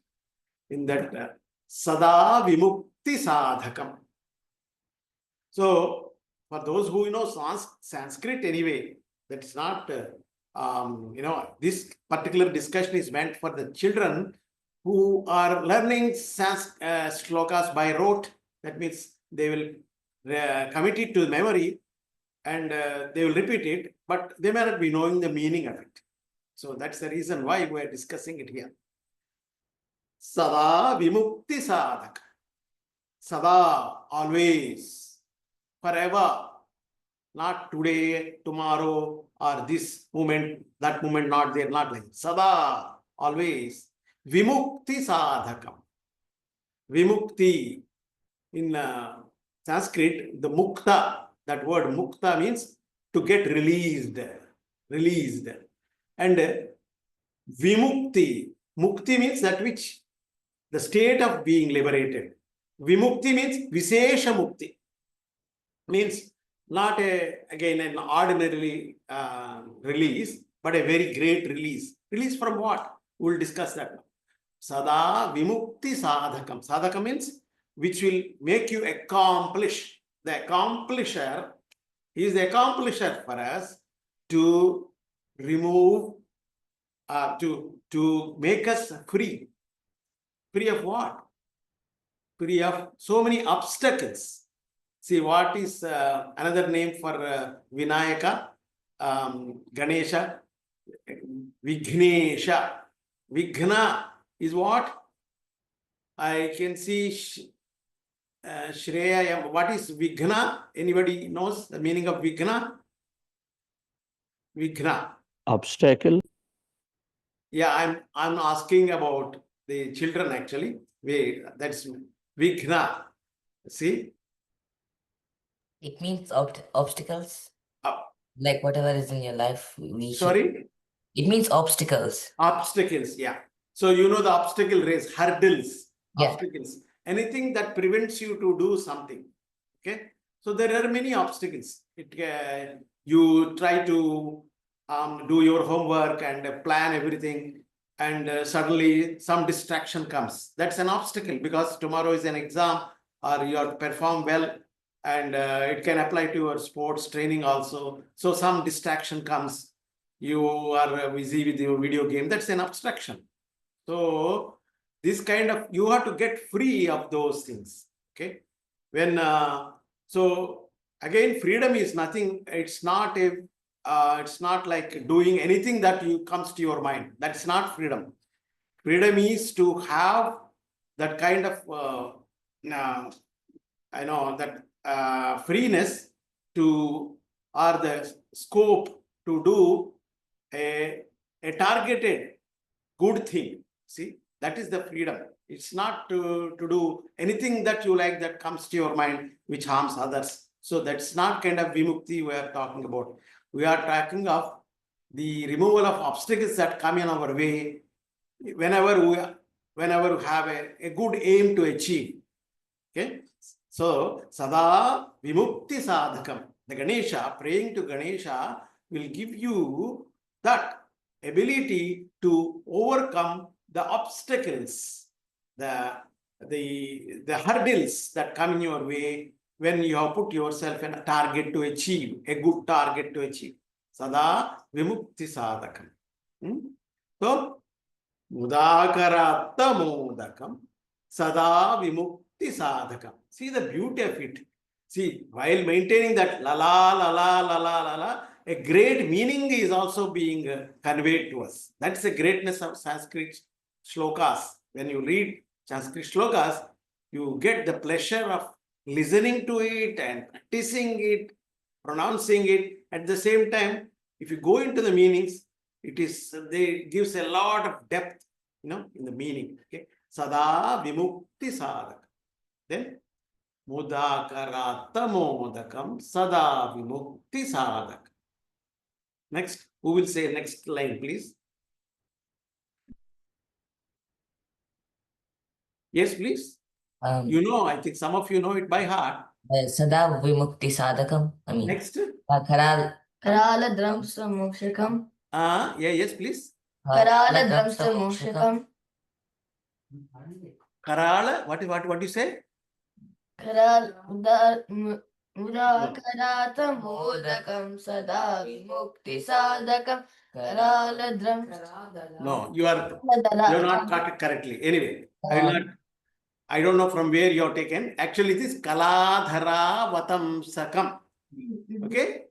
In that, Sada vimukti sadhakam. So, for those who know Sanskrit anyway, that's not, this particular discussion is meant for the children who are learning slokas by rote. That means they will commit it to memory and they will repeat it, but they may not be knowing the meaning of it. So that's the reason why we are discussing it here. Sada vimukti sadhaka. Sada, always, forever, not today, tomorrow, or this moment, that moment, not there, not like Sada, always. Vimukti sadhakam. Vimukti, in Sanskrit, the mukta, that word mukta means to get released. And vimukti, mukti means that which, the state of being liberated. Vimukti means Visesha Mukti. Means not again an ordinary release, but a very great release. Release from what? We'll discuss that now. Sada Vimukti Sadhakam. Sadhakam means which will make you accomplish. The accomplisher is the accomplisher for us to remove, to make us free. Free of what? Free of so many obstacles. See, what is another name for Vinayaka? Ganesha? Vignesha. Vigna is what? I can see Shreya. What is Vigna? Anybody knows the meaning of Vigna? Vigna. Obstacle. Yeah, I'm asking about the children actually. That's Vigna. See? It means obstacles. Like whatever is in your life, Sorry? It means obstacles. Obstacles, yeah. So you know the obstacle race, hurdles, Yeah. obstacles. Anything that prevents you to do something. Okay. So there are many obstacles. You try to do your homework and plan everything, and suddenly some distraction comes. That's an obstacle because tomorrow is an exam, or you have to perform well, and it can apply to your sports training also. So some distraction comes. You are busy with your video game. That's an obstruction. So this kind of, you have to get free of those things. Okay. When so again, freedom is nothing. It's not like doing anything that comes to your mind. That's not freedom. Freedom is to have that kind of I know that freeness to, or the scope to do a targeted good thing. See, that is the freedom. It's not to do anything that you like that comes to your mind which harms others. So that's not kind of vimukti we are talking about. We are talking of the removal of obstacles that come in our way whenever we have a good aim to achieve. Okay. So Sada Vimukti Sadhakam. The Ganesha, praying to Ganesha will give you that ability to overcome the obstacles, the hurdles that come in your way when you have put yourself in a target to achieve, a good target to achieve. Sada Vimukti Sadhakam. So, Mudakaratta Modakam, Sada Vimukti Sadhakam. See the beauty of it. See, while maintaining that la la la la la la la la, a great meaning is also being conveyed to us. That's the greatness of Sanskrit shlokas. When you read Sanskrit shlokas, you get the pleasure of listening to it and practicing it, pronouncing it. At the same time, if you go into the meanings, they gives a lot of depth, in the meaning. Okay, Sada Vimukti Sadhaka. Then Mudakaratta Modakam Sada Vimukti Sadhaka. Next, who will say next line, please? Yes, please. I think some of you know it by heart. Sada Vimukti Sadhakam. Next. Karala Dramsa Mokshakam. Yes, please. Karala Dramsa Mokshakam. Karala, what do you say? Mudakarata Modakam Sada Vimukti Sadhakam. Karala Dramsa. No, you are not got it correctly. Anyway, I don't know from where you have taken. Actually, it is Kaladhara Vatam Sakam. Okay?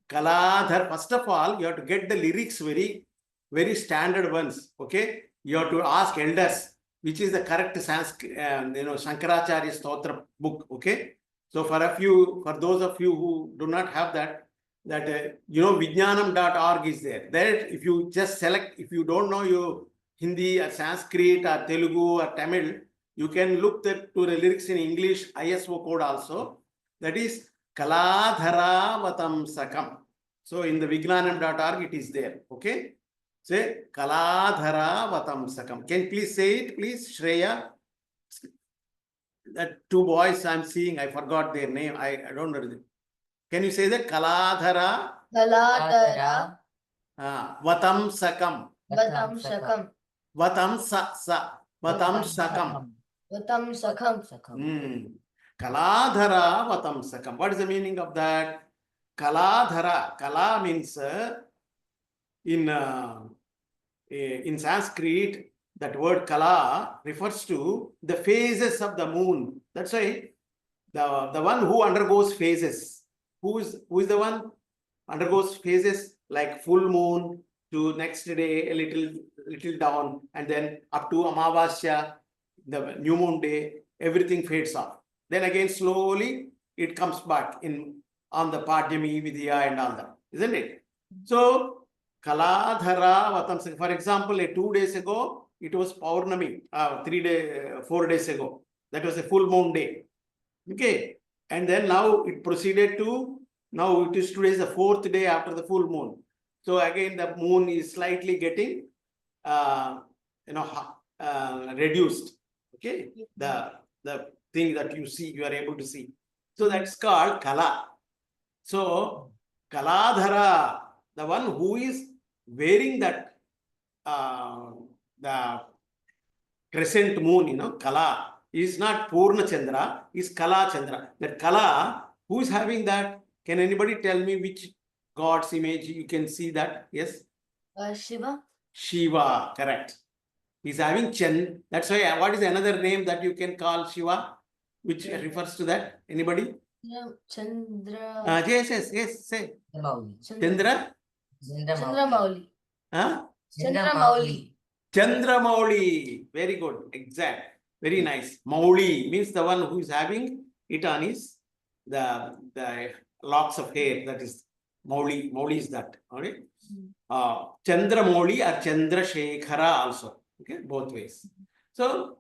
Kaladhar, first of all, you have to get the lyrics very, very standard ones. Okay? You have to ask elders which is the correct Sanskrit, Shankaracharya Stotra book. Okay? So for those of you who do not have that, Vijnanam.org is there. There, if you just select, if you don't know your Hindi or Sanskrit or Telugu or Tamil, you can look to the lyrics in English, ISO code also. That is Kaladhara Vatam Sakam. So in the Vijnanam.org, it is there. Okay? Say Kaladhara Vatam Sakam. Can you please say it, please, Shreya? That two boys I'm seeing, I forgot their name. I don't know. Can you say that? Kaladhara. Kaladhara. Vatam sakam. Vatam sakam. Vatam sa. Vatam sakam. Vatam sakam. Kaladhara vatam sakam. What is the meaning of that? Kaladhara. Kala means in Sanskrit, that word kala refers to the phases of the moon. That's why the one who undergoes phases. Who is the one undergoes phases, like full moon to next day a little down, and then up to Amavasya, the new moon day, everything fades off. Then again slowly it comes back on the Padjami, Vidya and all that, isn't it? So Kaladhara Vatam Sakam. For example, 2 days ago it was Paurnami, 4 days ago. That was a full moon day. Okay. And then now it proceeded to, now it is today is the 4th day after the full moon. So again, the moon is slightly getting, reduced. Okay. The thing that you see, you are able to see. So that's called Kala. So Kaladhara, the one who is wearing that, the crescent moon, Kala, is not Purna Chandra, is Kala Chandra. That Kala, who is having that? Can anybody tell me which God's image you can see that? Yes? Shiva. Shiva, correct. He's having Chand. That's why, what is another name that you can call Shiva, which refers to that? Anybody? Chandra. Yes, say. Chandra? Chandramauli. Chandramauli. Chandramauli. Very good. Exact. Very nice. Mauli means the one who is having it on his the locks of hair. That is Mauli. Mauli is that. Okay. Chandramauli or Chandrasekhara also. Okay, both ways. So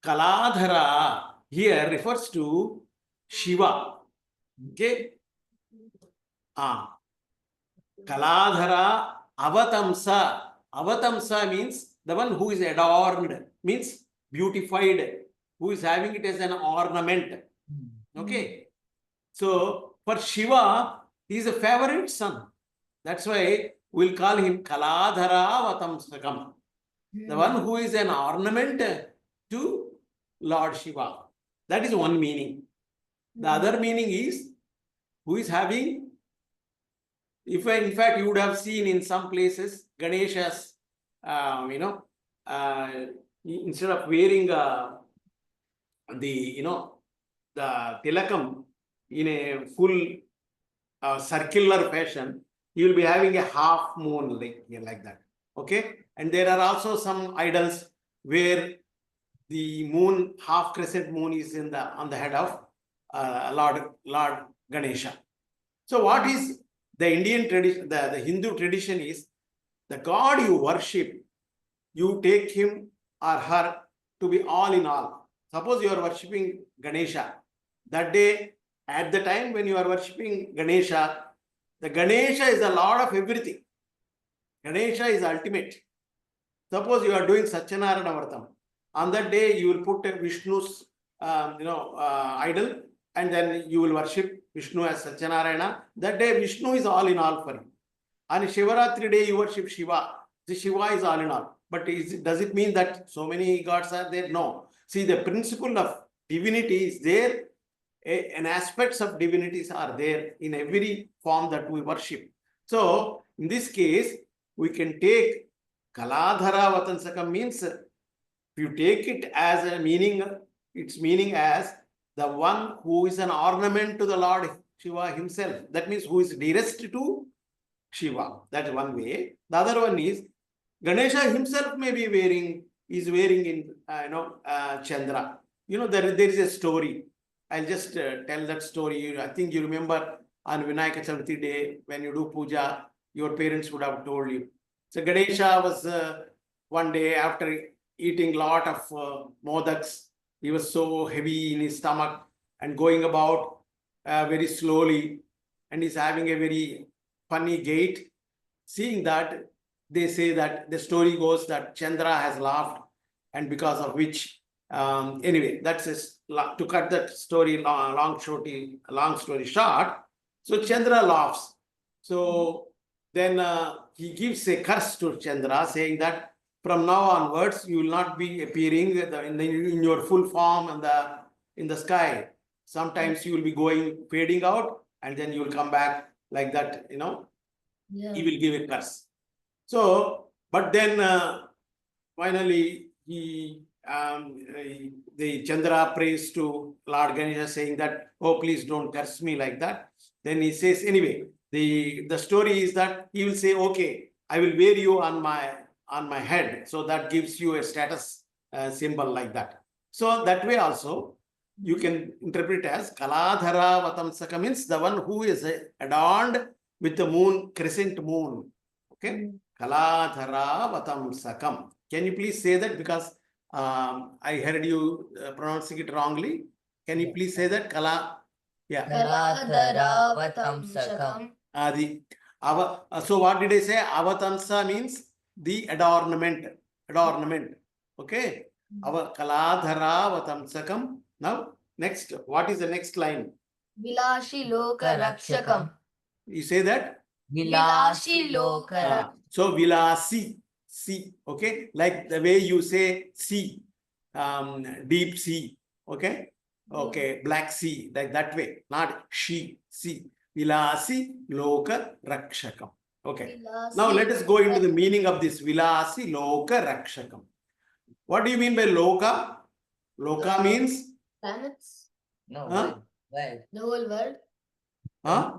Kaladhara here refers to Shiva. Okay. Kaladhara Avatamsa. Avatamsa means the one who is adorned, means beautified, who is having it as an ornament. Okay. So for Shiva, he is a favorite son. That's why we'll call him Kaladhara Vatamsakam. The one who is an ornament to Lord Shiva. That is one meaning. The other meaning is who is having, if in fact you would have seen in some places Ganesha's, instead of wearing the tilakam in a full circular fashion, you will be having a half moon like that. Okay. And there are also some idols where the moon, half crescent moon, is on the head of Lord Ganesha. So what is the Indian tradition, the Hindu tradition is, the God you worship, you take him or her to be all in all. Suppose you are worshipping Ganesha. That day, at the time when you are worshipping Ganesha, the Ganesha is the Lord of everything. Ganesha is ultimate. Suppose you are doing Satyanarayana Vratam. On that day, you will put a Vishnu's idol, and then you will worship Vishnu as Satyanarayana. That day, Vishnu is all in all for you. On Shivaratri day, you worship Shiva. The Shiva is all in all. But does it mean that so many gods are there? No. See, the principle of divinity is there, and aspects of divinities are there in every form that we worship. So, in this case, we can take Kaladhara Vatansakam means, if you take it as a meaning, its meaning as the one who is an ornament to the Lord Shiva himself. That means who is nearest to Shiva. That's one way. The other one is Ganesha himself may be wearing in Chandra. There is a story. I'll just tell that story. I think you remember on Vinayaka Chaturthi day, when you do puja, your parents would have told you. So Ganesha was one day, after eating lot of modaks, he was so heavy in his stomach and going about very slowly, and he's having a very funny gait. Seeing that, they say that the story goes that Chandra has laughed, and because of which Anyway, that's to cut that story long story short. So Chandra laughs. So then he gives a curse to Chandra, saying that from now onwards you will not be appearing in your full form in the sky. Sometimes you will be fading out, and then you will come back like that. Yeah. He will give a curse. So, but then finally the Chandra prays to Lord Ganesha, saying that, oh, please don't curse me like that. Then he says, anyway, the story is that he will say, okay, I will wear you on my head. So that gives you a status symbol like that. So that way also, you can interpret as Kaladhara Vatamsaka, means the one who is adorned with the moon, crescent moon. Okay, Kaladhara Vatamsakam. Can you please say that? Because I heard you pronouncing it wrongly. Can you please say that? Yeah. Kaladhara Vatamsakam. So what did I say? Avatamsa means the adornment. Okay. Kaladhara Vatamsakam. Now, next. What is the next line? Vilashi Loka Rakshakam. You say that? Vilashi Loka. So Vilasi. Sea, okay, like the way you say sea, deep sea, okay, Black Sea, like that way, not sea. Vilasi Loka Rakshakam. Okay. Vilasi. Now let us go into the meaning of this Vilasi Loka Rakshakam. What do you mean by Loka? Loka means Planets. No, world. The whole world. Huh?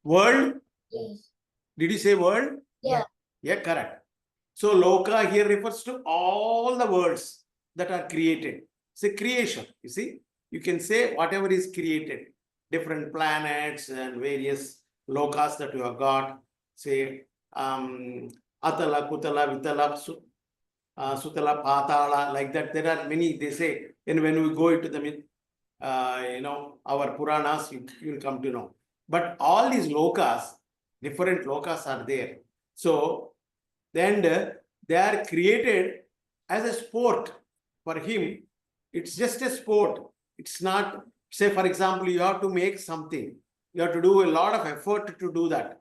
World. Yes. Did you say world? Yeah. Yeah, correct. So Loka here refers to all the worlds that are created. It's a creation. You see, you can say whatever is created, different planets and various lokas that you have got. Say Atala, Kutala, Vitala, Sutala, Patala, like that. There are many. They say, and when we go into the our Puranas, you will come to know. But all these lokas, different lokas are there. So then they are created as a sport. For him, it's just a sport. It's not, say for example, you have to make something. You have to do a lot of effort to do that.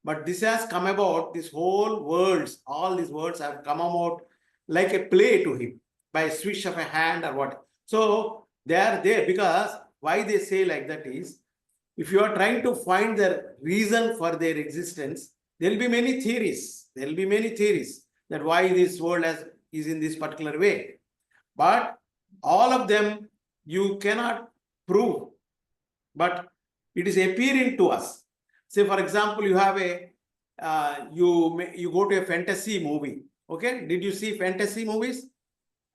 But this has come about, this whole worlds, all these worlds have come about like a play to him by a swish of a hand or what. So they are there because why they say like that is, if you are trying to find the reason for their existence, there will be many theories. There will be many theories that why this world is in this particular way. But all of them you cannot prove. But it is appearing to us. Say, for example, you have you go to a fantasy movie. Okay, did you see fantasy movies?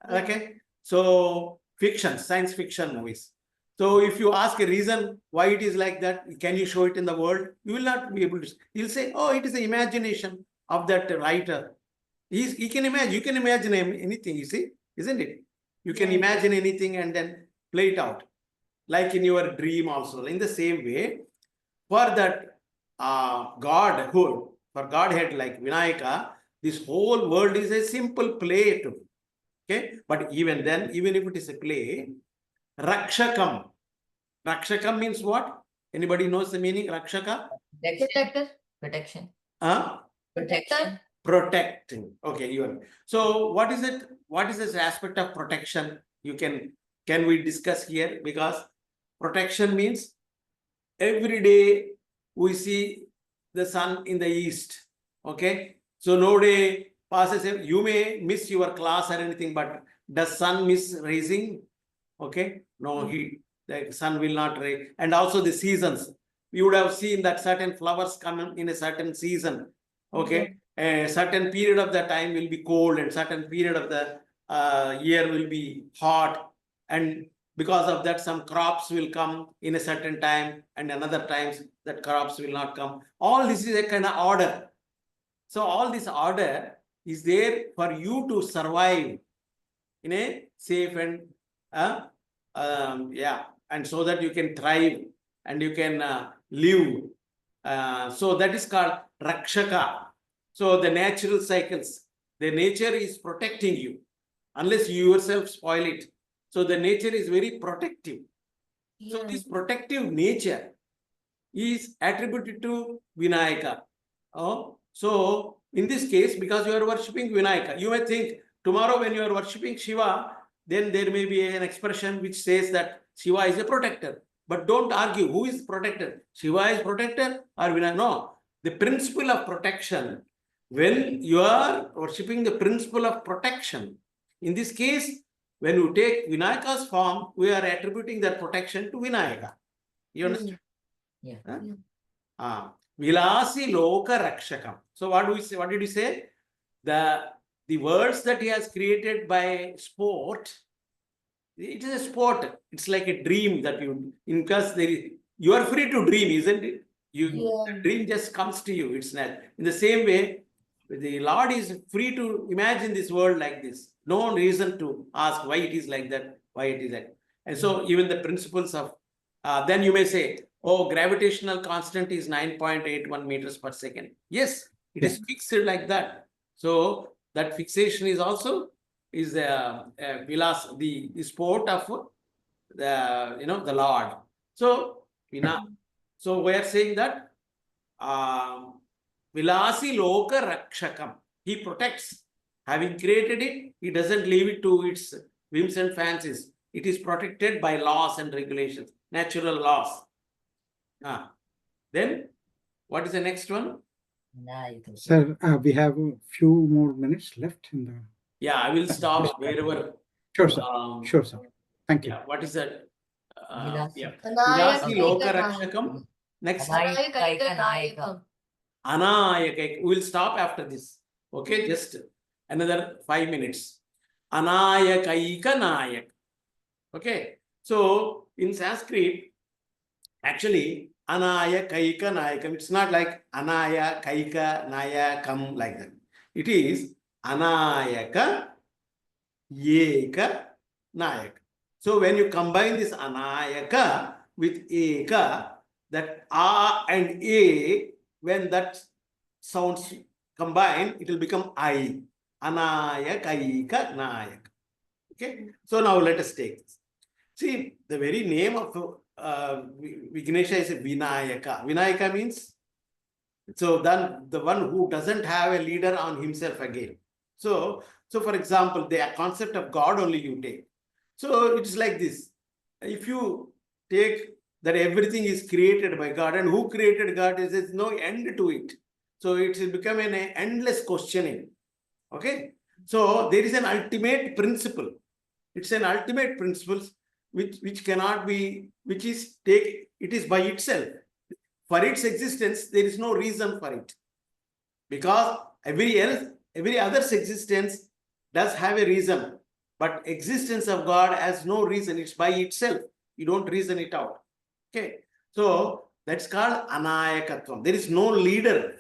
Okay, so fiction, science fiction movies. So if you ask a reason why it is like that, can you show it in the world? You will not be able to. You'll say, oh, it is the imagination of that writer. He can imagine. You can imagine anything, you see, isn't it? You can imagine anything and then play it out. Like in your dream also. In the same way, for that Godhood, for Godhead like Vinayaka, this whole world is a simple play to me. Okay, but even then, even if it is a play, Rakshakam. Rakshakam means what? Anybody knows the meaning? Rakshaka? Protector. Protection. Protection. Protecting. Okay, even. So what is it? What is this aspect of protection? Can we discuss here? Because protection means every day we see the sun in the east. Okay, so no day passes. You may miss your class or anything, but does sun miss rising? Okay, no, the sun will not rise. And also the seasons. You would have seen that certain flowers come in a certain season. Okay, a certain period of the time will be cold, and certain period of the year will be hot, and because of that, some crops will come in a certain time, and another times that crops will not come. All this is a kind of order. So all this order is there for you to survive in a safe and and so that you can thrive and you can live. So that is called Rakshaka. So the natural cycles, the nature is protecting you. unless you yourself spoil it. So the nature is very protective. So this protective nature is attributed to Vinayaka. So in this case, because you are worshipping Vinayaka, you may think tomorrow when you are worshipping Shiva, then there may be an expression which says that Shiva is a protector. But don't argue who is protector. Shiva is protector or Vinayaka? No. The principle of protection, when you are worshipping the principle of protection, in this case, when you take Vinayaka's form, we are attributing that protection to Vinayaka. You understand? Yeah. Vilasi Loka Rakshakam. So what do we say? What did you say? The words that he has created by sport, it is a sport. It's like a dream that you, because you are free to dream, isn't it? The dream just comes to you. It's not. In the same way, the Lord is free to imagine this world like this. No reason to ask why it is like that, why it is like. And so even the principles of, then you may say, oh, gravitational constant is 9.81 meters per second. Yes, it is fixed like that. So that fixation is also is vilas, the sport of the Lord. So so we are saying that Vilasi Loka Rakshakam. He protects. Having created it, he doesn't leave it to its whims and fancies. It is protected by laws and regulations, natural laws. Then, what is the next one? Sir, we have a few more minutes left in the. Yeah, I will stop wherever. Sure, sir. Sure, sir. Thank you. Yeah, what is that? Vilasi. Vilasi Loka Rakshakam. Next. Anayaka. Anayaka. We will stop after this. Okay, just another 5 minutes. Anayakaika Nayak. Okay, so in Sanskrit, actually, Anaya Kaika Nayakam. It's not like Anaya Kaika Nayakam like that. It is Anayaka Yeka Nayak. So when you combine this Anayaka with Eka, that A and A, when that sounds combine, it will become I. Anaya Kaika Nayak. Okay, so now let us take this. See, the very name of Vignesha is Vinayaka. Vinayaka means, so then the one who doesn't have a leader on himself again. So for example, the concept of God only you take. So it's like this. If you take that everything is created by God, and who created God, there's no end to it. So it will become an endless questioning. Okay. So there is an ultimate principle. It's an ultimate principle which cannot be, which is it is by itself. For its existence, there is no reason for it. Because every other's existence does have a reason. But existence of God has no reason. It's by itself. You don't reason it out. Okay. So that's called Anayakatvam. There is no leader.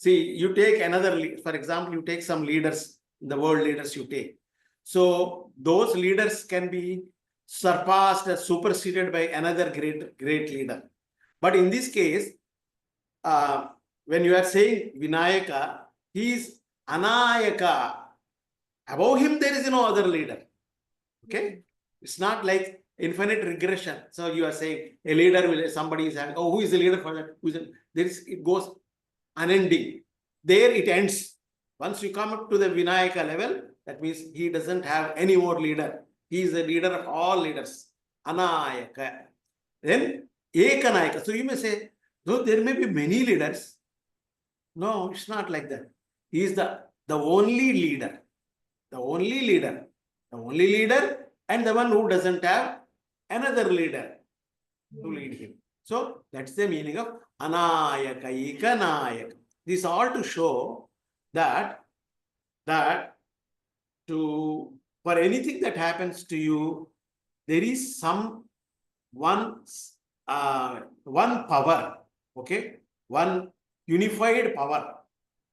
You take another, for example, you take some leaders, the world leaders you take. So those leaders can be surpassed or superseded by another great leader. But in this case, when you are saying Vinayaka, he is Anayaka. Above him, there is no other leader. Okay? It's not like infinite regression. So you are saying a leader will, somebody is having, who is the leader for that? It goes unending. There it ends. Once you come up to the Vinayaka level, that means he doesn't have any more leader. He is the leader of all leaders. Anayaka. Then Ekanayaka. So you may say, though there may be many leaders. No, it's not like that. He is the only leader. The only leader. The only leader and the one who doesn't have another leader to lead him. So that's the meaning of Anayaka, Ekanayaka. This all to show that for anything that happens to you, there is one power, okay, one unified power,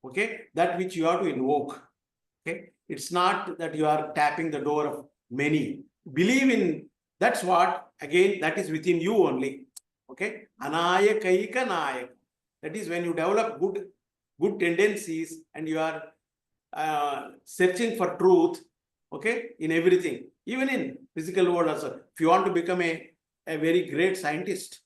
okay, that which you have to invoke. Okay, it's not that you are tapping the door of many. Believe in, that's what, again, that is within you only. Okay, Anayakaika Nayak. That is when you develop good tendencies and you are searching for truth, Okay, in everything, even in physical world also. If you want to become a very great scientist,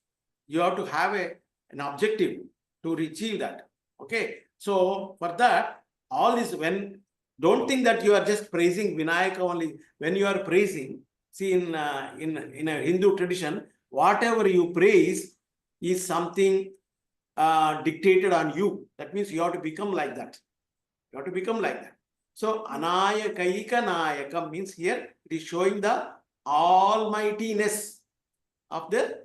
you have to have an objective to achieve that. Okay, so for that, all this, when don't think that you are just praising Vinayaka only. When you are praising, see in a Hindu tradition, whatever you praise is something dictated on you. That means you have to become like that. You have to become like that. So Anayakaika Nayakam means here it is showing the almightiness of the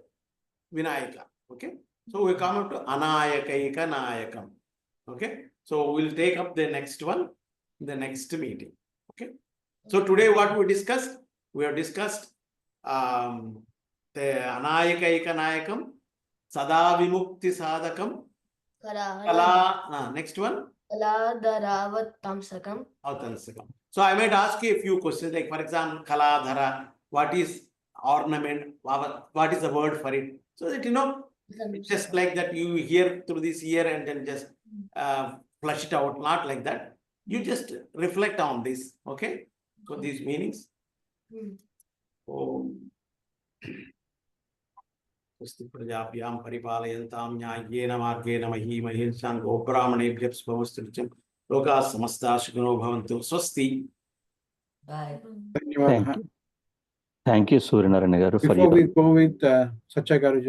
Vinayaka. Okay. So we come up to Anayakaika Nayakam. Okay. So we'll take up the next one in the next meeting. Okay. So today what we discussed? We have discussed the Anayakaika Nayakam, Sada Vimukti Sadakam, Kala, next one. Kaladharavat Tamsakam. So I might ask you a few questions, like for example, Kaladhara, what is ornament, what is the word for it? So that just like that you hear through this ear and then just flush it out, not like that. You just reflect on this, okay? So these meanings. स्वस्ति प्रजाभ्यां परिपालयन्तां न्याय्येन मार्गेण मही महेशां गोब्राह्मणेभ्यः स्वस्ति नित्यं लोकाः समस्ताः सुखिनो भवन्तु स्वस्ति. Thank you, Suryanarayana garu, for Before your... we go with Satya Garu,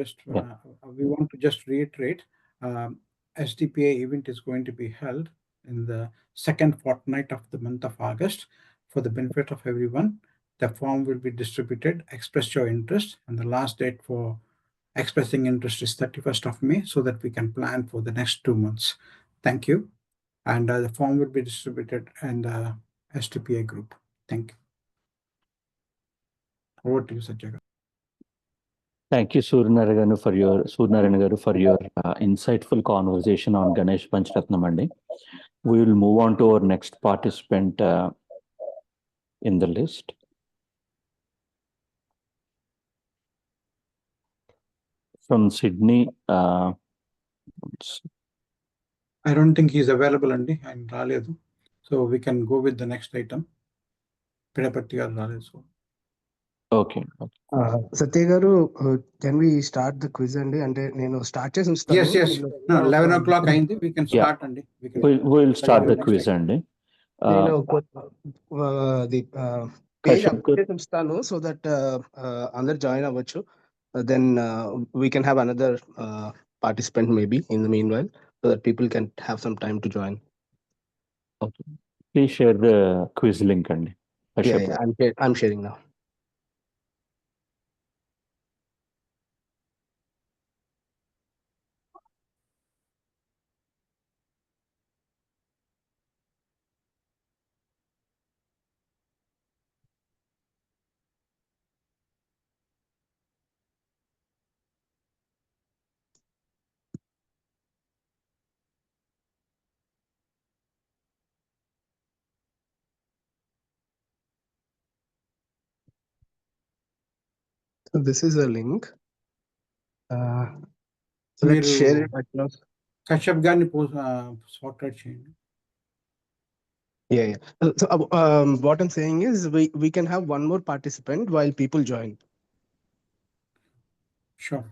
we want to just reiterate, SDPA event is going to be held in the second fortnight of the month of August for the benefit of everyone. The form will be distributed. Express your interest, and the last date for expressing interest is 31st of May, so that we can plan for the next 2 months. Thank you. And the form will be distributed in the SDPA group. Thank you. Over to you, Satya Garu. Thank you, Suryanarayana garu, for your insightful conversation on Ganesh Panchratnam andi. We will move on to our next participant in the list. From Sydney. I don't think he's available, Andy, and Raledu. So we can go with the next item. Pedapatti or Raledu. Okay. Satya garu, can we start the quiz and start chesi unstanu? Yes. No, 11 o'clock aindi. We can start, Andy. We'll start the quiz, Andy. The page update unstanu so that another join avvachu. Then we can have another participant maybe in the meanwhile, so that people can have some time to join. Okay. Please share the quiz link, Andy. Yeah, I'm sharing now. So this is a link. So let's share it across. Kashyap Garni sorted change. Yeah. So what I'm saying is we can have one more participant while people join. Sure.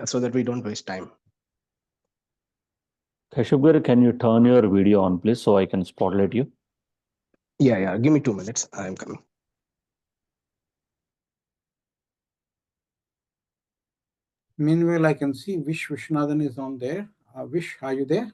So that we don't waste time. Kashyap garu, can you turn your video on, please, so I can spotlight you? Yeah. Give me 2 minutes. I'm coming. Meanwhile, I can see Vish Vishnathan is on there. Vish, are you there?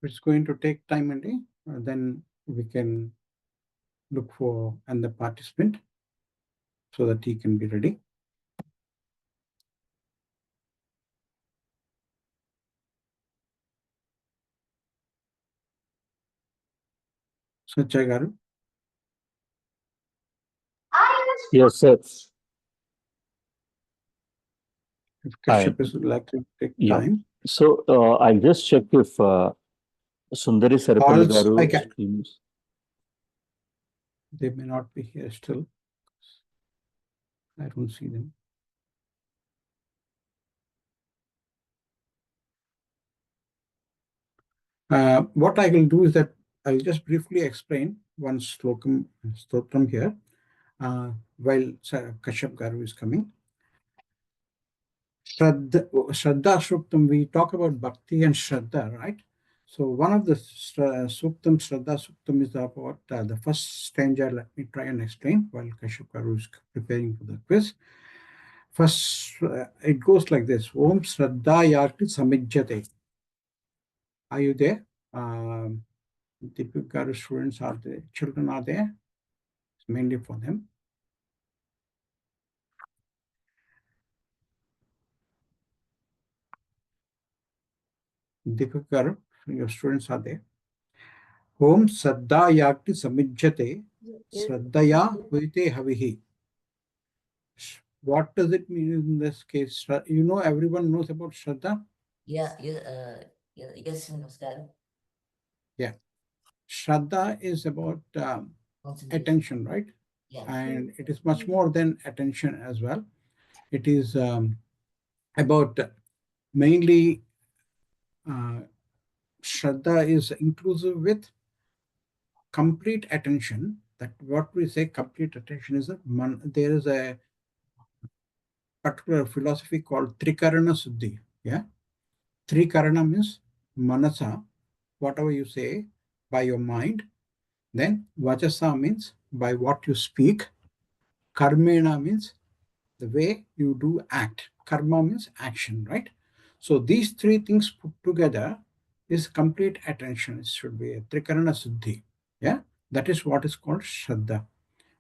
It's going to take time, and then we can look for another participant so that he can be ready. Satya Garu. Yes, sir. If Kashyap would like to take time. So I'll just check if Sundari Sarapalli Garu. They may not be here still. I don't see them. What I will do is that I will just briefly explain one stotram here while Kashyap Garu is coming. Shraddha Suktam, we talk about Bhakti and Shraddha, right? So one of the Suktam, Shraddha Suktam is about the first stanza. Let me try and explain while Kashyap Garu is preparing for the quiz. First, it goes like this. Om Shraddha Yakti Samijjate. Are you there? Deepik Garu students are there. Children are there. It's mainly for them. Deepik Garu, your students are there. Om Saddha Yakti Samijjate Sraddhaya Vite Havihi. What does it mean in this case? You know, everyone knows about Shraddha? Yes, Namaskar. Yeah. Shraddha is about attention, right? Yeah. And it is much more than attention as well. It is about mainly Shraddha is inclusive with complete attention. That what we say complete attention is there is a particular philosophy called Trikarana Suddhi. Yeah. Trikarana means manasa, whatever you say by your mind. Then vachasa means by what you speak. Karmena means the way you do act. Karma means action, right? So these three things put together is complete attention. It should be a Trikarana Suddhi. Yeah, that is what is called Shraddha.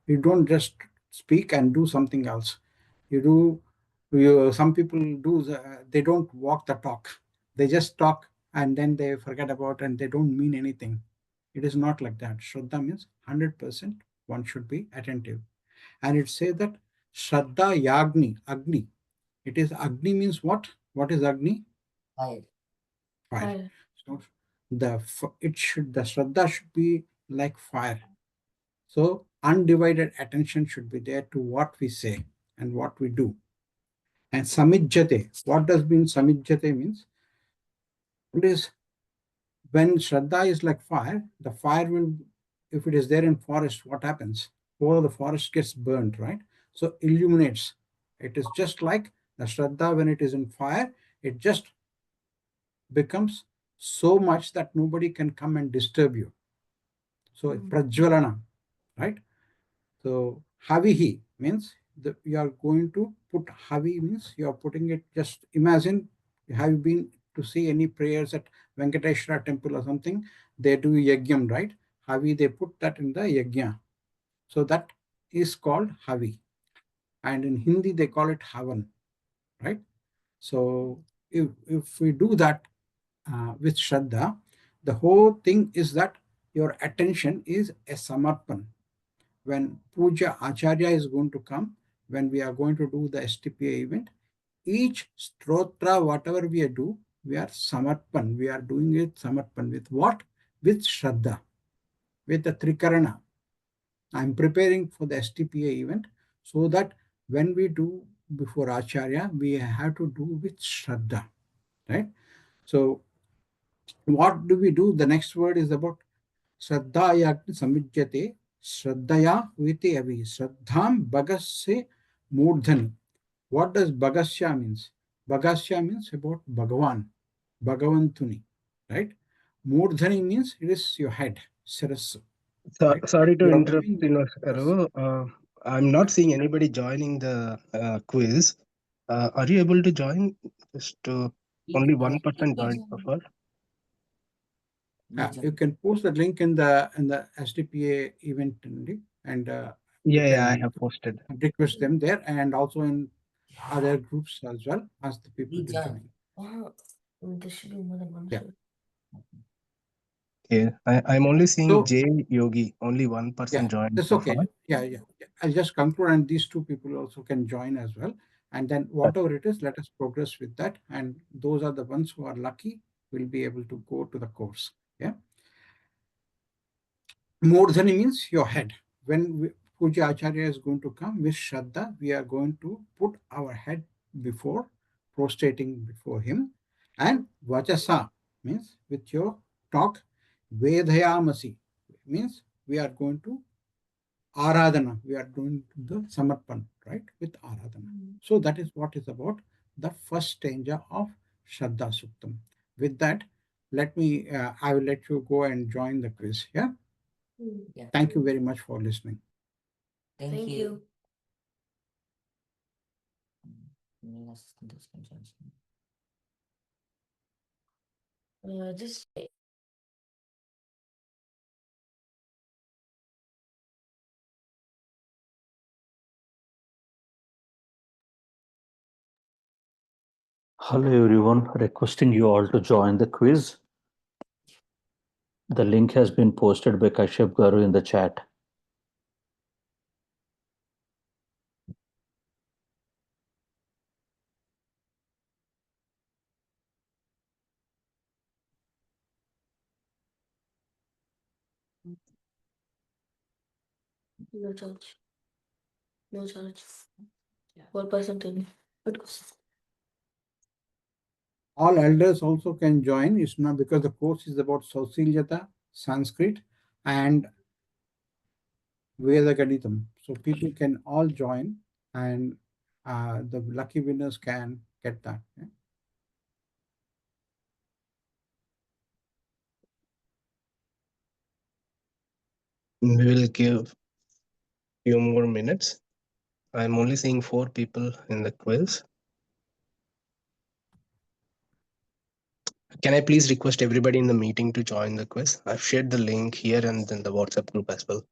You don't just speak and do something else. Some people do, they don't walk the talk. They just talk and then they forget about and they don't mean anything. It is not like that. Shraddha means 100% one should be attentive. And it says that Shraddha Yagni, Agni. It is Agni means what? What is Agni? Fire. Fire. So the Shraddha should be like fire. So undivided attention should be there to what we say and what we do. And Samijjate, what does mean Samijjate means? It is when Shraddha is like fire, the fire will, if it is there in forest, what happens? All the forest gets burnt, right? So illuminates. It is just like the Shraddha when it is in fire, it just becomes so much that nobody can come and disturb you. So Prajvalana, right? So Havihi means you are going to put Havi means you are putting it, just imagine, have you been to see any prayers at Venkateshwara temple or something? They do Yagyam, right? Havi, they put that in the Yagya. So that is called Havi. And in Hindi, they call it Havan, right? So if we do that with Shraddha, the whole thing is that your attention is a Samarpan. When Puja Acharya is going to come, when we are going to do the STPA event, each strotra, whatever we do, we are Samarpan. We are doing it Samarpan with what? With Shraddha, with the Trikarana. I'm preparing for the STPA event so that when we do before Acharya, we have to do with Shraddha, right? So what do we do? The next word is about Shraddhaya Samijjate, Shraddhaya Vite Avi, Shraddham Bhagasya Murdhani. What does Bhagasya means? Bhagasya means about Bhagavan, Bhagavantuni, right? Murdhani means it is your head, Sirasu. Right? Sorry to interrupt, I'm not seeing anybody joining the quiz. Are you able to join? Just only one person joined so far. You can post the link in the SDPA event only, and Yeah, I have posted. request them there, and also in other groups as well as the people to join. There should be more than one. Yeah. Yeah, I'm only seeing J Yogi. Only one person joined That's so okay. far. Yeah. I'll just conclude, and these two people also can join as well. And then whatever it is, let us progress with that. And those are the ones who are lucky will be able to go to the course. Yeah. Murdhani means your head. When Puja Acharya is going to come with Shraddha, we are going to put our head before, prostrating before him. And Vachasa means with your talk. Vedayamasi means we are going to Aradhana. We are doing the Samarpan, right, with Aradhana. So that is what is about the first stanza of Shraddha Suktam. With that, I will let you go and join the quiz. Yeah. Yeah. Thank you very much for listening. Thank you. Just Hello everyone, requesting you all to join the quiz. The link has been posted by Kashyap Garu in the chat. No charge. No charge. 4% only. What goes? All elders also can join. It's not because the course is about Sausiljata, Sanskrit, and Veda Ganitam. So people can all join, and the lucky winners can get that. Yeah? We will give few more minutes. I'm only seeing 4 people in the quiz. Can I please request everybody in the meeting to join the quiz? I've shared the link here and then the WhatsApp group as well.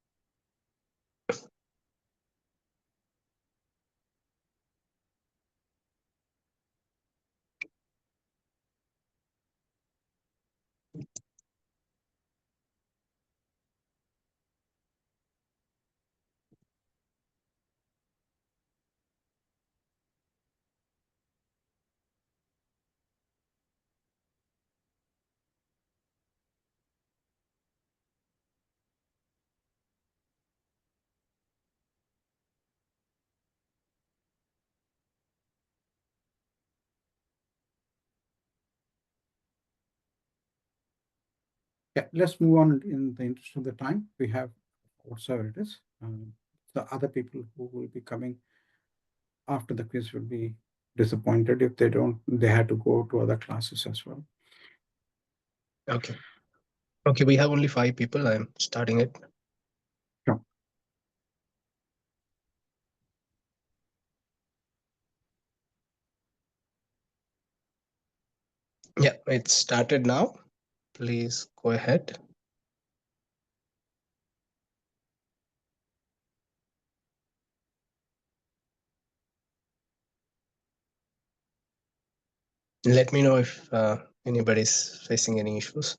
Yeah, let's move on in the interest of the time. We have whatever it is. The other people who will be coming after the quiz will be disappointed if they had to go to other classes as well. Okay. Okay, we have only 5 people. I'm starting it. Sure. Yeah, it started now. Please go ahead. Let me know if anybody's facing any issues.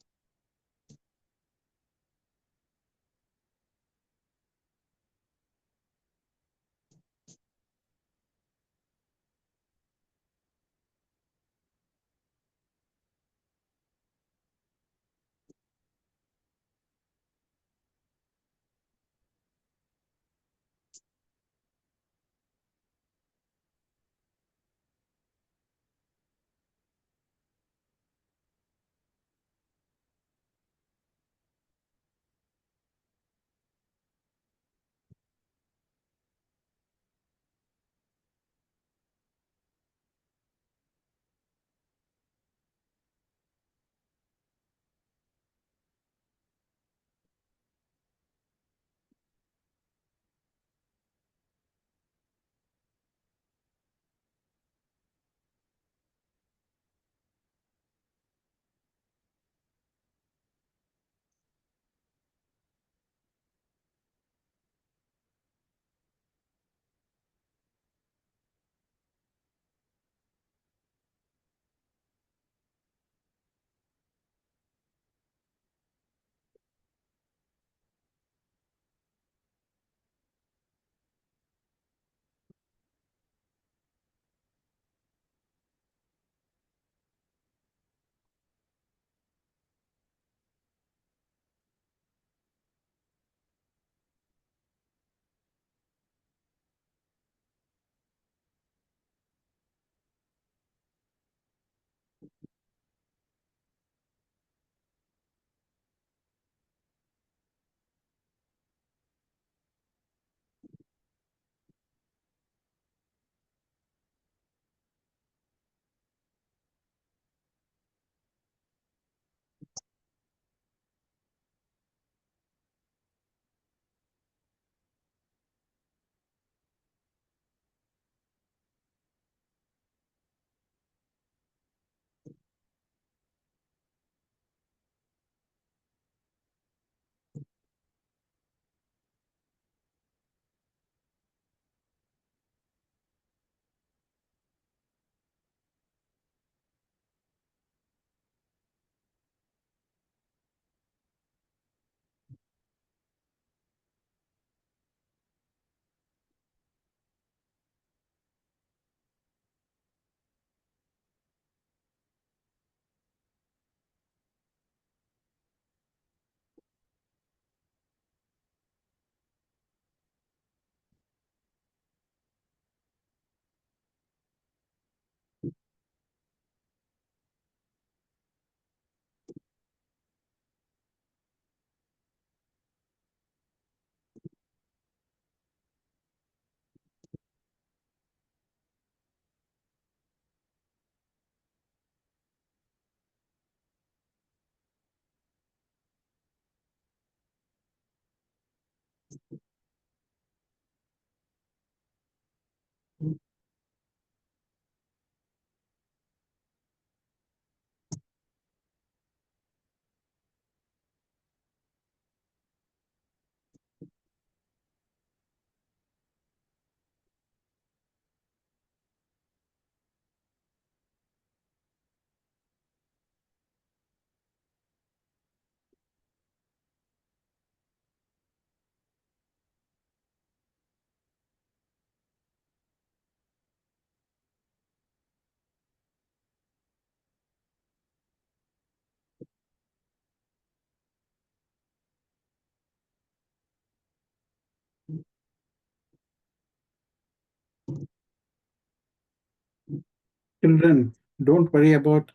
Children, don't worry about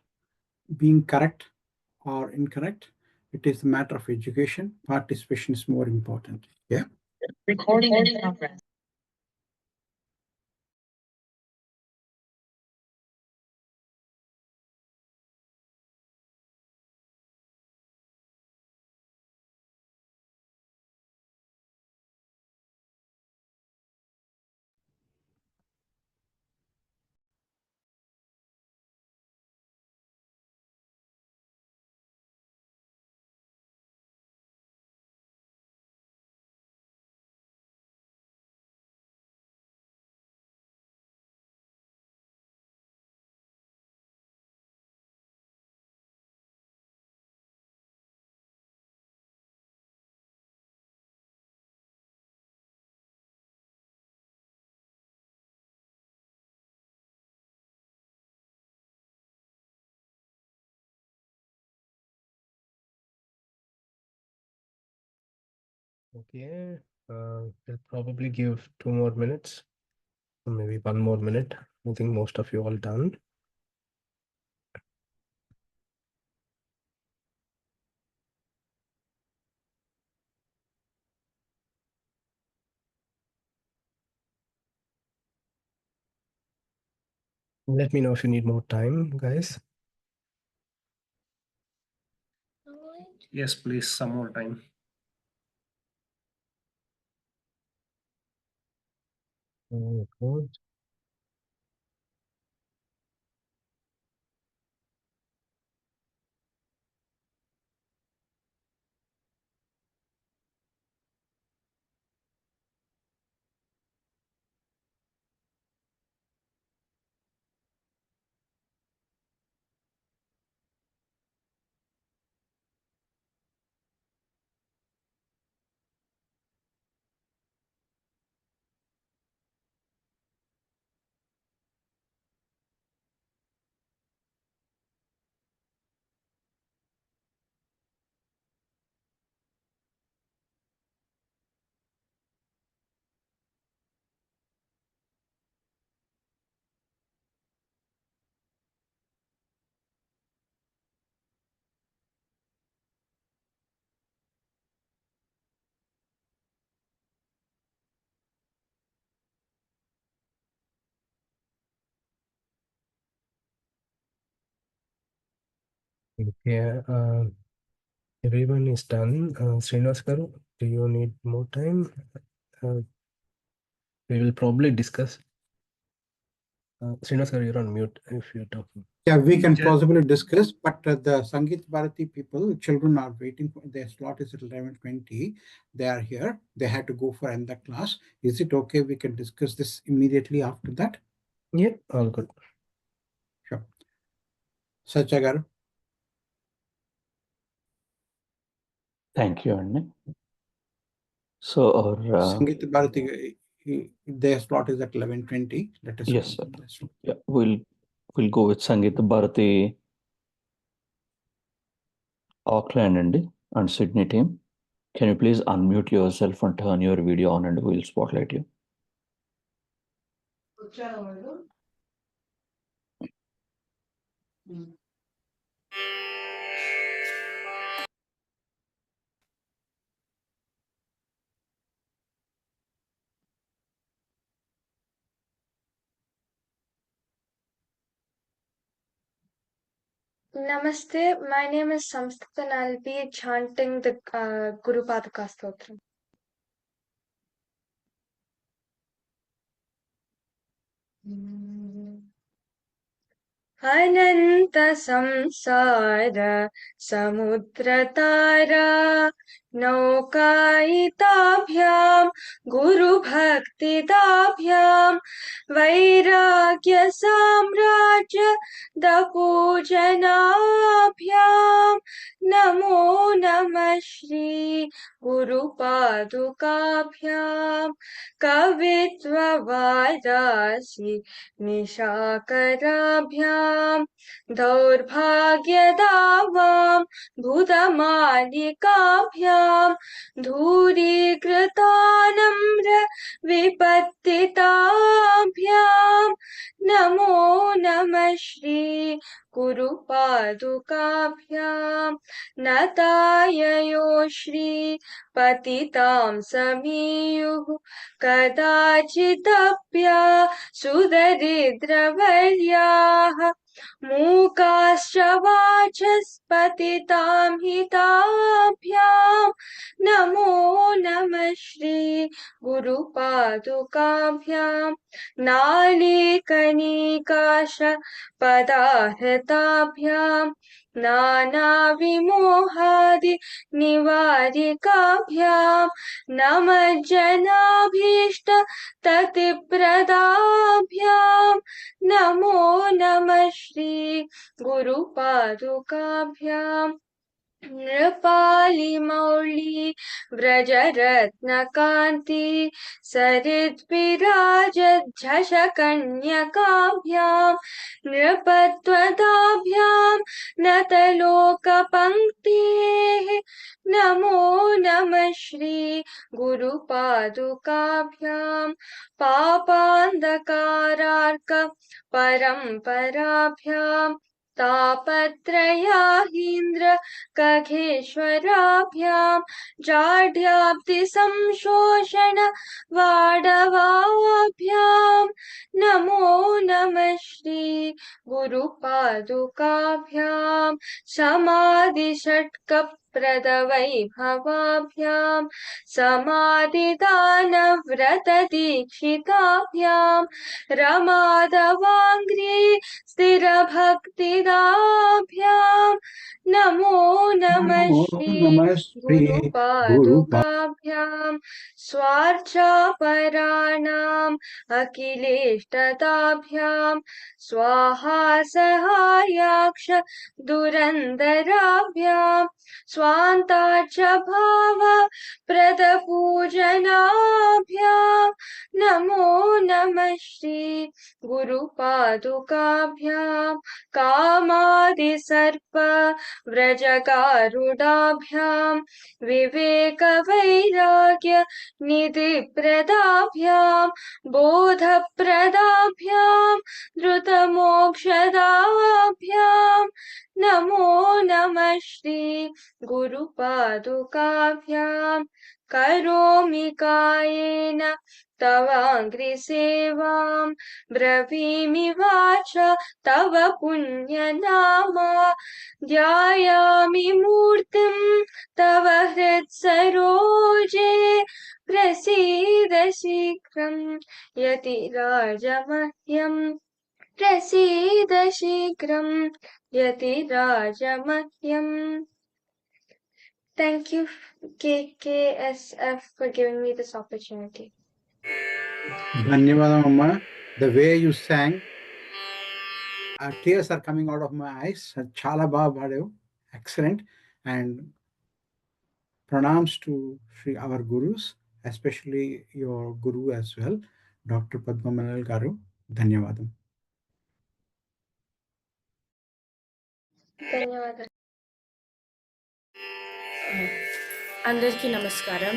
being correct or incorrect. It is a matter of education. Participation is more important. Yeah. Recording in progress. Okay, we'll probably give 2 more minutes, or maybe 1 more minute. I think most of you all done. Let me know if you need more time, guys. Yes, please, some more time. Okay. Okay, everyone is done. Srinivas Garu, do you need more time? We will probably discuss. Srinivas Garu, you're on mute if you're talking. Yeah, we can possibly discuss, but the Sangeet Bharati people, children are waiting for their slot is at 11:20. They are here. They had to go for another class. Is it okay? We can discuss this immediately after that. Yeah, all good. Sure. Sachagar. Thank you, Anne. So our Sangeet Bharati, their slot is at 11:20. Let us yes, go. sir. Yeah, we'll go with Sangeet Bharati, Auckland and Sydney team. Can you please unmute yourself and turn your video on, and we'll spotlight you. Namaste, my name is Samstita and I'll be chanting the Guru Padaka Stotram. अनंत संसार समुद्र तारा नौकायिताभ्याम गुरु भक्तिदाभ्याम वैराग्य साम्राज्य दपूजनाभ्याम नमो नमः श्री गुरु पादुकाभ्याम कवित्व वारासी निशाकराभ्याम दौर्भाग्यदावां भूतमालिकाभ्यां धूरीकृतानम्र विपत्तिताभ्यां नमो नमः श्री गुरुपादुकाभ्यां नताययो श्री पतितां समीयुः कदाचिदप्या सुदरिद्रवर्याः मूकाश्च वाचस्पतितां हिताभ्यां नमो नमः श्री गुरुपादुकाभ्यां नालीकनिकाश पदाहृताभ्यां नानाविमोहादि निवारिकाभ्यां नमज्जनाभीष्ट ततिप्रदाभ्यां नमो नमः श्री गुरुपादुकाभ्यां नृपालिमौळि व्रजरत्नकान्ति सरिद्विराजद्धशकन्यकाभ्यां नृपत्वदाभ्यां नतलोकपङ्क्तेः नमो नमः श्री गुरुपादुकाभ्यां पापान्धकारार्क परम्पराभ्यां तापत्रयाहीन्द्र खगेश्वराभ्यां जाड्याब्धि संशोषण वाडवाभ्यां नमो नमः श्री गुरुपादुकाभ्यां समाधिषट्क प्रदवैभवाभ्यां समाधिदानव्रतदीक्षिताभ्यां रमादवाङ्घ्रि स्थिरभक्तिदाभ्यां नमो नमः श्री गुरुपादुकाभ्यां स्वार्चापराणाम् अखिलेष्टदाभ्यां स्वाहा सहायाक्ष दुरन्दराभ्यां स्वान्ताच भाव प्रदपूजनाभ्यां नमो नमः श्री गुरुपादुकाभ्यां कामादिसर्प व्रजगारुडाभ्यां विवेकवैराग्य निधिप्रदाभ्यां बोधप्रदाभ्यां धृतमोक्षदाभ्यां नमो नमः श्री गुरुपादुकाभ्यां करोमि कायेन तवाङ्घ्रिसेवां ब्रवीमि वाचा तव पुण्यनामा ध्यायामि मूर्तिं तव हृत्सरोजे प्रसीद शीघ्रं यतिराजमह्यं प्रसीद शीघ्रं यतिराजमह्यम्. Thank you, KKSF, for giving me this opportunity. Dhanyavadam Amma. The way you sang, tears are coming out of my eyes. Chala baga paadavu. Excellent. And pranams to our gurus, especially your guru as well, Dr. Padmamanal Garu. Dhanyavadam. ధన్యవాదాలు. అందరికీ నమస్కారం.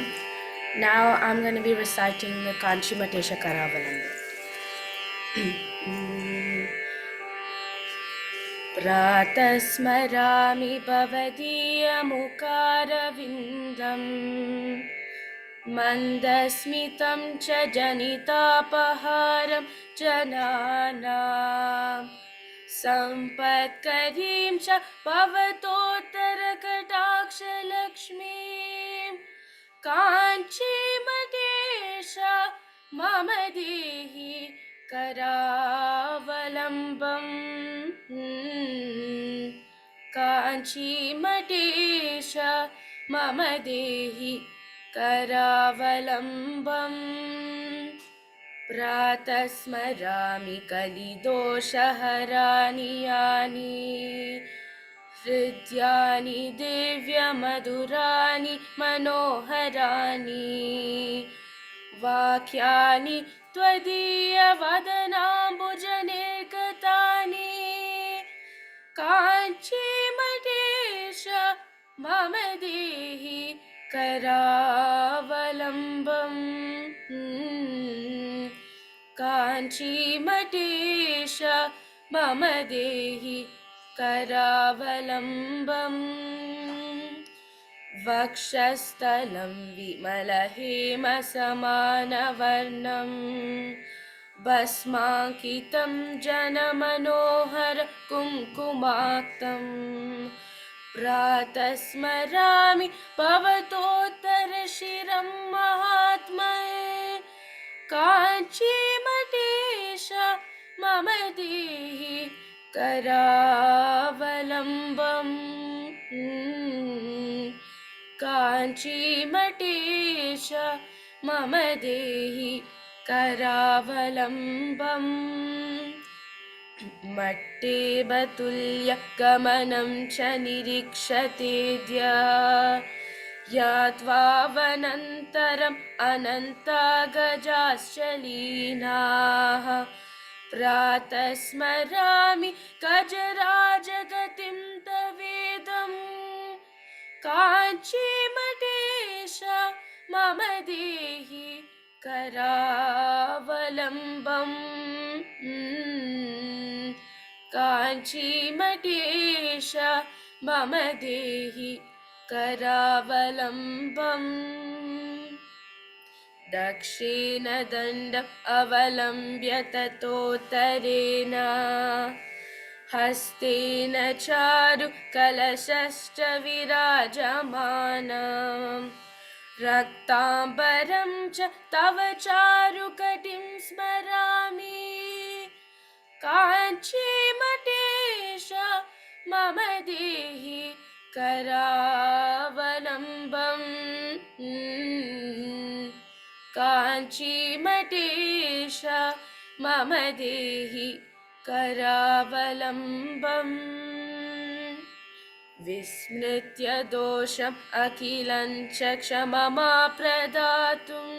Now I'm going to be reciting the Kanchimatesha Karavalanam. Pratasmarami bhavadiyamukaravindaṁ mandasmitam cha janitapaharam jananam सम्पत्करीं च भवतोत्तरकटाक्षलक्ष्मीं काञ्चीमदेश मम देहि करावलम्बम् काञ्चीमदेश मम देहि करावलम्बम् प्रातः स्मरामि कलिदोषहराणि यानि हृद्यानि दिव्यमधुराणि मनोहराणि वाक्यानि त्वदीयवदनाम्बुजनिर्गतानि काञ्चीमदेश मम देहि करावलम्बम् काञ्चीमठेश मम देहि करावलम्बम् वक्षस्थलं विमलहेमसमानवर्णम् भस्माङ्कितं जनमनोहर कुङ्कुमाक्तम् प्रातः स्मरामि भवतोत्तरशिरं महात्मये काञ्चीमठेश मम देहि करावलम्बम् काञ्चीमठेश मम देहि करावलम्बम् मट्टेबतुल्य गमनं च निरीक्षतेऽद्य यात्वावनन्तरम् अनन्ता गजाश्च लीनाः प्रातः स्मरामि गजराजगतिं तवेदम् काञ्चीमठेश मम देहि करावलम्बम् काञ्चीमठेश मम देहि करावलम्बम् दक्षिण दण्डम् अवलम्ब्य ततोत्तरेण हस्तेन चारु कलशश्च विराजमानम् रक्ताम्बरं च तव चारुकटिं स्मरामि काञ्चीमठेश मम देहि करावलम्बम् काञ्चीमठेश मम देहि करावलम्बम् विस्मृत्य दोषम् अखिलं च क्षममा प्रदातुं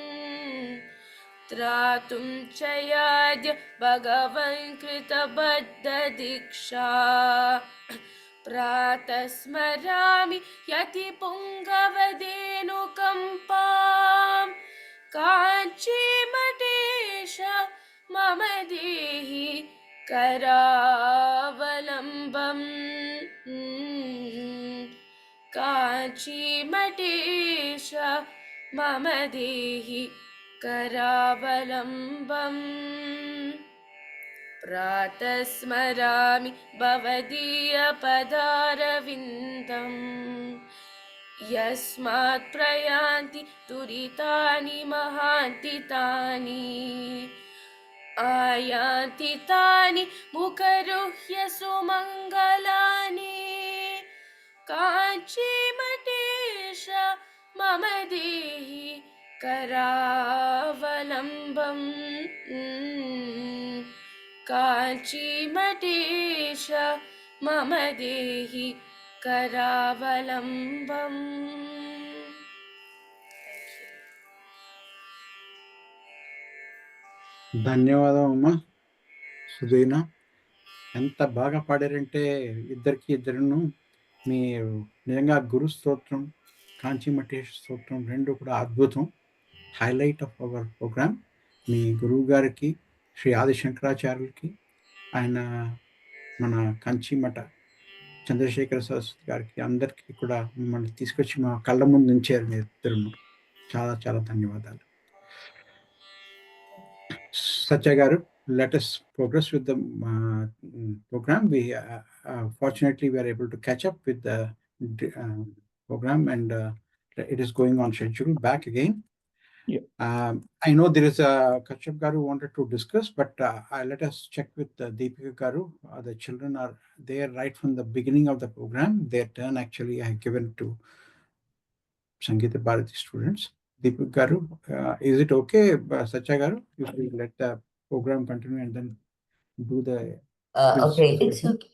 त्रातुं च याद्य भगवन् कृतबद्धदीक्षा प्रातः स्मरामि यतिपुङ्गवधेनुकम्पाम् काञ्चीमठेश मम देहि करावलम्बम् काञ्चीमठेश मम देहि करावलम्बम् प्रातः स्मरामि भवदीयपदारविन्दम् यस्मात् प्रयान्ति दुरितानि महान्ति तानि आयान्ति तानि मुखरुह्य सुमङ्गलानि काञ्चीमठेश मम देहि करावलम्बम् काञ्चीमठेश मम देहि करावलम्बम् ధన్యవాదం సుధీన. ఎంత బాగా పాడారంటే ఇద్దరును మీరు నిజంగా గురు స్తోత్రం, కాంచీమఠేశ్వర స్తోత్రం రెండు కూడా అద్భుతం. Highlight of our programme. మీ గురువు గారికి, శ్రీ ఆదిశంకరాచార్యులకి, ఆయన మన కంచిమఠ చంద్రశేఖర సరస్వతి గారికి అందరికీ కూడా మిమ్మల్ని తీసుకొచ్చి మా కళ్ళ ముందు ఉంచారు మీరు ఇద్దరును. చాలా చాలా ధన్యవాదాలు. Satya Garu, let us progress with the program. We fortunately we are able to catch up with the program, and it is going on schedule back again. Yeah. I know there is a Kachap Garu wanted to discuss, but let us check with Deepika Garu. The children are there right from the beginning of the program. Their turn actually I have given to Sangeeta Bharati students. Deepika Garu, is it okay, Satya Garu, if we let the program continue and then do the okay, it's okay.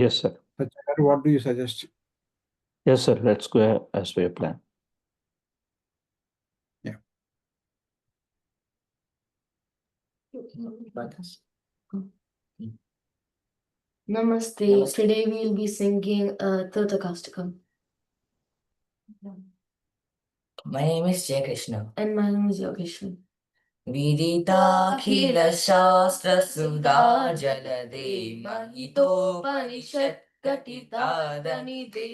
Yes, sir. Satya Garu, what do you suggest? Yes, sir. Let's go as we plan. Yeah. Namaste. Today we will be singing Thotakastakam. My name is Jay Krishna. And my name is Yogeshwar. विदिताखिल शास्त्र सुधा जलदे महितोपनिषत् घटितादनिते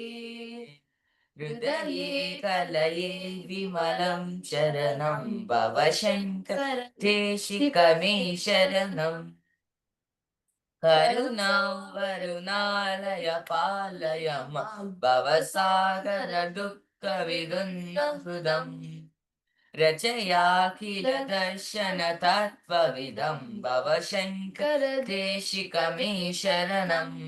हृदये कलये विमलं चरणं भव शङ्कर देशिकमे शरणम् करुणावरुणालय पालय मां भवसागर दुःखविदुन्नहृदम् रचयाखिल दर्शन तत्त्वविदं भव शङ्कर देशिकमे शरणम्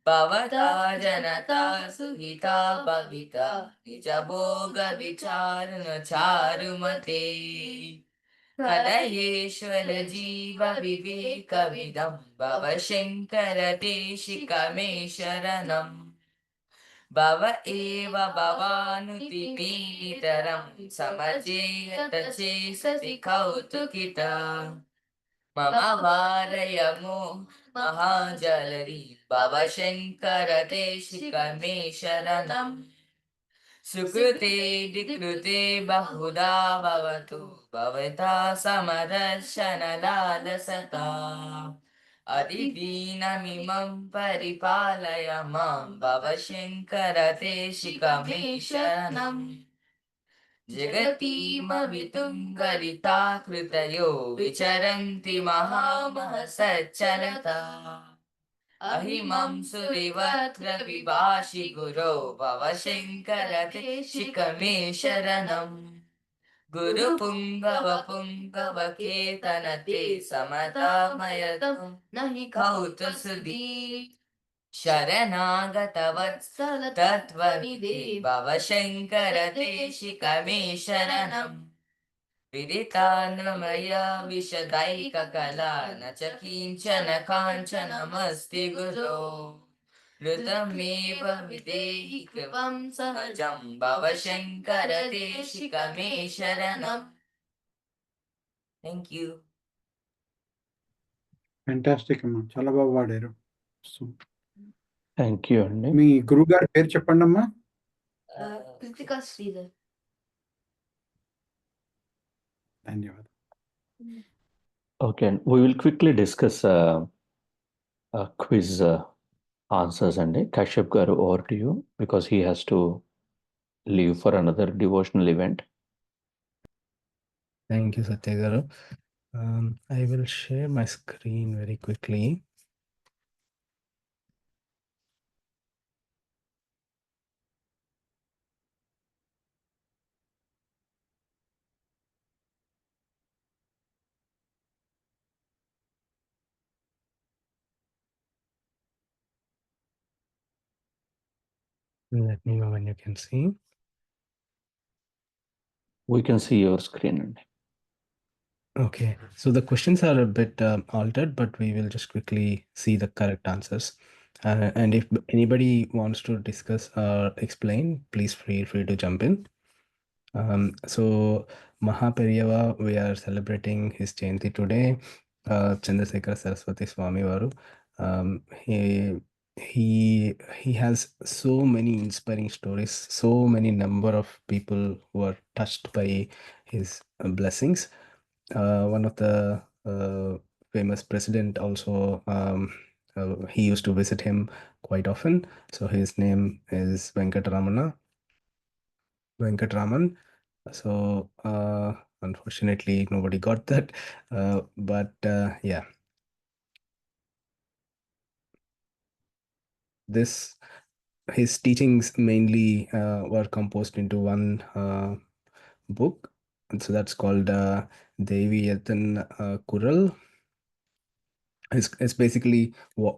भवता जनता सुहिता भविता निजभोग विचारण चारुमते कलयेश्वर जीव विवेकविदं भव शङ्कर देशिकमे शरणम् भव एव भवानुतिपीतरं समजेयत चेसति कौतुकिता मम वारय मो महाजलरी भव शङ्कर देशिकमे शरणम् सुकृते विकृते बहुधा भवतु भवता समदर्शन लालसता अधिदीनमिमं परिपालय मां भव शङ्कर देशिकमे शरणम् जगतीमवितुङ्गलिता कृतयो विचरन्ति महामहसच्चलता अहिमं सुरिवक्त्र विभाषि गुरो भव शङ्कर देशिकमे शरणम् गुरुपुङ्गव पुङ्गव केतन ते समतामयतं न हि कौतुसुधी शरणागतवत्सल तत्त्वनिधे भव शङ्कर देशिकमे शरणम् विदितान्वमया विशदैककला न च किञ्चन काञ्चनमस्ति गुरो ऋतमेव विदेहि कृपं सहजं भव शङ्कर देशिकमे शरणम् Thank you. ఫ్యాంటాస్టిక్ అమ్మా, చాలా బాగా పాడారు. థ్యాంక్ యూ అండి. మీ గురువు గారి పేరు చెప్పండి అమ్మా. Kritika Sridhar. ధన్యవాదాలు. Okay, and we will quickly discuss quiz answers అండి. కశ్యప్ గారు, over to you because he has to leave for another devotional event. Thank you, Satya Garu. I will share my screen very quickly. Let me know when you can see. We can see your screen అండి. Okay, so the questions are a bit altered, but we will just quickly see the correct answers. And if anybody wants to discuss or explain, please feel free to jump in. So Mahaperiyava, we are celebrating his Jayanthi today. Chandrasekhara Saraswati Swami Varu. He has so many inspiring stories, so many number of people who are touched by his blessings. One of the famous president also, he used to visit him quite often. So his name is Venkatraman. So unfortunately nobody got that, but yeah, his teachings mainly were composed into one book, and so that's called Devi Yatan Kural. It's basically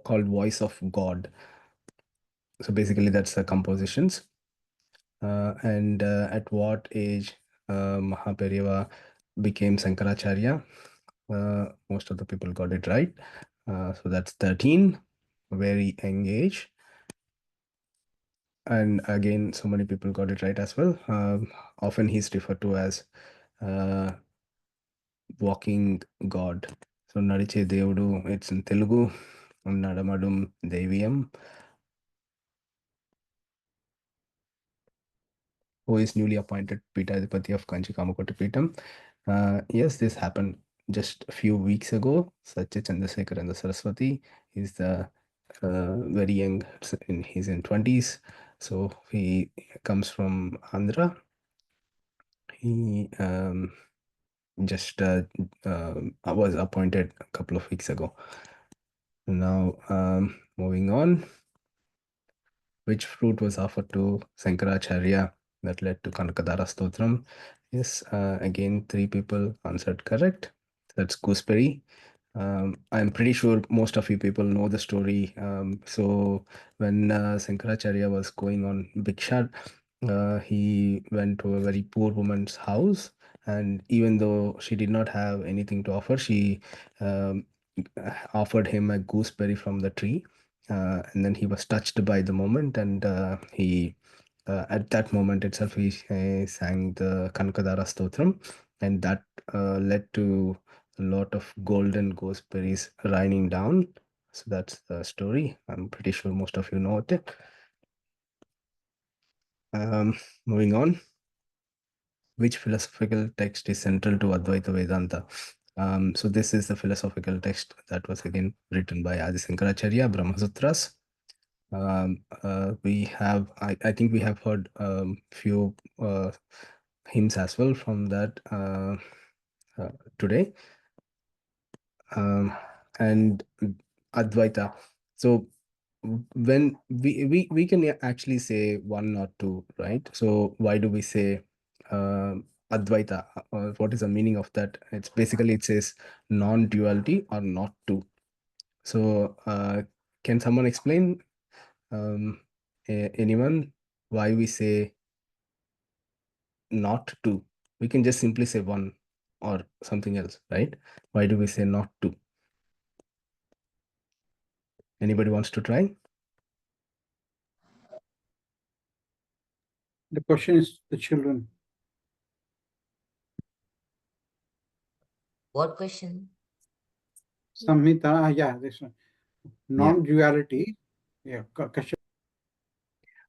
called Voice of God. So basically that's the compositions. And at what age Mahaperiyava became Sankaracharya? Most of the people got it right. So that's 13, very young age. And again, so many people got it right as well. Often he's referred to as walking God. So Nadiche Devudu, it's in Telugu. Nadamadum Deviyam, who is newly appointed Peethadipati of Kanchi Kamakoti Peetham. Yes, this happened just a few weeks ago. Satya Chandrasekhar and the Saraswati is the very young, he's in 20s. So he comes from Andhra. He just was appointed a couple of weeks ago. Now, moving on, which fruit was offered to Sankaracharya that led to Kanakadara Stotram? Yes, again, 3 people answered correct. That's gooseberry. I'm pretty sure most of you people know the story. So when Sankaracharya was going on Bhiksha, he went to a very poor woman's house, and even though she did not have anything to offer, she offered him a gooseberry from the tree, and then he was touched by the moment, and he at that moment itself he sang the Kanakadara Stotram, and that led to a lot of golden gooseberries raining down. So that's the story. I'm pretty sure most of you know it. Moving on. Which philosophical text is central to Advaita Vedanta? So this is the philosophical text that was again written by Adi Sankaracharya, Brahma Sutras. We have, I think we have heard few hymns as well from that today. And Advaita. So when we can actually say one or two, right? So why do we say Advaita? What is the meaning of that? It's basically, it says non-duality or not two. So can someone explain, anyone, why we say not two? We can just simply say one or something else, right? Why do we say not two? Anybody wants to try? The question is the children. What question? Samhita, yeah, this one. Non-duality. Yeah, Kashyap.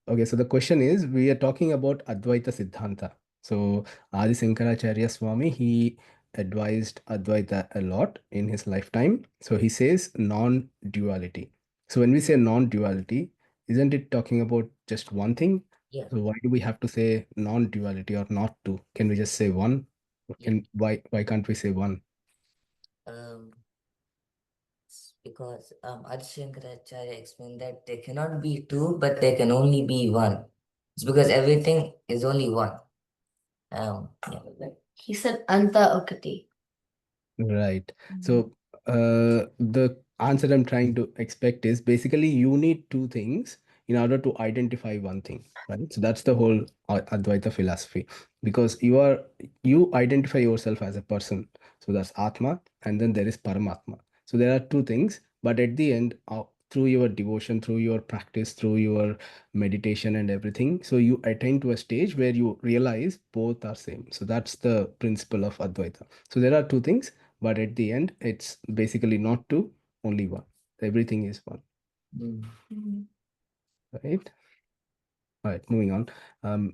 Okay, so the question is, we are talking about Advaita Siddhanta. So Adi Sankaracharya Swami, he advised Advaita a lot in his lifetime. So he says non-duality. So when we say non-duality, isn't it talking about just one thing? Yeah. So why do we have to say non-duality or not two? Can we just say one? And why can't we say one? Because Adi Shankaracharya explained that there cannot be two, but there can only be one. It's because everything is only one. Yeah. He said Anta Okati. Right. So the answer I'm trying to expect is basically you need two things in order to identify one thing, right? So that's the whole Advaita philosophy, because you identify yourself as a person. So that's Atma, and then there is Paramatma. So there are two things, but at the end, through your devotion, through your practice, through your meditation and everything, so you attain to a stage where you realize both are same. So that's the principle of Advaita. So there are two things, but at the end, it's basically not two, only one. Everything is one. Right? All right, moving on.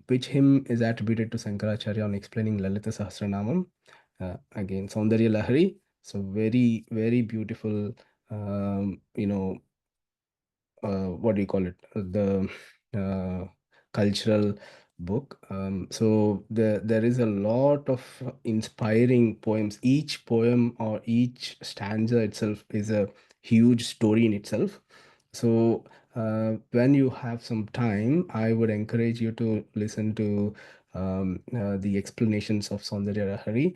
Which hymn is attributed to Sankaracharya on explaining Lalita Sahasranamam? Again, Saundarya Lahari. So very, very beautiful, what do you call it? The cultural book. So there is a lot of inspiring poems. Each poem or each stanza itself is a huge story in itself. So when you have some time, I would encourage you to listen to the explanations of Saundarya Lahari.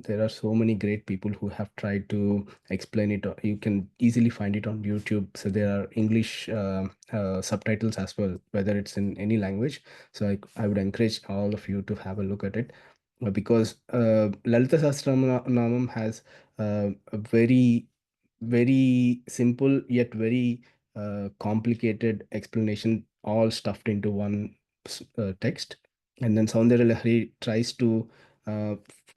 There are so many great people who have tried to explain it. You can easily find it on YouTube. So there are English subtitles as well, whether it's in any language. So I would encourage all of you to have a look at it, because Lalita Sahasranamam has a very, very simple yet very complicated explanation, all stuffed into one text. And then Saundarya Lahari tries to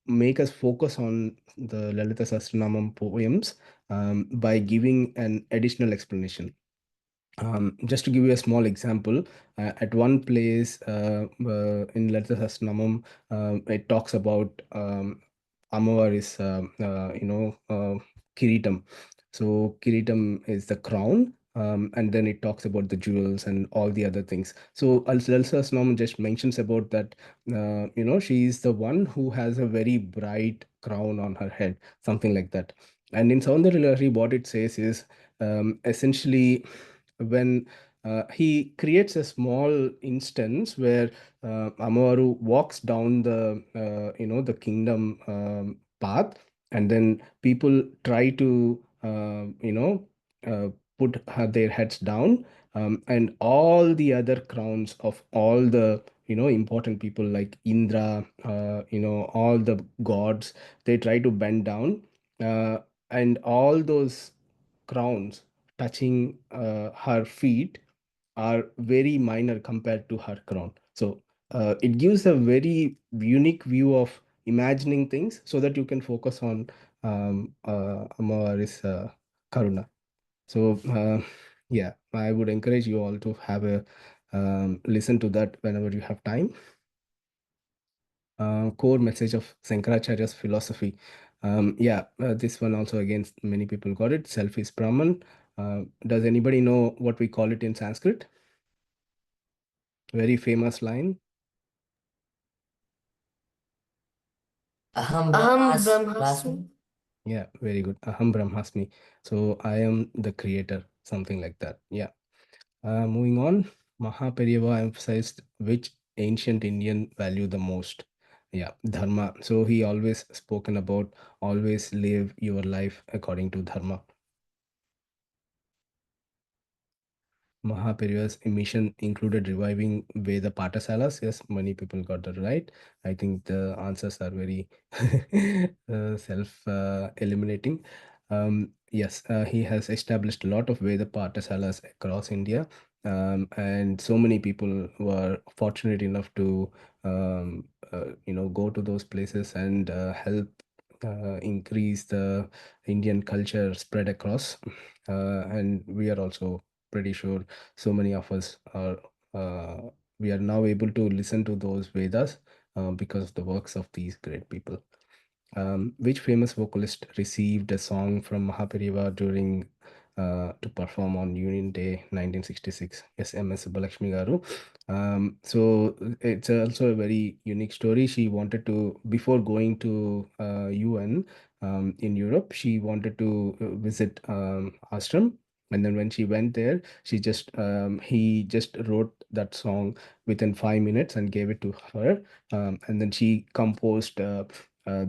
make us focus on the Lalita Sahasranamam poems by giving an additional explanation. Just to give you a small example, at one place in Lalita Sahasranamam, it talks about Amavari's, Kiritam. So Kiritam is the crown, and then it talks about the jewels and all the other things. So Elsa Snom just mentions about that, she is the one who has a very bright crown on her head, something like that. And in Soundarya, what it says is essentially when he creates a small instance where Amaru walks down the kingdom path, and then people try to put their heads down, and all the other crowns of all the important people like Indra, all the gods, they try to bend down, and all those crowns touching her feet are very minor compared to her crown. So it gives a very unique view of imagining things so that you can focus on Amavari's Karuna. So yeah, I would encourage you all to have a listen to that whenever you have time. Core message of Sankaracharya's philosophy. This one also, again, many people got it. Self is Brahman. Does anybody know what we call it in Sanskrit? Very famous line. Aham Brahmasmi. Yeah, very good. Aham Brahmasmi. So I am the creator, something like that. Yeah. Moving on, Mahaperiyava emphasized which ancient Indian value the most? Yeah, Dharma. So he always spoken about always live your life according to Dharma. Mahaperiyava's mission included reviving Veda Patasalas. Yes, many people got that right. I think the answers are very self-eliminating. Yes, he has established a lot of Veda Patasalas across India, and so many people were fortunate enough to, go to those places and help increase the Indian culture spread across. And we are also pretty sure so many of us are we are now able to listen to those Vedas because of the works of these great people. Which famous vocalist received a song from Mahaperiyava during to perform on Union Day 1966? Yes, MS Subbulakshmi Garu. So it's also a very unique story. She wanted to, before going to UN in Europe, she wanted to visit ashram. And then when she went there, he just wrote that song within 5 minutes and gave it to her. And then she composed the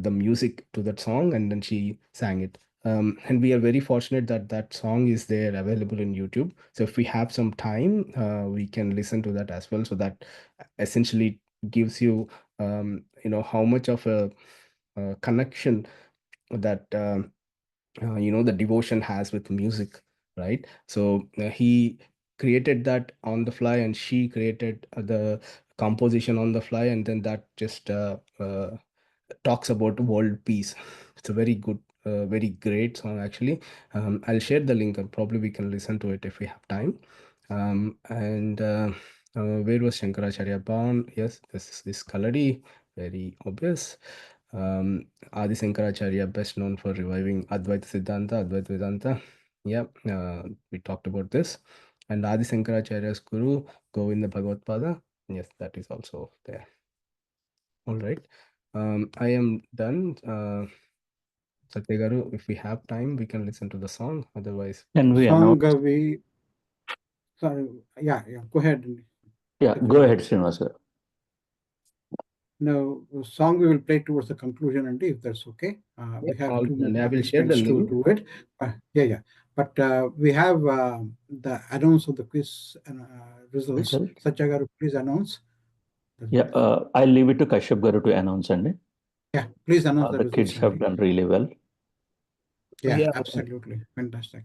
music to that song, and then she sang it. And we are very fortunate that that song is there available in YouTube. So if we have some time, we can listen to that as well. So that essentially gives you, how much of a connection that the devotion has with music, right? So he created that on the fly, and she created the composition on the fly, and then that just talks about world peace. It's a very good, very great song actually. I'll share the link, and probably we can listen to it if we have time. And where was Shankaracharya born? Yes, this is Kaladi, very obvious. Adi Sankaracharya, best known for reviving Advaita Siddhanta, Advaita Vedanta. Yeah, we talked about this. And Adi Sankaracharya's guru, Govinda Bhagavad-pada. Yes, that is also there. All right. I am done. Satya Garu, if we have time, we can listen to the song. Otherwise, Can we song announce? sorry, yeah, go ahead. Yeah, go ahead, Srinivas garu. No, song we will play towards the conclusion, and if that's okay. We have two more I will share the participants to link. do it. Yeah. But we have the announce of the quiz results. Result? Satya Garu, please announce. Yeah, I'll leave it to Kashyap garu to announce, and Yeah, please announce the the results. kids have done really well. Yeah, absolutely. Fantastic.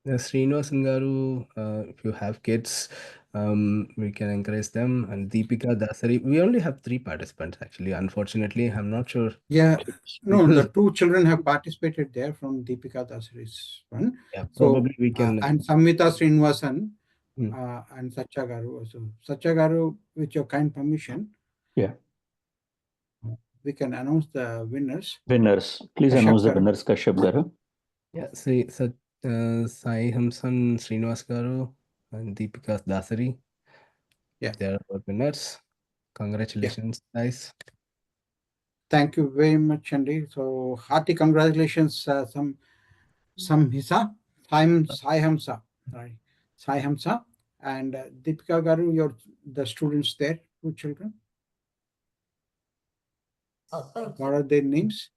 Srinivasan Garu, if you have kids, we can encourage them. And Deepika Dasari, we only have 3 participants actually. Unfortunately, I'm not sure. Yeah, no, the 2 children have participated there from Deepika Dasari's one. Yeah, So, probably we can. and Samhita Srinivasan and Satya Garu also. Satya Garu, with your kind permission. Yeah. we can announce the winners. Winners, please Kashyap announce the garu. winners, Kashyap garu. Yeah, Sai Hamsan Srinivas Garu and Deepika Dasari. Yeah. They are our winners. Congratulations, guys. Thank you very much, Andy. So hearty congratulations, Sai Hamsa, right? Sai Hamsa and Deepika Garu, you're the students there, 2 children. What are their names?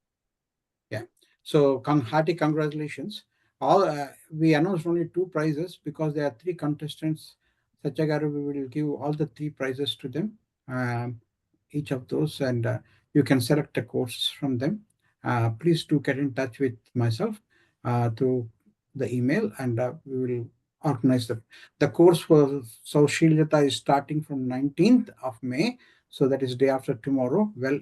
Yeah. So hearty congratulations. All we announced only 2 prizes because there are 3 contestants. Satya Garu, we will give all the 3 prizes to them, each of those, and you can select a course from them. Please do get in touch with myself through the email, and we will organize the course for Saushilata is starting from 19th of May. So that is day after tomorrow, well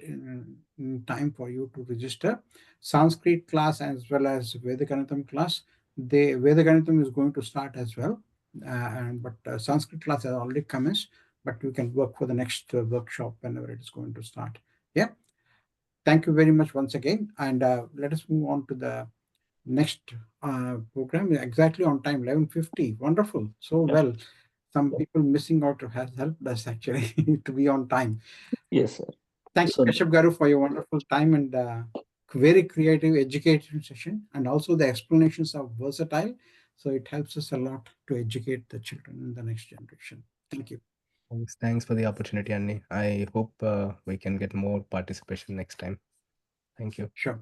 in time for you to register. Sanskrit class as well as Vedaganitam class. Vedaganitam is going to start as well, but Sanskrit class has already commenced, but we can work for the next workshop whenever it is going to start. Yeah. Thank you very much once again, and let us move on to the next program. Exactly on time, 11:50. Wonderful. So well. Some people missing out has helped us actually to be on time. Yes, sir. Thank you, Kashyap Garu, for your wonderful time and very creative education session. And also the explanations are versatile. So it helps us a lot to educate the children in the next generation. Thank you. Thanks for the opportunity, Annie. I hope we can get more participation next time. Thank you. Sure.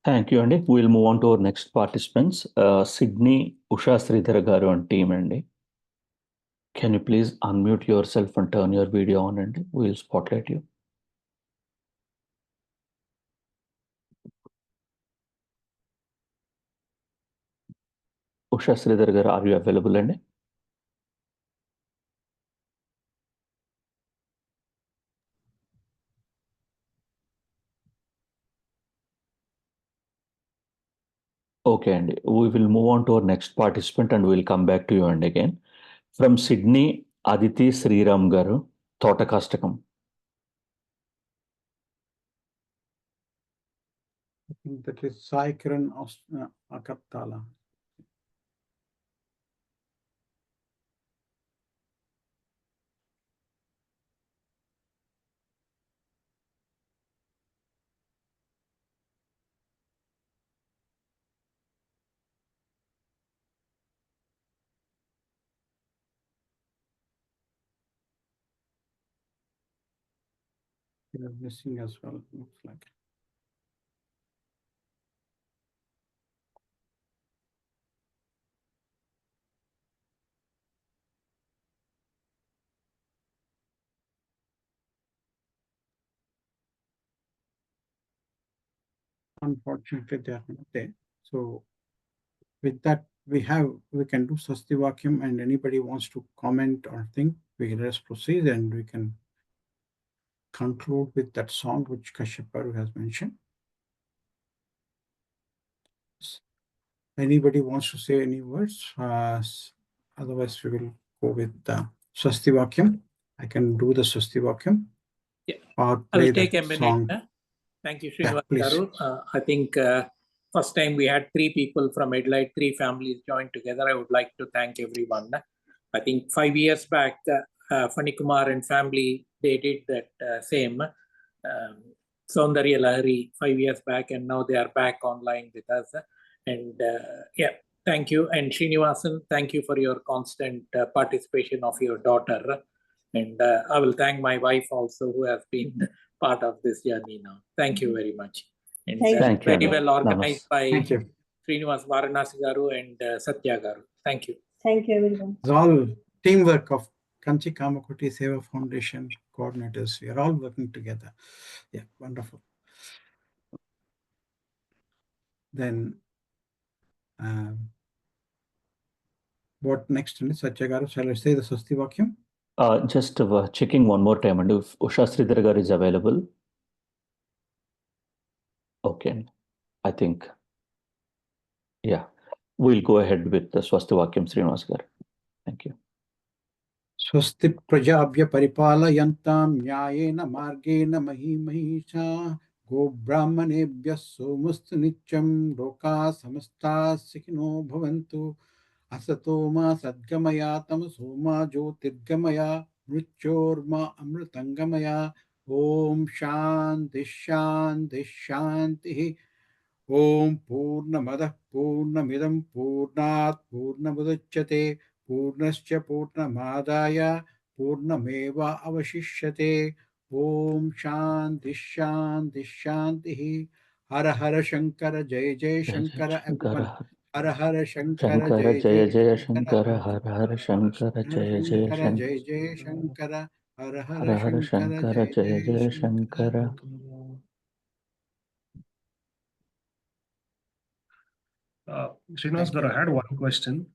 Thank you, Andy. We'll move on to our next participants. Sydney Usha Sridhar Garu and team, Andy. Can you please unmute yourself and turn your video on, Andy? We'll spotlight you. Usha Sridhar Garu, are you available, Andy? Okay, Andy. We will move on to our next participant and we'll come back to you, Andy, again. From Sydney, Aditi Sriram Garu, Thotakastakam. I think that is Sai Kiran Akattala. You're missing as well, looks like. Unfortunately, they are not there. So with that, we can do Sastivakyam, and anybody wants to comment or think, we can just proceed and we can conclude with that song which Kashyap Garu has mentioned. Anybody wants to say any words? Otherwise, we will go with the Sastivakyam. I can do the Sastivakyam. Yeah. Or I play will take the a minute. song. Thank you, Yeah, Srinivas please. Garu. I think first time we had 3 people from Adelaide, 3 families joined together. I would like to thank everyone. I think 5 years back, Fani Kumar and family, they did that same Saundarya Lahari 5 years back, and now they are back online with us. And yeah, thank you. And Srinivasan, thank you for your constant participation of your daughter. And I will thank my wife also, who has been part of this journey now. Thank you very much. And Thank you, very well organized by Srinivas Varanasi Garu and Satya Garu. Thank you. Thank you, everyone. It's all teamwork of Kanchi Kamakoti Seva Foundation coordinators. We are all working together. Yeah, wonderful. Then what next? Satya Garu, shall I say the Sastivakyam? Just checking one more time, and if Usha Sridhar Garu is available. Okay, I think, yeah, we'll go ahead with the Swastivakyam Srinivas Garu. Thank you. स्वस्ति प्रजाभ्य परिपालयन्तां न्यायेन मार्गेण महीमहीषा गोब्राह्मणेभ्यः सोमस्तु नित्यं लोकाः समस्ताः सुखिनो भवन्तु असतो मा सद्गमया तमसो मा ज्योतिर्गमया मृत्योर्मा अमृतंगमया ओम शांति शांति शांति ओम पूर्णमदः पूर्णमिदं पूर्णात् पूर्णमुदच्यते पूर्णस्य पूर्णमादाय पूर्णमेवावशिष्यते ओम शांति शांति शांति हर हर शंकर जय जय शंकर everyone हर हर शंकर जय जय जय जय शंकर शंकर हर हर शंकर जय जय शंकर शंकर जय जय शंकर हर हर हर हर शंकर शंकर जय जय जय जय Shankar Shankar Srinivas, Thank you. I had one question.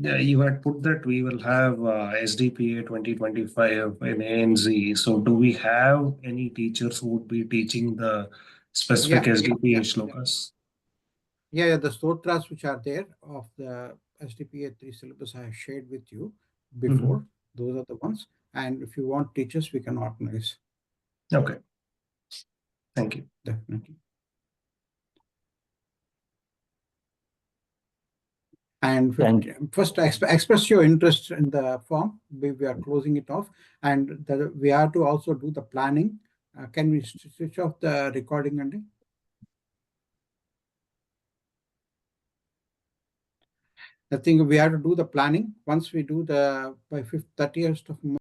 Yeah, you had put that we will have SDPA 2025 in ANZ. So, do we have any teachers who would be teaching the specific SDPA shlokas? Yeah, the stotras which are there of the SDPA 3 syllabus I have shared with you before. Those are the ones. And if you want teachers, we can organize. Okay. Thank you. Definitely. And first, express your interest in the form. We are closing it off. And we have to also do the planning. Can we switch off the recording, Andy? I think we have to do the planning. Once we do the by 30th of